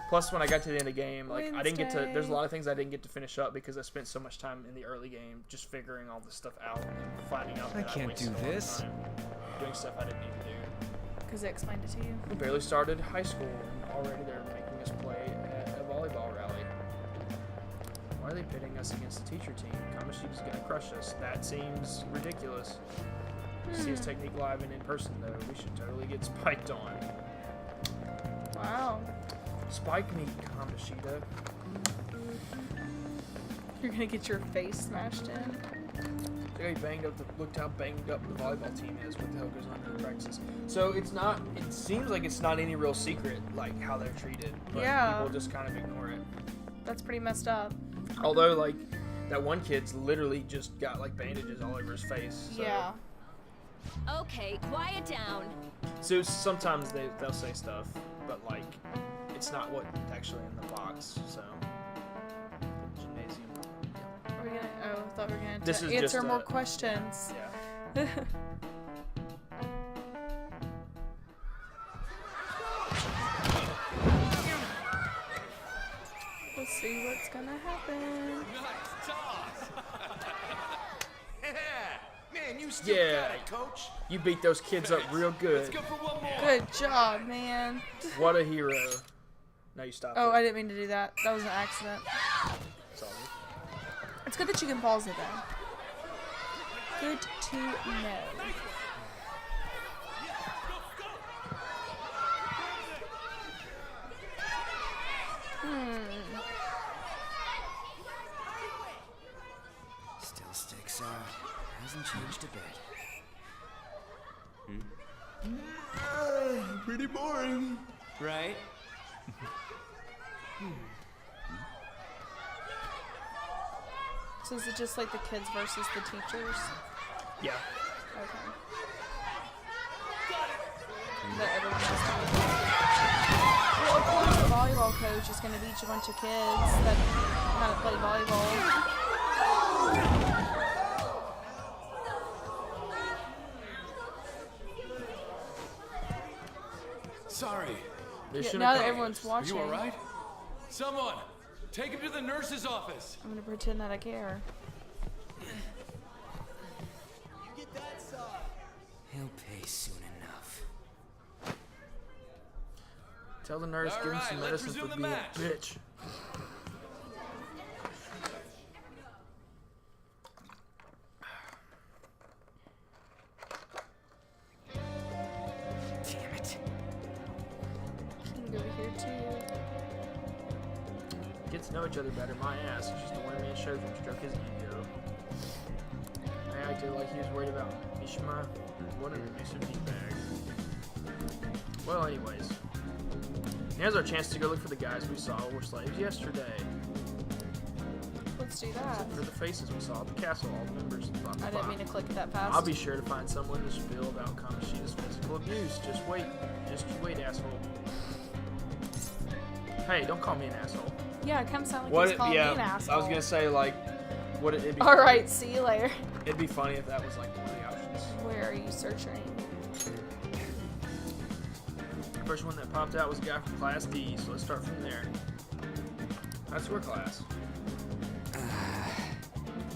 Plus, when I got to the end of the game, like I didn't get to. There's a lot of things I didn't get to finish up because I spent so much time in the early game just figuring all this stuff out and finding out that I wasted a lot of time doing stuff I didn't need to do. Because they explained it to you. We barely started high school and already they're making us play at a volleyball rally. Why are they pitting us against the teacher team? Kamoshida's gonna crush us. That seems ridiculous. See his technique live and in person though. We should totally get spiked on. Wow. Spike me, Kamoshida. You're gonna get your face smashed in. Looked how banged up the volleyball team is. What the hell goes on in the practices? So it's not. It seems like it's not any real secret, like how they're treated. But people just kind of ignore it. That's pretty messed up. Although, like that one kid's literally just got like bandages all over his face. So. Yeah. Okay, quiet down. So sometimes they'll say stuff, but like it's not what actually in the box. So. Gymnasium. Are we gonna? Oh, I thought we were gonna This is answer just more questions. Yeah. Let's see what's gonna happen. Nice toss. Man, you still got it, coach. You beat those kids up real good. Let's go for one more. Good job, man. What a hero. No, you stopped. Oh, I didn't mean to do that. That was an accident. Sorry. It's good that you can pause it, though. Good to know. Still sticks out. Hasn't changed a bit. Pretty boring. Right? So is it just like the kids versus the teachers? Yeah. Okay. That everyone has to. Well, of course, the volleyball coach is going to teach a bunch of kids that how to play volleyball. Sorry. Yeah, now that everyone's watching. Are you alright? Someone, take him to the nurse's office. I'm going to pretend that I care. He'll pay soon enough. Tell the nurse, give him some medicine for being a bitch. Damn it. King over here too. Get to know each other better. My ass. It's just a one-man show from stroke his ego. I acted like he was worried about Mishima. What an abusive meatbag. Well, anyways. Here's our chance to go look for the guys we saw who were slaves yesterday. Let's do that. For the faces we saw at the castle, all the members. Blah, blah, I didn't blah. mean to click that fast. I'll be sure to find someone to spill about Kamoshida's physical abuse. Just wait. Just you wait, asshole. Hey, don't call me an asshole. Yeah, it kind of sounded like he was calling me an asshole. I was gonna say, like, what it'd be. Alright, see you later. It'd be funny if that was like one of the options. Where are you searching? The first one that popped out was a guy from Class D, so let's start from there. That's your class.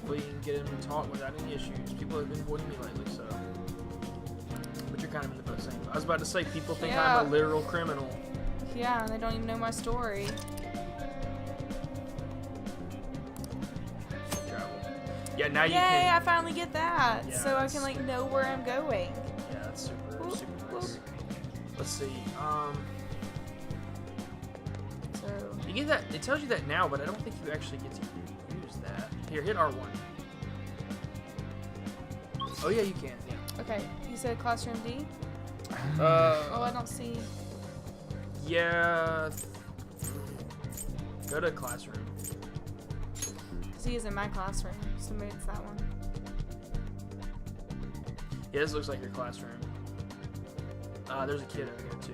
We can get him to talk without any issues. People have been avoiding me lately, so. But you're kind of in the boat same. I was about to say, people think I'm a literal criminal. Yeah, and they don't even know my story. Yeah, now you Yay, can. I finally get that. Yeah, so I can like know where I'm going. Yeah, that's super nice. Let's see. So you get that. It tells you that now, but I don't think you actually get to use that. Here, hit R1. Oh yeah, you can. Yeah. okay, you said classroom D. Oh, I don't see. Yeah. Go to classroom. Because he is in my classroom, so maybe it's that one. Yeah, this looks like your classroom. There's a kid over here too.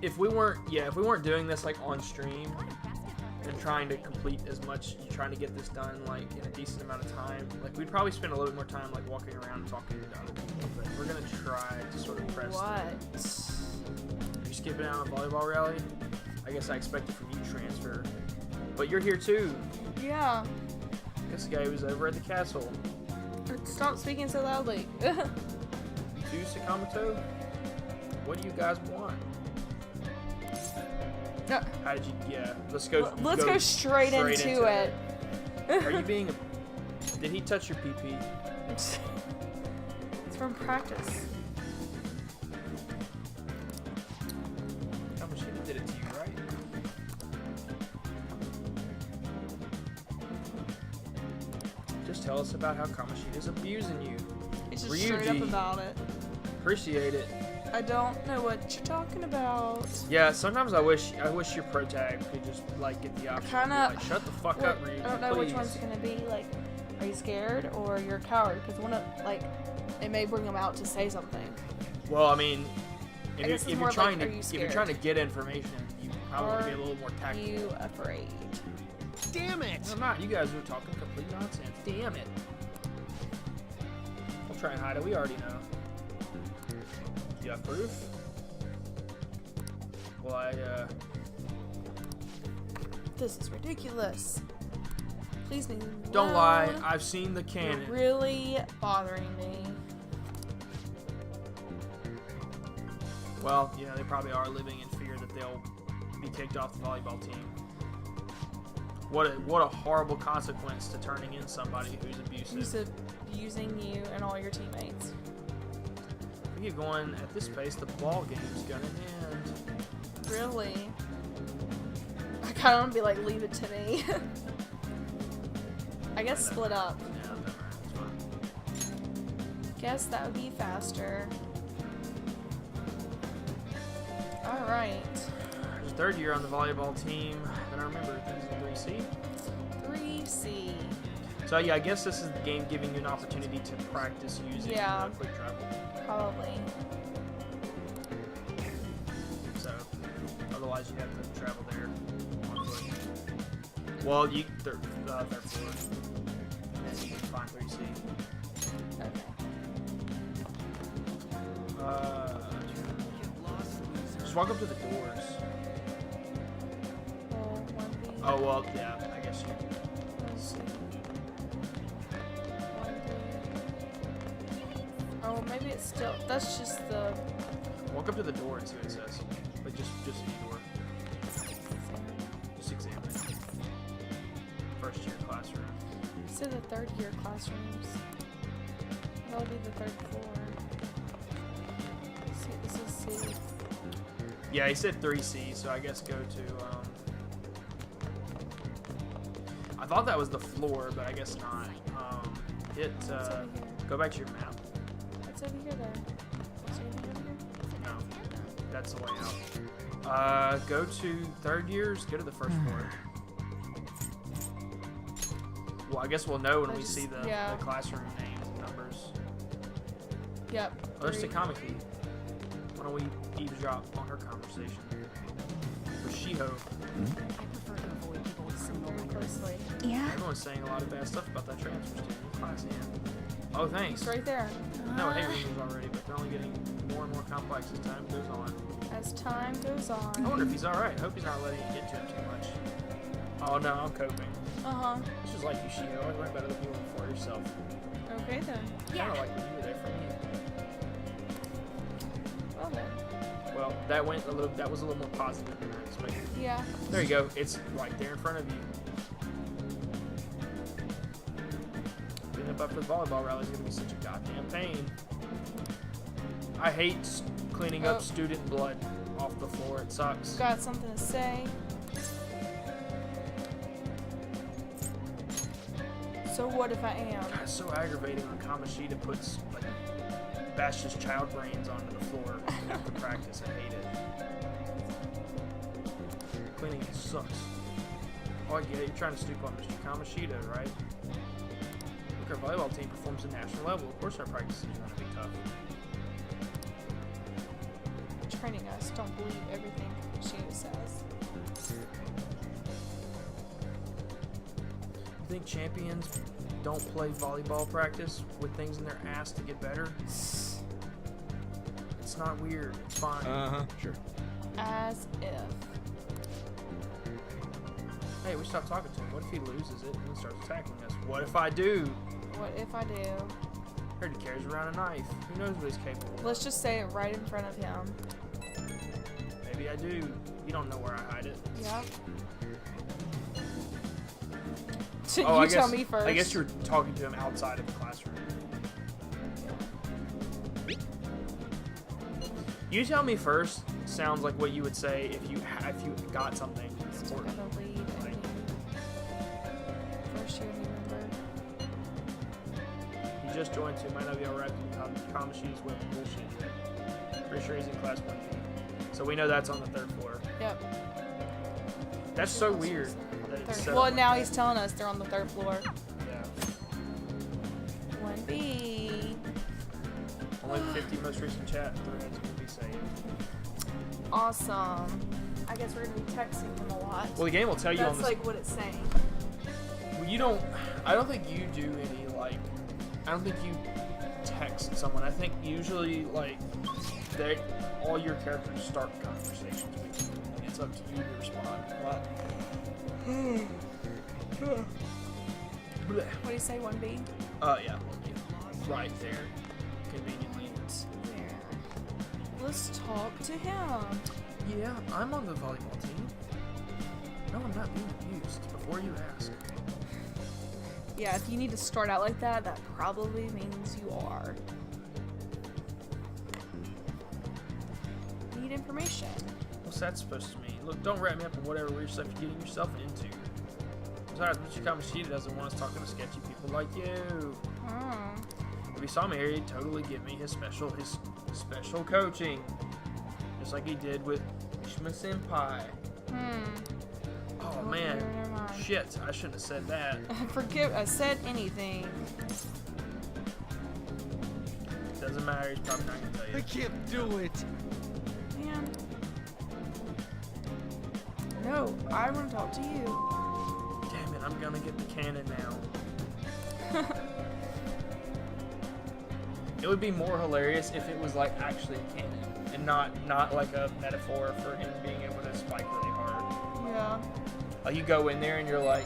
If we weren't doing this like on stream and trying to complete as much, trying to get this done like in a decent amount of time, like we'd probably spend a little bit more time like walking around and talking to other people. But we're gonna try to sort of press. What? Are you skipping out on a volleyball rally? I guess I expected from you transfer, but you're here too. Yeah. This guy was over at the castle. Stop speaking so loudly. To Sakamoto, what do you guys want? No. How did you? Yeah, let's go. Let's go straight into it. Are you being? Did he touch your PP? It's from practice. Kamoshida did it to you, right? Just tell us about how Kamoshida's abusing you. It's just straight up about it. Appreciate it. I don't know what you're talking about. Yeah, sometimes I wish your pro tag could just like get the option. Kinda. Like, shut the fuck up, Ryuji. I don't know please. which one's it gonna be. Like, are you scared or you're a coward? Because one of like, it may bring them out to say something. Well, I mean, I guess if it's you're more trying like, to are you if you're scared? trying to get information, you probably want to be a little more Are tactical. you afraid? Damn it! I'm not. You guys are talking complete nonsense. Damn it. Don't try and hide it. We already know. You have proof? Well, This is ridiculous. Please leave me alone. Don't lie. I've seen the cannon. You're really bothering me. Well, you know, they probably are living in fear that they'll be kicked off the volleyball team. What a horrible consequence to turning in somebody who's abusive. Who's abusing you and all your teammates. If we keep going at this pace, the ball game's gonna end. Really? I kind of want to be like, leave it to me. I guess split up. Yeah, that matters. It's fine. Guess that would be faster. Alright. There's a third year on the volleyball team. And I remember things in 3C. 3C. So yeah, I guess this is the game giving you an opportunity to practice using quick travel. Probably. So otherwise you have to travel there on foot. Well, you third floor. And you can find 3C. Okay. Just walk up to the doors. Oh well, yeah. I guess you. Let's see. Oh, maybe it's still. That's just the. Walk up to the door and see what it says. Like just the door. Just examine it. First year classroom. So the third year classrooms. That'll be the third floor. Let's see, this is C. Yeah, he said 3C, so I guess go to. I thought that was the floor, but I guess not. Go back to your map. What's over here then? What's over here? No, that's the way out. Go to third years. Go to the first floor. Well, I guess we'll know when we see the classroom names and numbers. Yep. Oh, there's Takamaki. Why don't we eavesdrop on her conversation with Shiho? I prefer to avoid people with similar closely. Yeah. Everyone's saying a lot of bad stuff about that transfer student in class. Oh, thanks. It's right there. No, I hate rumors already, but they're only getting more and more complex as time goes on. As time goes on. I wonder if he's alright. I hope he's not letting it get to him too much. Oh no, I'm coping. Uh-huh. This is like you, Shiho. Always learn about other people before yourself. Okay then. Kind of like when you were there for me. Well then. Well, that was a little more positive than I expected. Yeah. There you go. It's right there in front of you. Being up for the volleyball rally is going to be such a goddamn pain. I hate cleaning up student blood off the floor. It sucks. Got something to say. So what if I am? God, it's so aggravating when Kamoshida puts like Bash's child brains onto the floor after practice. I hate it. Cleaning it sucks. Oh, I get it. You're trying to stoop on Mr. Kamoshida, right? Look, our volleyball team performs at national level. Of course our practice is going to be tough. Training us. Don't believe everything she says. You think champions don't play volleyball practice with things in their ass to get better? It's not weird. It's fine. Sure. As if. Hey, we stopped talking to him. What if he loses it and starts attacking us? What if I do? What if I do? Heard he carries around a knife. Who knows what he's capable of? Let's just say it right in front of him. Maybe I do. You don't know where I hide it. Yep. Oh, you tell me first. I guess you're talking to him outside of the classroom. You tell me first sounds like what you would say if you got something. Still got a lead. Like, First year new member. he just joined, so he might not be alright with Kamoshida's web bullshit yet. Pretty sure he's in class 1B. So we know that's on the third floor. Yep. That's so weird. That it's set Well, up now like he's telling us they're on the third floor. Yeah. 1B. Only 50 most recent chat threads can be saved. Awesome. I guess we're gonna be texting him a lot. Well, the game will tell you That's on this. like what it's saying. Well, you don't. I don't think you do any like. I don't think you text someone. I think usually like all your characters start conversations with you. It's up to you to respond. What do you say, 1B? Yeah, 1B. Right there, conveniently. Let's talk to him. Yeah, I'm on the volleyball team. No, I'm not being abused. Before you ask. Yeah, if you need to start out like that, that probably means you are. Need information. What's that supposed to mean? Look, don't wrap me up in whatever weird stuff you're getting yourself into. Besides, Mr. Kamoshida doesn't want us talking to sketchy people like you. Oh. If he saw me here, he'd totally give me his special coaching. Just like he did with Mishima Senpai. Oh man. Never mind. Shit, I shouldn't have said that. I said anything. Doesn't matter, he's probably not gonna tell you. I can't do it. Man. No, I want to talk to you. Damn it, I'm gonna get the cannon now. It would be more hilarious if it was like actually a cannon and not like a metaphor for him being able to spike really hard. Yeah. Like you go in there and you're like,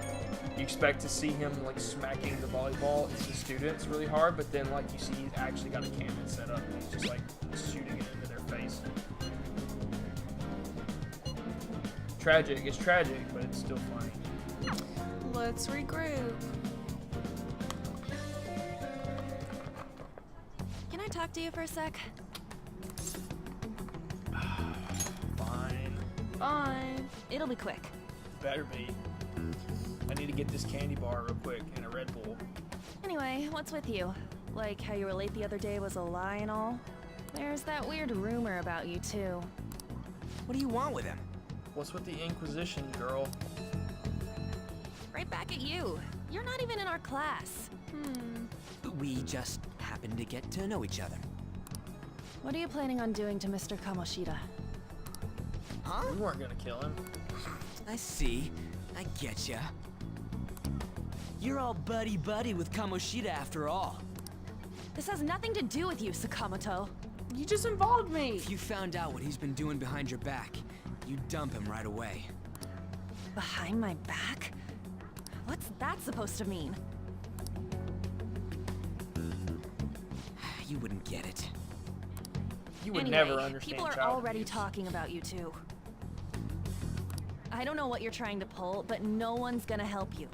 you expect to see him like smacking the volleyball into the students really hard, but then like you see he's actually got a cannon set up and he's just like shooting it into their face. Tragic. It's tragic, but it's still funny. Let's regroup. Can I talk to you for a sec? Fine. Fine. It'll be quick. Better be. I need to get this candy bar real quick and a Red Bull. Anyway, what's with you? Like how you were late the other day was a lie and all? There's that weird rumor about you too. What do you want with him? What's with the Inquisition, girl? Right back at you. You're not even in our class. We just happen to get to know each other. What are you planning on doing to Mr. Kamoshida? Huh? We weren't gonna kill him. I see. I getcha. You're all buddy-buddy with Kamoshida after all. This has nothing to do with you, Sakamoto. You just involved me. If you found out what he's been doing behind your back, you'd dump him right away. Behind my back? What's that supposed to mean? You wouldn't get it. You would Anyway, never understand. people are child already abuse. talking about you two. I don't know what you're trying to pull, but no one's gonna help you.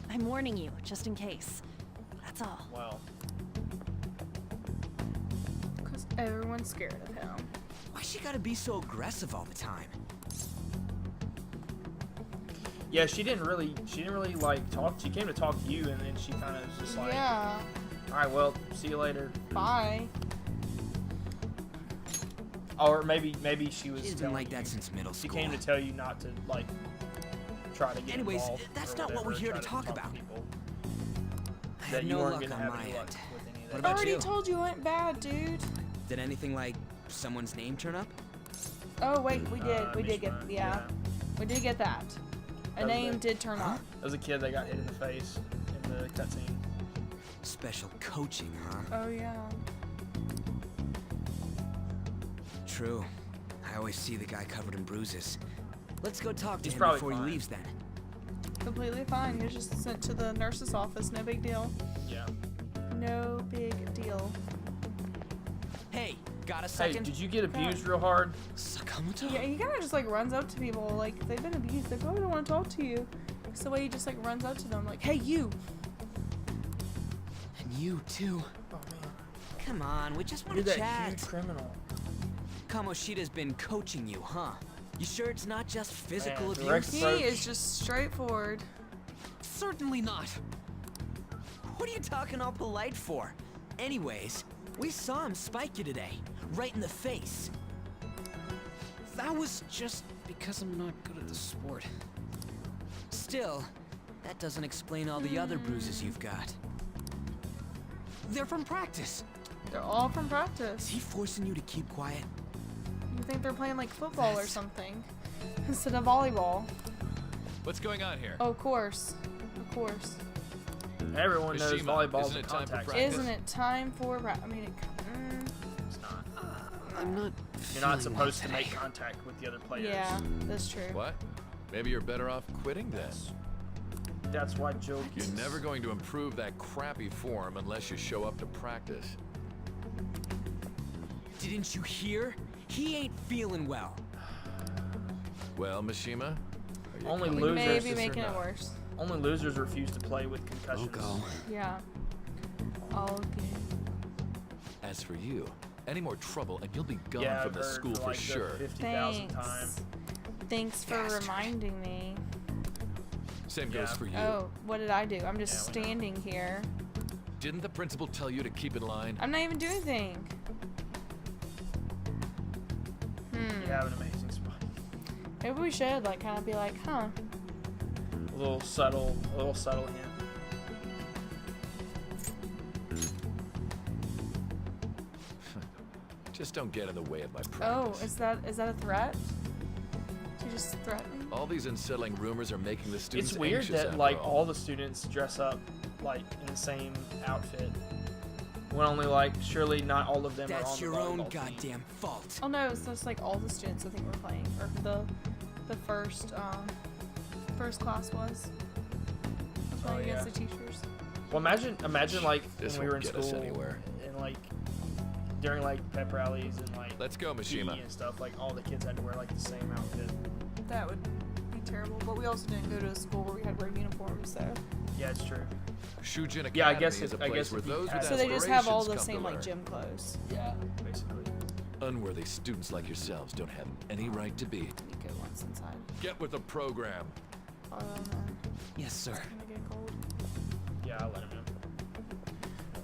I'm warning you, just in case. That's all. Well. Because everyone's scared of him. Why she gotta be so aggressive all the time? Yeah, she didn't really like talk. She came to talk to you, and then she kind of was just like, Yeah. all right, well, see you later. Bye. Or maybe she was. She's been like that since middle She school. came to tell you not to like try to get Anyways, involved. that's or not what whatever, we're here to try talk about. people. I That had you no weren't luck gonna on have my any luck end. with any of What that. about Already you? told you it went bad, dude. Did anything like someone's name turn up? Oh wait, we did. We did get Mishima, yeah. We did get that. A That was name it. did turn up. There was a kid that got hit in the face in the cutscene. Special coaching, huh? Oh yeah. True. I always see the guy covered in bruises. Let's go talk to He's him probably before fine. he leaves then. Completely fine. You're just sent to the nurse's office. No big deal. Yeah. No big deal. Hey, got a Hey, second? did you get abused real hard? Sakamoto? Yeah, he kind of just like runs up to people. Like, if they've been abused, they probably don't want to talk to you. It's the way he just like runs up to them, like, hey, you. And you too. Oh man. Come on, we just want You're to that chat. huge criminal. Kamoshida's been coaching you, huh? You sure it's not just physical Man, direct abuse? He approach. is just straightforward. Certainly not. What are you talking all polite for? Anyways, we saw him spike you today, right in the face. That was just because I'm not good at the sport. Still, that doesn't explain all the other bruises you've got. They're from practice. They're all from Is practice. he forcing you to keep quiet? You think they're playing like football or something instead of volleyball? What's going on here? Oh, of course. Of course. Everyone knows Mishima, volleyball's isn't a it time for contact practice? sport. Isn't it time for I mean, It's not. I'm not. You're not supposed to make contact with the other players. yeah, that's true. What? Maybe you're better off quitting then. That's why Joe. You're never going to improve that crappy form unless you show up to practice. Didn't you hear? He ain't feeling well. Well, Mishima? Only We losers. may be making it worse. Only losers refuse to play with concussions. Go. Yeah. All good. As for you, any more trouble and you'll be gone Yeah, from the I've heard school for like the sure. 50,000 times. Thanks for reminding me. Same goes for you. Oh, what did I do? I'm just standing here. Didn't the principal tell you to keep in line? I'm not even doing anything. You have an amazing spot. Maybe we should like kind of be like, huh? A little subtle hint. Just don't get in the way of my Oh, practice. is that a threat? Did you just threaten me? All these unsettling rumors are making the students It's weird anxious that after like all. all the students dress up like in the same outfit. When only like surely not all of them are on That's the your own volleyball team. goddamn fault. Oh no, it's just like all the students I think were playing, or the first class was playing against the teachers. Well, imagine like This when we were in won't get us school anywhere. and like during like pep rallies and like Let's go, Mishima. PE and stuff. Like all the kids had to wear like the same outfit. That would be terrible. But we also didn't go to a school where we had to wear uniforms, so. Yeah, it's true. Shujin Academy Yeah, I guess is a it- I place guess where if you those had- with So they just have all the aspirations same come like to gym clothes. Yeah, basically. learn. Unworthy students like yourselves don't have any right to be. Go once inside. Get with the program. Oh no. Yes, sir. It's gonna get cold. Yeah, I'll let him know.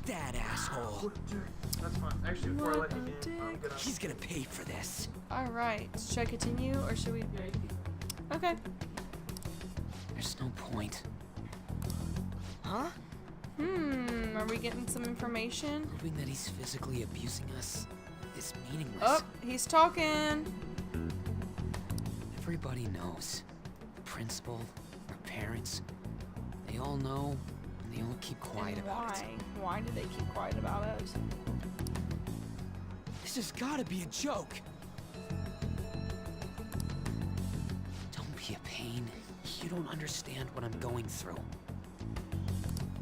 That asshole. That's fine. Actually, before I let him in, I'm gonna. He's gonna pay for this. All right. Should I continue or should we? Okay. There's no point. Huh? Are we getting some information? Proving that he's physically abusing us is meaningless. Oh, he's talking. Everybody knows. The principal, our parents, they all know, and they all keep quiet And about it. Why do they keep quiet about it? This has gotta be a joke. Don't be a pain. You don't understand what I'm going through.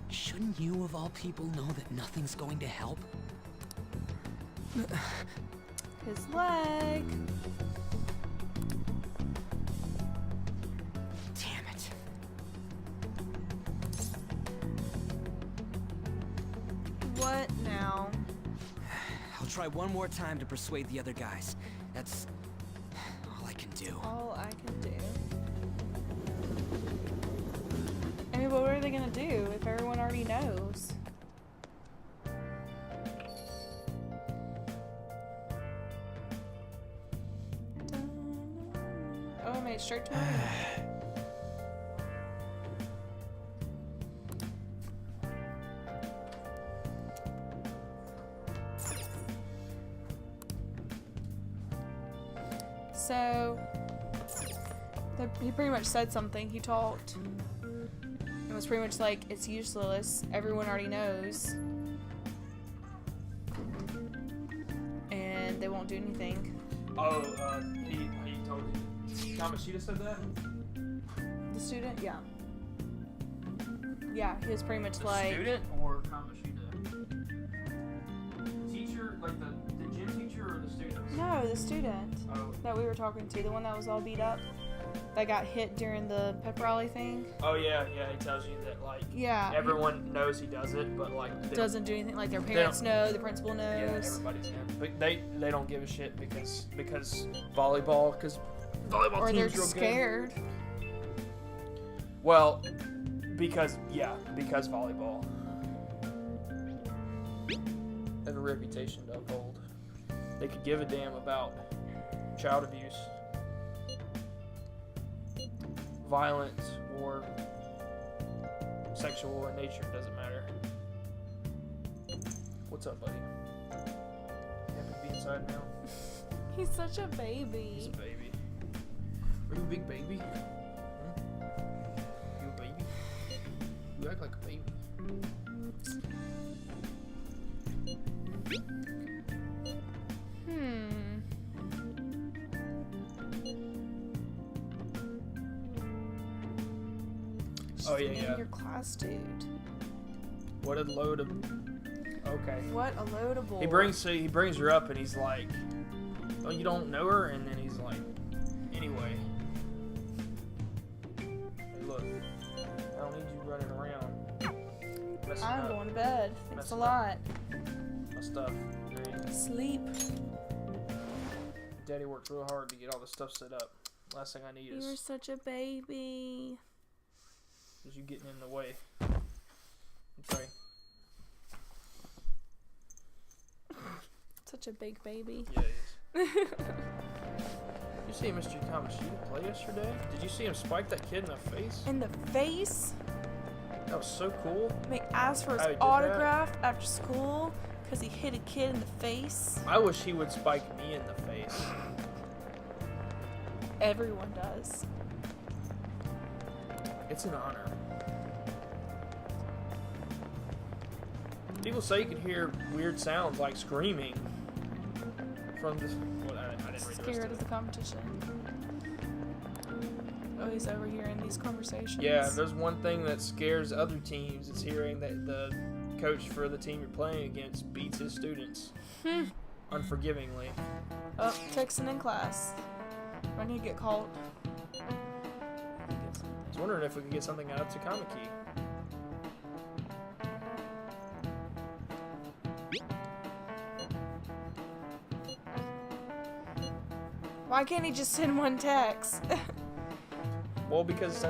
Shouldn't you, of all people, know that nothing's going to help? His leg. Damn it. What now? I'll try one more time to persuade the other guys. That's all I can do. All I can do. I mean, but what are they gonna do if everyone already knows? Oh, I made it straight to me. So, he pretty much said something. He talked. It was pretty much like, it's useless. Everyone already knows. And they won't do anything. Oh, he told you. Kamashita said that? The student? Yeah. Yeah, he was pretty much The like... student or Kamashita? Teacher, like the gym teacher or the student? No, the student that we were talking to. The one that was all beat up. That got hit during the pep rally thing. Oh yeah, he tells you that like everyone knows he does it, but like they doesn't do anything. Like their parents know, the principal knows. Yeah, everybody's in. But they don't give a shit because volleyball volleyball or they're team's real scared. Good. Well, because volleyball. They have a reputation to uphold. They could give a damn about child abuse, violence, or sexual in nature, doesn't matter. What's up, buddy? Happy to be inside now? He's such a baby. He's a baby. Are you a big baby? You a baby? You act like a baby. Oh yeah. Your class dude. What a load of Okay. What a load of bull. He brings her up and he's like, "Oh, you don't know her?" And then he's like, "Anyway, hey, look, I don't need you running around. I'm going to bed. Thanks a lot. My stuff. Sleep. Daddy worked real hard to get all this stuff set up. Last thing I need is You're such a baby. you getting in the way. Okay. Such a big baby. Yeah, he is. You see Mr. Kamashita play yesterday? Did you see him spike that kid in the face? In the face? That was so cool. Asked for his autograph after school because he hit a kid in the face. I wish he would spike me in the face. Everyone does. It's an honor. People say you can hear weird sounds like screaming from this. What I didn't read the rest Scared of of the competition. Oh, he's overhearing these conversations. Yeah, there's one thing that scares other teams. It's hearing that the coach for the team you're playing against beats his students unforgivingly. Oh, texting in class. When you get called. I was wondering if we could get something out of Takamaki. Why can't he just send one text? Well, because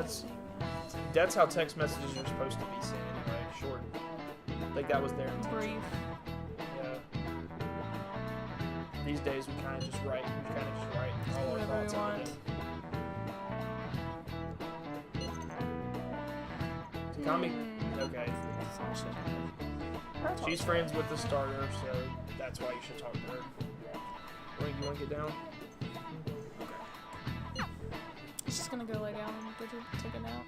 that's how text messages are supposed to be sent anyway, short. Like that was their intention. Brief. Yeah. These days we kind of just write. All our thoughts on it. Takami, okay. She's friends with the starter, so that's why you should talk to her. You want to get down? She's just gonna go lay down and go take a nap.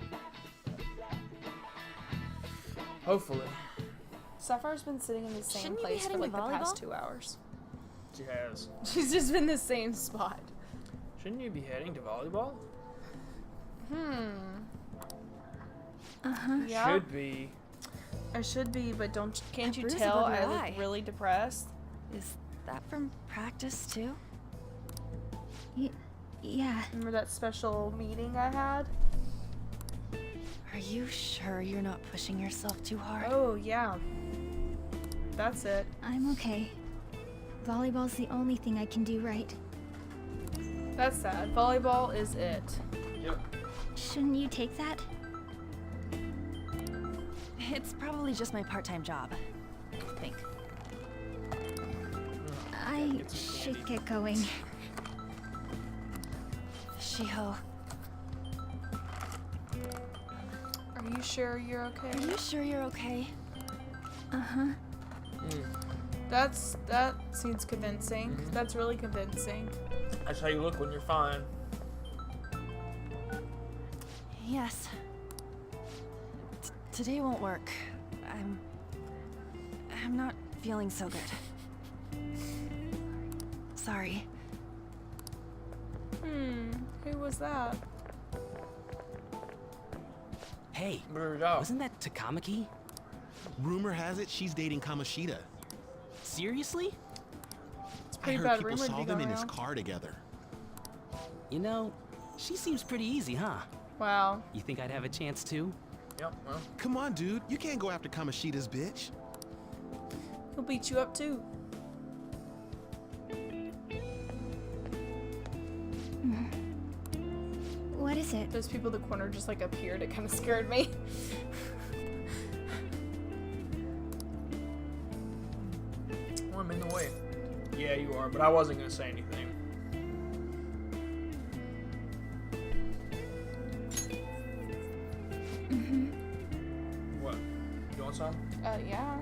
Hopefully. Sapphire's been sitting in the same place for like the past 2 hours. She has. She's just been in the same spot. Shouldn't you be heading to volleyball? Yeah. Should be. I should be, but can't you Bruise tell above I your look eye. really depressed? Is that from practice too? Yeah. Remember that special meeting I had? Are you sure you're not pushing yourself too hard? Oh, yeah. That's it. I'm okay. Volleyball's the only thing I can do right. That's sad. Volleyball is it. Yep. Shouldn't you take that? It's probably just my part-time job, I think. I should get going. Shiho. Are you sure you're okay? Are you sure you're okay? Uh-huh. That seems convincing. That's really convincing. That's how you look when you're fine. Yes. Today won't work. I'm not feeling so good. Sorry. Who was that? Hey, Murdoch. wasn't that Takamaki? Rumor has it she's dating Kamoshida. Seriously? It's I pretty heard bad people rumor to saw be them going in his around. car together. You know, she seems pretty easy, huh? Wow. You think I'd have a chance too? Yep, well. Come on, dude. You can't go after Kamoshida's bitch. He'll beat you up too. What is it? Those people in the corner just like appeared. It kind of scared me. Well, I'm in the way. Yeah, you are, but I wasn't going to say anything. What? You want some? Yeah.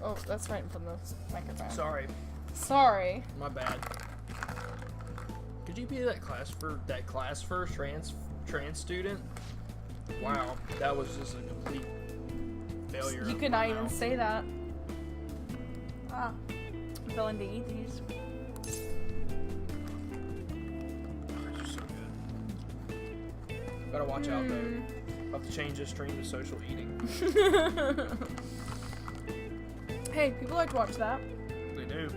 Oh, that's right from the microphone. Sorry. Sorry. My bad. Could you be that class first trans student? Wow, that was just a complete failure. You of could my not even mouth. say that. Ah. I'm feeling to eat these. These are so good. Gotta watch out though. I'll have to change this stream to social eating. Hey, people like to watch that. They do.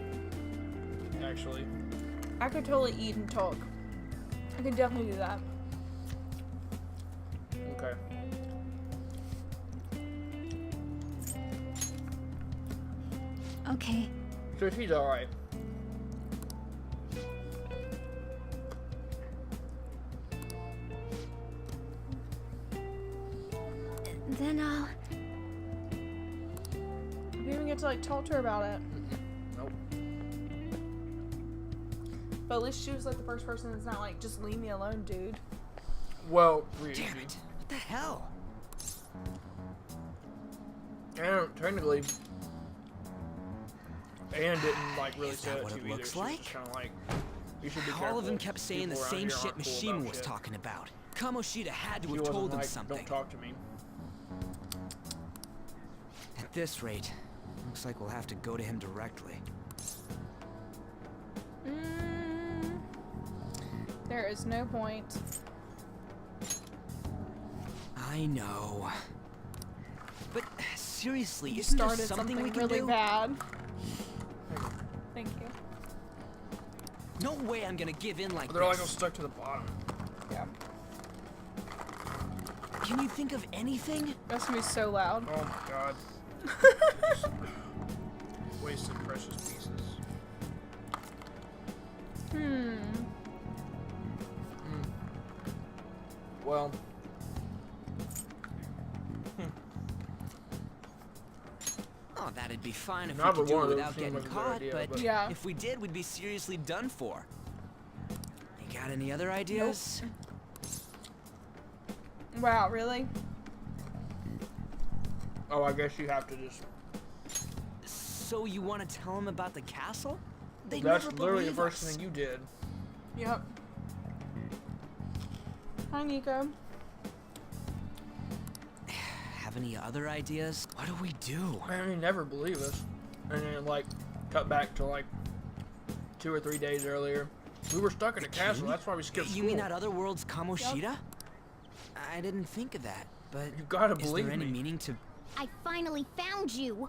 Actually. I could totally eat and talk. I could definitely do that. Okay. Okay. So she's alright. Then I'll... I didn't even get to like talk to her about it. Nope. But at least she was like the first person that's not like, just leave me alone, dude. Well, Damn it. What the hell? and technically, Anne didn't like really say it what to it you either. looks She was like? just kind of like, you should be careful. All of them kept saying the People around same here shit aren't cool Mishima about was shit. talking about. Kamoshida had to She have wasn't told them like, something. Don't talk to me. At this rate, looks like we'll have to go to him directly. There is no point. I know. But seriously, You isn't there started something we can really do? bad. Thank you. No way I'm gonna give in like They're like all this. stuck to the bottom. Yeah. Can you think of anything? That's gonna be so loud. Oh my god. Just wasted precious pieces. Well. Oh, that'd be fine if Neither we could do one it of without those seemed getting like a good caught, idea, but but- Yeah. if we did, we'd be seriously done for. You got any other ideas? Wow, really? Oh, I guess you have to just. So you want to tell him about the castle? They That's never literally the believe first us. thing you did. Yep. Hi, Nico. Have any other ideas? What do we do? Man, he never believe us. And then, like, cut back to like 2 or 3 days earlier. We were stuck in a castle. That's why we skipped school. You mean that other world's Kamoshida? I didn't think of that, but you gotta is believe there any me. meaning to? I finally found you.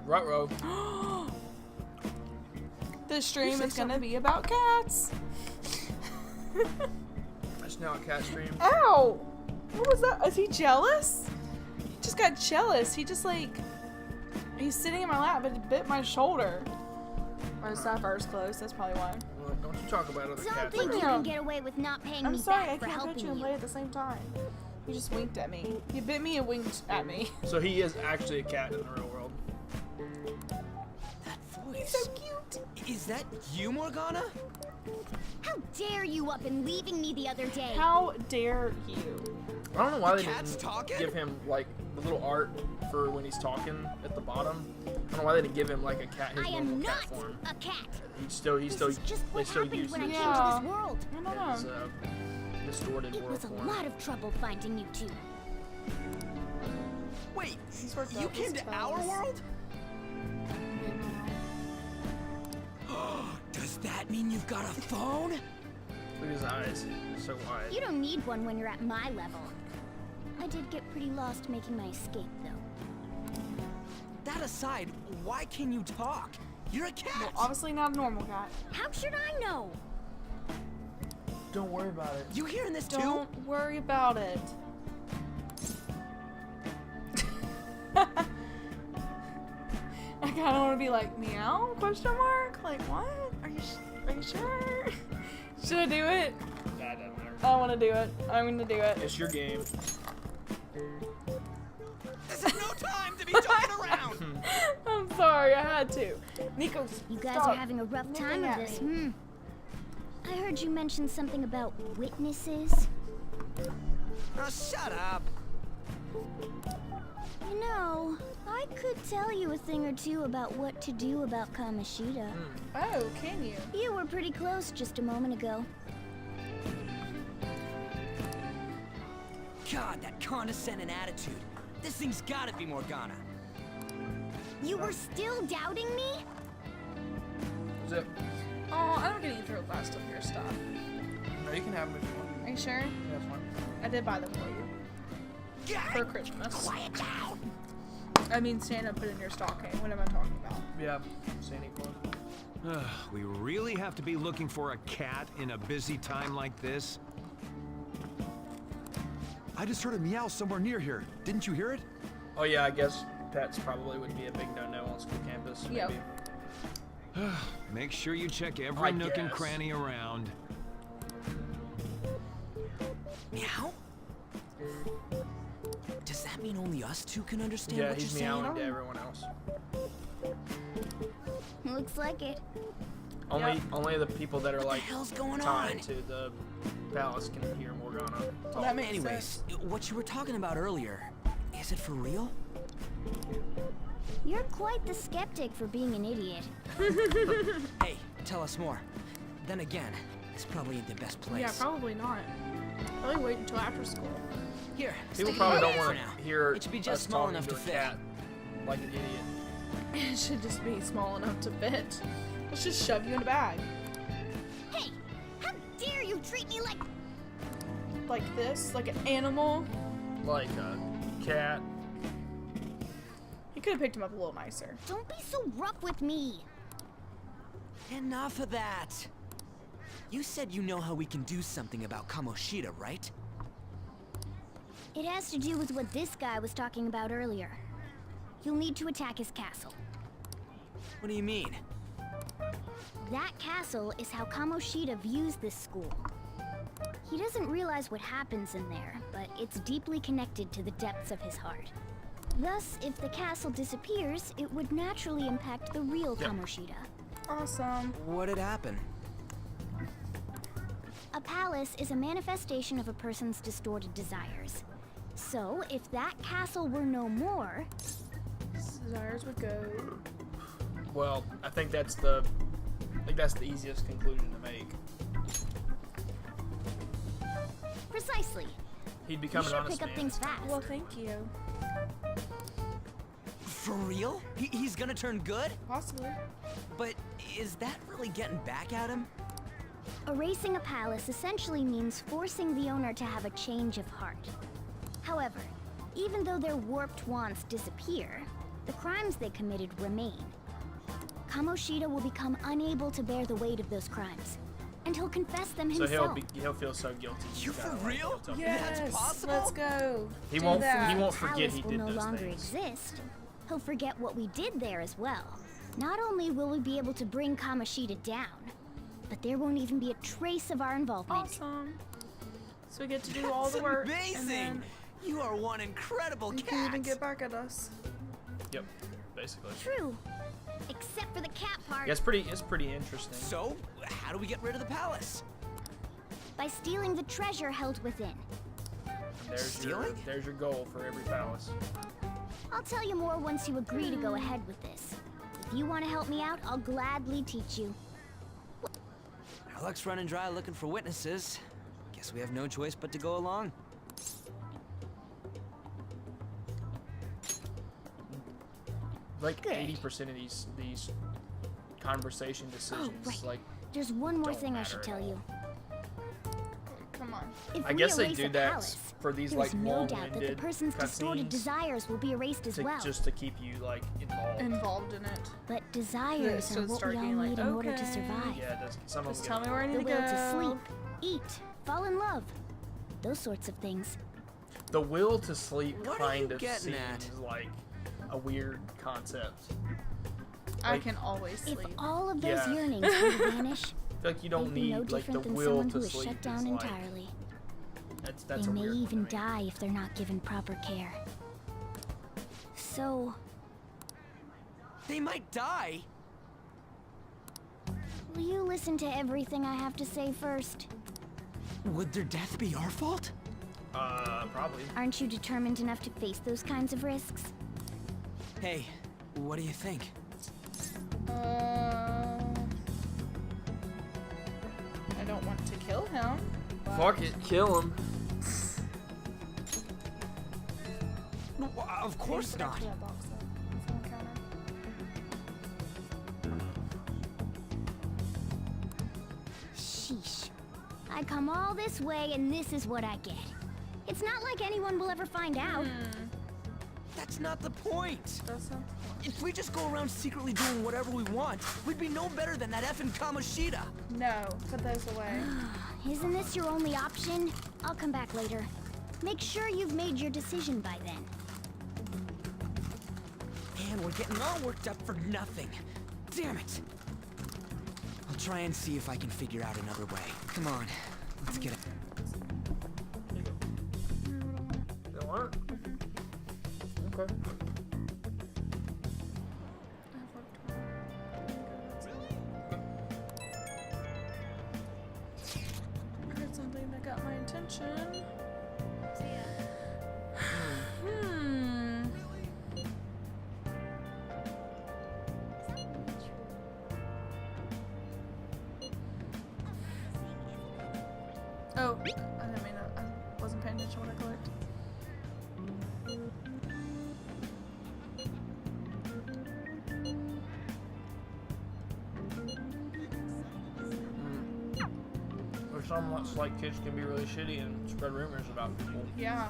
Ruh-roh. This stream say is gonna something? be about cats. That's now a cat stream. Ow! What was that? Is he jealous? He just got jealous. He just like, he's sitting in my lap, but he bit my shoulder. My sapphire is closed. That's probably why. Well, don't you talk about other Don't cats. think you can get away with not paying I'm me sorry, back I for can't helping touch you and you. play at the same time. He just winked at me. He bit me and winked at me. So he is actually a cat in the real world. That voice. He's so cute. Is that you, Morgana? How dare you up and leaving me the other day? How dare you? I don't know why they cat's didn't talking? give him like the little art for when he's talking at the bottom. I don't know why they didn't give him like a cat, his I normal am cat not form. a cat. He's still, This is just they what still happened use when I his, came Yeah. to this world. I don't know. his distorted It world was a form. lot of trouble finding you two. Wait, He's worked you out came his to our toes. world? Does that mean you've got a phone? Look at his eyes, so wide. You don't need one when you're at my level. I did get pretty lost making my escape, though. That aside, why can you talk? You're a cat. Well, obviously not a normal cat. How should I know? Don't worry about it. You hearing this too? Don't worry about it. I kind of want to be like, meow? Question mark? Like, what? Are you sure? Should I do it? Nah, it doesn't matter. I want to do it. I'm going to do it. It's your game. This is no time to be joking around. I'm sorry, I had to. Nico, You guys stop are having a rough time looking of at this. me. I heard you mention something about witnesses. Oh, shut up. You know, I could tell you a thing or two about what to do about Kamoshida. Oh, can you? You were pretty close just a moment ago. God, that condescending attitude. This thing's gotta be Morgana. You were still doubting me? Zip. Oh, I don't get any throw last of your stuff. No, you can have them if you want. Are you sure? Yeah, that's fine. I did buy them for you. For Christmas. Quiet down. I mean Santa put in your stocking. What am I talking about? Yeah, Santa Claus. We really have to be looking for a cat in a busy time like this? I just heard a meow somewhere near here. Didn't you hear it? Oh yeah, I guess pets probably would be a big no-no on school campus. Maybe. Yep. Make sure you check every nook and cranny around. Meow? Does that mean only us two can understand Yeah, what you're he's saying? meowing to everyone else. Looks like it. Only the people that are like hell's going tied on? to the palace can hear Morgana talk. That makes Anyways, sense. what you were talking about earlier, is it for real? You're quite the skeptic for being an idiot. Hey, tell us more. Then again, this probably ain't the best place. Yeah, probably not. Probably wait until after school. Here, People stay probably here don't for want now. to hear It should be us just small talking enough to to a fit. cat like an idiot. It should just be small enough to fit. Let's just shove you in a bag. Hey, how dare you treat me like... Like this? Like an animal? Like a cat. You could have picked him up a little nicer. Don't be so rough with me. Enough of that. You said you know how we can do something about Kamoshida, right? It has to do with what this guy was talking about earlier. You'll need to attack his castle. What do you mean? That castle is how Kamoshida views this school. He doesn't realize what happens in there, but it's deeply connected to the depths of his heart. Thus, if the castle disappears, it would naturally impact the real Kamoshida. Awesome. What had happened? A palace is a manifestation of a person's distorted desires. So, if that castle were no more... Desires would go... Well, I think that's the easiest conclusion to make. Precisely. He'd become You an should honest pick up man. things fast. Well, thank you. For real? He's gonna turn good? Possibly. But is that really getting back at him? Erasing a palace essentially means forcing the owner to have a change of heart. However, even though their warped wants disappear, the crimes they committed remain. Kamoshida will become unable to bear the weight of those crimes, and he'll confess them So himself. he'll feel so guilty. You for real? Yes, That's possible? let's go. He Do won't that. forget he will did no those longer things. exist. He'll forget what we did there as well. Not only will we be able to bring Kamoshida down, but there won't even be a trace of our involvement. Awesome. So we get to do all the work. Amazing! And then You are one incredible you cat. can even get back at us. Yep, basically. True. Except for the cat part. Yeah, it's pretty interesting. So, how do we get rid of the palace? By stealing the treasure held within. There's your goal for every palace. I'll tell you more once you agree to go ahead with this. If you want to help me out, I'll gladly teach you. Our luck's running dry looking for witnesses. Guess we have no choice but to go along. Like 80% of these conversation decisions, right. like There's one more don't thing I matter should at tell all. you. Come on. If I we guess they erase do a that palace, for these there's like no doubt that the long-winded person's distorted cutscenes desires will be erased as to, well. just to keep you like involved. Involved in it. But desires So are what start we all being like, need in order to okay. survive. Yeah, it does. Some Just of tell them me where I need The to will go. to sleep, eat, fall in love. Those sorts of things. The will to sleep What are you kind of getting seems like a weird concept. I Like, can always If sleep. all of those Yeah. yearnings were to vanish, I feel like you don't they'd be need no like the different than will someone to who is sleep. shut down is, like, entirely. that's They a may weird one even to me. die if they're not given proper care. So, They might die. will you listen to everything I have to say first? Would their death be our fault? Probably. Aren't you determined enough to face those kinds of risks? Hey, what do you think? I don't want to kill him. but- Fuck it, kill him. No, of course Put it back not. to that box, though. It's on the counter. Sheesh. I come all this way and this is what I get. It's not like anyone will ever find out. That's not the point. That's not. If we just go around secretly doing whatever we want, we'd be no better than that effing Kamoshida. No, put those away. Isn't this your only option? I'll come back later. Make sure you've made your decision by then. Man, we're getting all worked up for nothing. Damn it. I'll try and see if I can figure out another way. Come on, let's get it. You want it? Okay. I heard something that got my attention. Oh, I didn't mean that. I wasn't paying attention when I clicked. There's some like kids can be really shitty and spread rumors about people. Yeah.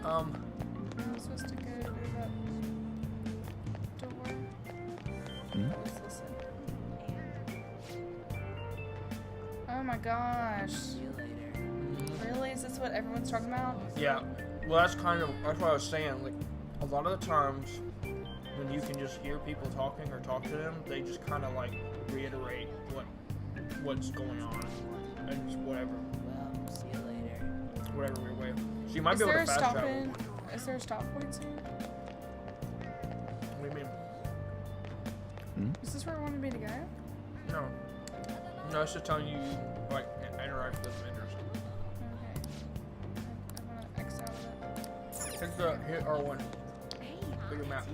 I'm supposed to go to that door. Let's listen. Oh my gosh. Really? Is this what everyone's talking about? Yeah. Well, that's what I was saying. Like, a lot of the times when you can just hear people talking or talk to them, they just kind of like reiterate what's going on and just whatever. Well, see you later. Whatever weird way. So you might be able to fast travel. Is there a stop point soon? What do you mean? Is this where it wanted me to go? No. No, it's just telling you like interact with vendors. Okay. I'm gonna X out of it. Hit R1. Bigger map.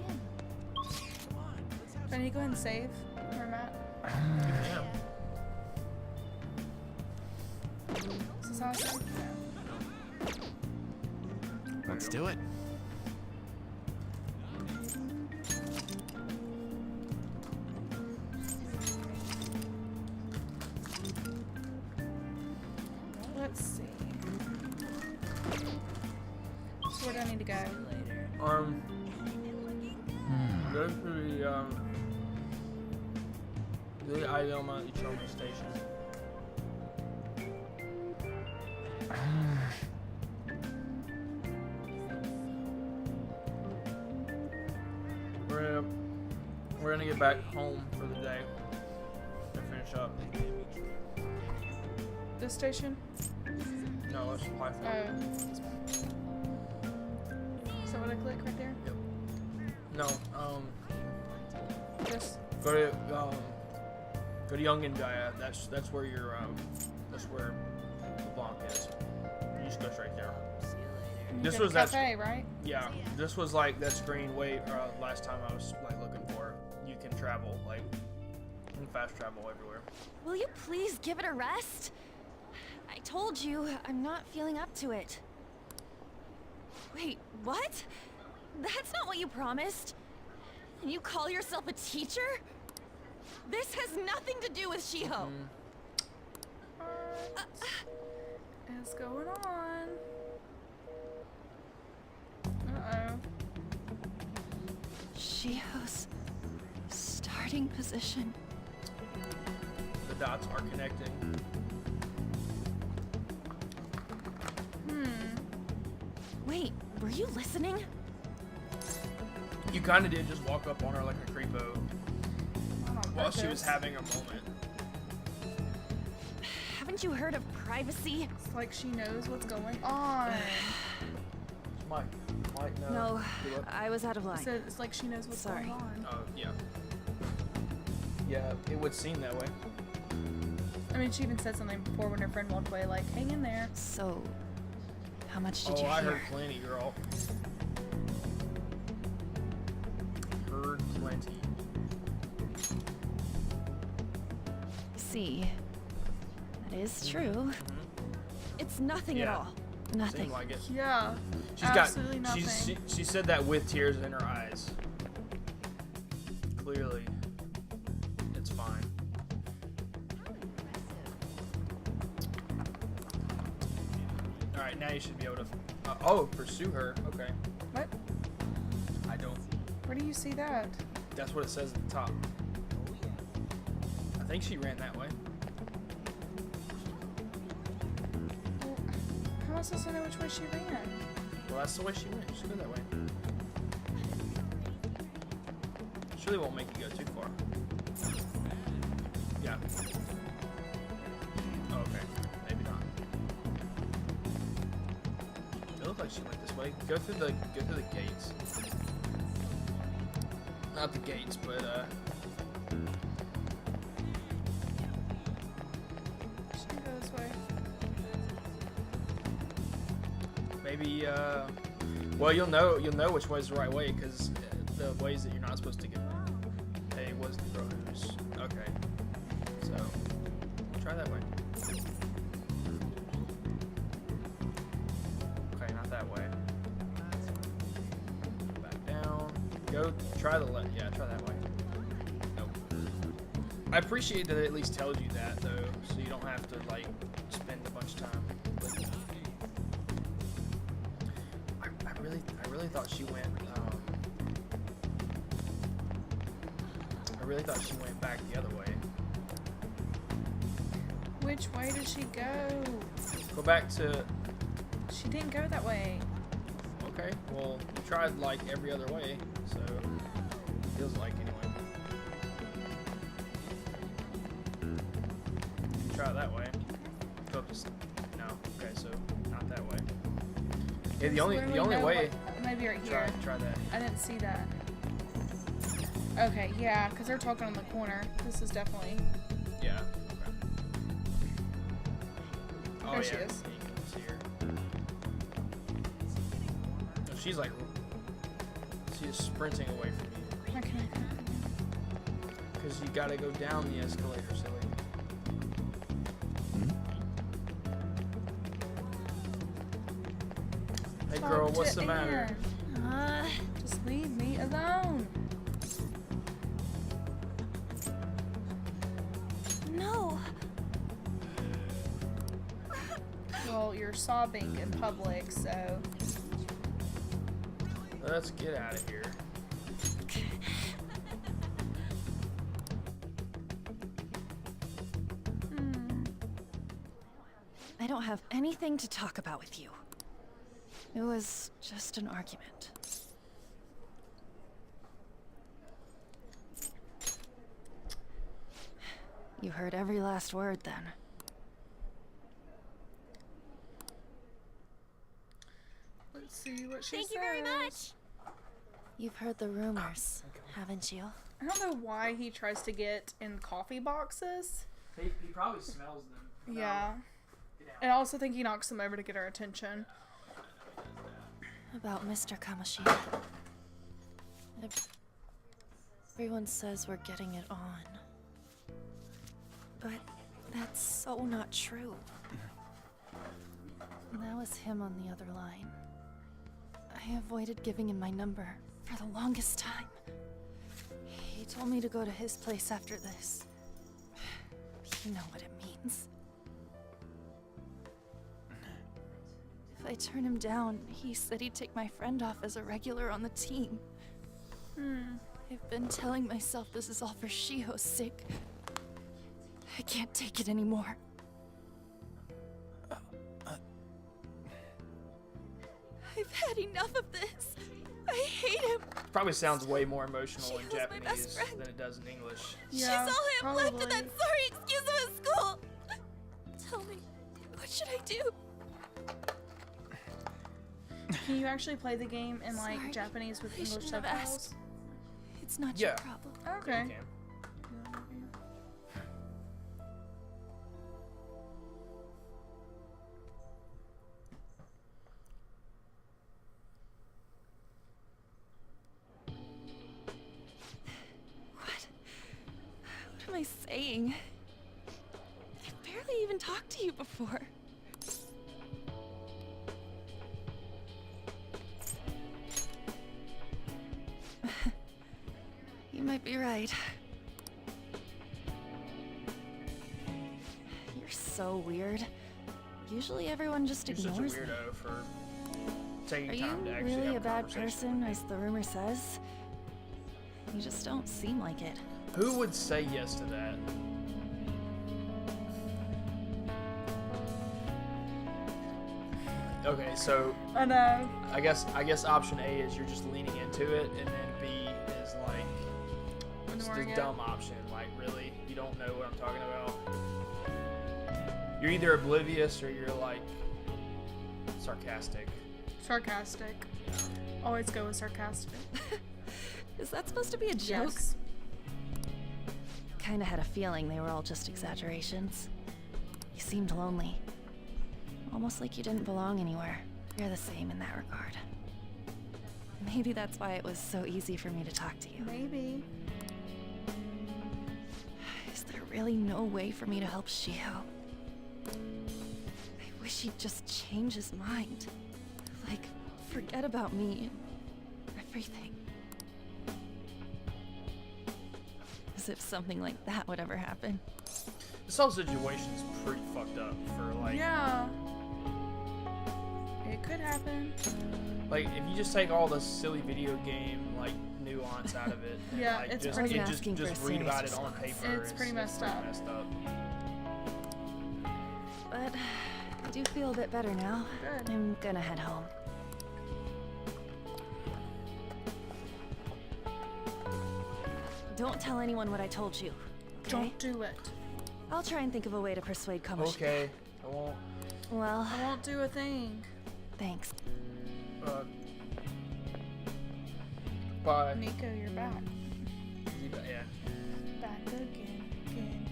Do I need to go ahead and save where I'm at? Yeah. Is this how I save? Let's do it. Let's see. So where do I need to go? Go to the Ioma Ichoma station. We're gonna get back home for the day and finish up. This station? No, let's apply for it. Oh, this one. So what I click right there? Yep. No, This. go to Untitled. That's where your that's where the block is. You just go straight there. This was that cafe, right? Yeah, this was like that screen last time I was like looking for. You can travel like and fast travel everywhere. Will you please give it a rest? I told you, I'm not feeling up to it. Wait, what? That's not what you promised. And you call yourself a teacher? This has nothing to do with Shiho. What is going on? Uh-oh. Shiho's starting position. The dots are connecting. Wait, were you listening? You kind of did just walk up on her like a creepo while she was having a moment. Haven't you heard of privacy? It's like she knows what's going on. Might know. No, I was out of line. So it's like she knows what's Sorry. going on. Oh, yeah. Yeah, it would seem that way. I mean, she even said something before when her friend walked away, like, hang in there. So, how much did you hear? I heard plenty, girl. Heard plenty. See, that is true. It's nothing at all. Nothing. Seemed like it. Yeah. She's absolutely nothing. She said that with tears in her eyes. Clearly, it's fine. Alright, now you should be able to... oh, pursue her. Okay. What? I don't... Where do you see that? That's what it says at the top. I think she ran that way. Well, how am I supposed to know which way she ran? Well, that's the way she went. Just go that way. Surely won't make you go too far. Yeah. Oh, okay. Maybe not. It looked like she went this way. Go through the gates. Not the gates, but She can go this way. maybe well, you'll know which way's the right way because the ways that you're not supposed to get. Hey, was the rose? Okay. So try that way. Okay, not that way. Back down. Go. Try the left. Yeah, try that way. Nope. I appreciate that it at least tells you that though, so you don't have to like spend a bunch of time. I really thought she went. I really thought she went back the other way. Which way did she go? Go back to. She didn't go that way. Okay, well, you tried like every other way, so feels like anyway. Try that way. Go up to. No. Okay, so not that way. Yeah, the only way. Maybe right here. Try that. I didn't see that. Okay, yeah, because they're talking on the corner. This is definitely. Yeah. Okay. Oh, There yeah. she is. You can see her. Oh, she's like. She's sprinting away from you. Okay. Because you gotta go down the escalator, silly. Hey girl, Talk what's to the matter? Anne. Just leave me alone. No. Well, you're sobbing in public, so. Let's get out of here. I don't have anything to talk about with you. It was just an argument. You heard every last word then. Let's see what she Thank says. you very much. You've heard the rumors, haven't you? I don't know why he tries to get in coffee boxes. He probably smells them. Yeah. And I also think he knocks them over to get our attention. About Mr. Kamoshida. Everyone says we're getting it on. But that's so not true. That was him on the other line. I avoided giving him my number for the longest time. He told me to go to his place after this. You know what it means. If I turn him down, he said he'd take my friend off as a regular on the team. I've been telling myself this is all for Shiho's sake. I can't take it anymore. I've had enough of this. I hate him. Probably sounds way more emotional in She was my best Japanese friend. than it does in English. Yeah, She's all I have left in probably. that sorry excuse of a school. Tell me, what should I do? Can you actually play the game in like Sorry. Japanese with I English shouldn't have subtitles? asked. It's not Yeah. your problem. Okay. You can. What am I saying? I've barely even talked to you before. You might be right. You're so weird. Usually everyone just You're ignores such a me. weirdo for taking Are time to you actually really have a bad conversation person, with me. as the rumor says? You just don't seem like it. Who would say yes to that? Okay, so I know. I guess option A is you're just leaning into it, and then B is like it's the Ignoring it. dumb option. Like, really, you don't know what I'm talking about. You're either oblivious or you're like sarcastic. Sarcastic. Always go with sarcastic. Is that supposed to be a joke? Yes. Kinda had a feeling they were all just exaggerations. You seemed lonely. Almost like you didn't belong anywhere. You're the same in that regard. Maybe that's why it was so easy for me to talk to you. Maybe. Is there really no way for me to help Shio? I wish he'd just change his mind. Like, forget about me and everything. As if something like that would ever happen. This whole situation's pretty fucked up for like. Yeah. It could happen. Like, if you just take all the silly video game like nuance out of it, and, Yeah, like, it's just, pretty- it asking for just a read about serious it on response. paper. It's pretty messed up. But I do feel a bit better now. Good. I'm gonna head home. Don't tell anyone what I told you. Okay? Don't do it. I'll try and think of a way to persuade Kamoshida. Okay, I won't. Well, I won't do a thing. thanks. Bye. Nico, you're back. Yeah. Back again.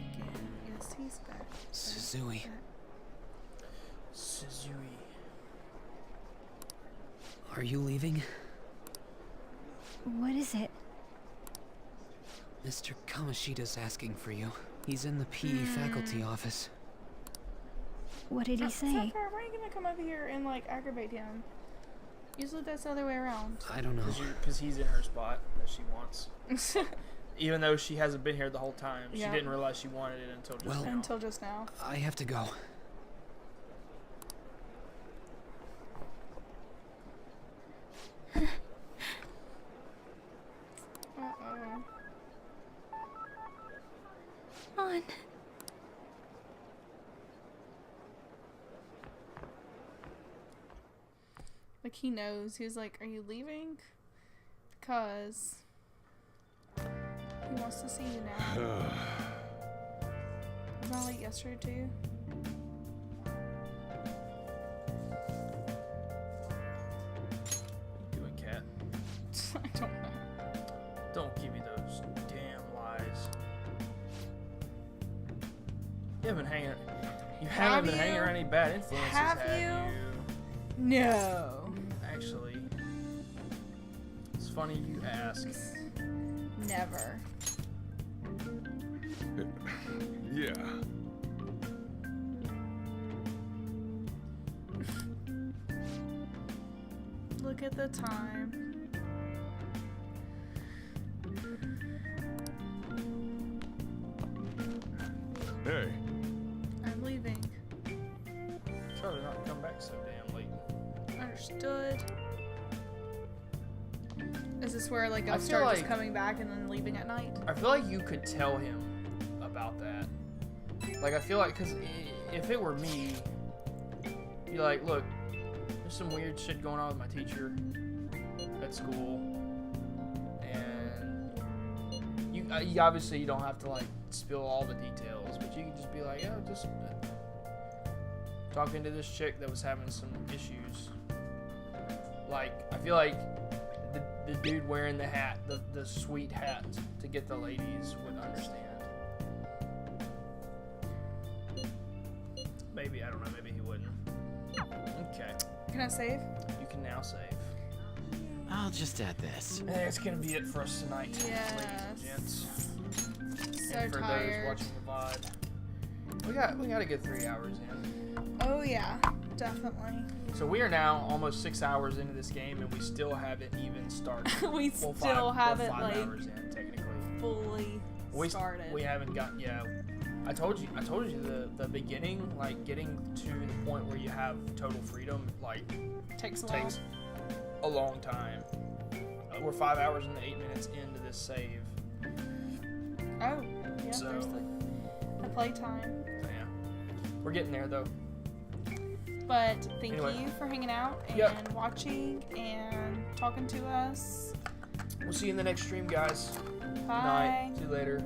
Yes, he's back. Suzui. Suzui. Are you leaving? What is it? Mr. Kamoshida's asking for you. He's in the PE faculty office. What did he say? Sapphire, why are you gonna come over here and like aggravate him? Usually that's the other way around. I don't know. Because he's in her spot that she wants. Even though she hasn't been here the whole time. She Yeah. didn't realize she wanted it until just Well- now. Until just now. I have to go. Uh-oh. On. Like he knows. He was like, "Are you leaving?" Because he wants to see you now. Wasn't that like yesterday too? Doing, cat. I don't know. Don't give me those damn lies. You haven't been hanging around any bad influences, Have you? No. Actually, it's funny you ask. Never. Yeah. Look at the time. Hey. I'm leaving. Try to not come back so damn late. Understood. Is this where like I I'll feel start just like- coming back and then leaving at night? I feel like you could tell him about that. Like, I feel like, because if it were me, be like, look, there's some weird shit going on with my teacher at school, and you obviously you don't have to like spill all the details, but you can just be like, yeah, just talking to this chick that was having some issues. Like, I feel like the dude wearing the hat, the sweet hat to get the ladies would understand. Maybe, I don't know, maybe he wouldn't. Okay. Can I save? You can now save. I'll just add this. And it's gonna be it for us tonight, Yes. ladies and gents. So And for tired. those watching the VOD, we got a good 3 hours in. Oh yeah, definitely. So we are now almost 6 hours into this game, and we still haven't even started. We Well, still haven't we're 5 like hours in technically. fully started. We haven't got I told you the beginning, like getting to the point where you have total freedom, like takes a long time. We're 5 hours and 8 minutes into this save. Oh, yeah, So- there's the playtime. Yeah, we're getting there though. But thank Anyway. you for hanging out and Yep. watching and talking to us. We'll see you in the next stream, guys. Bye. Good night. See you later.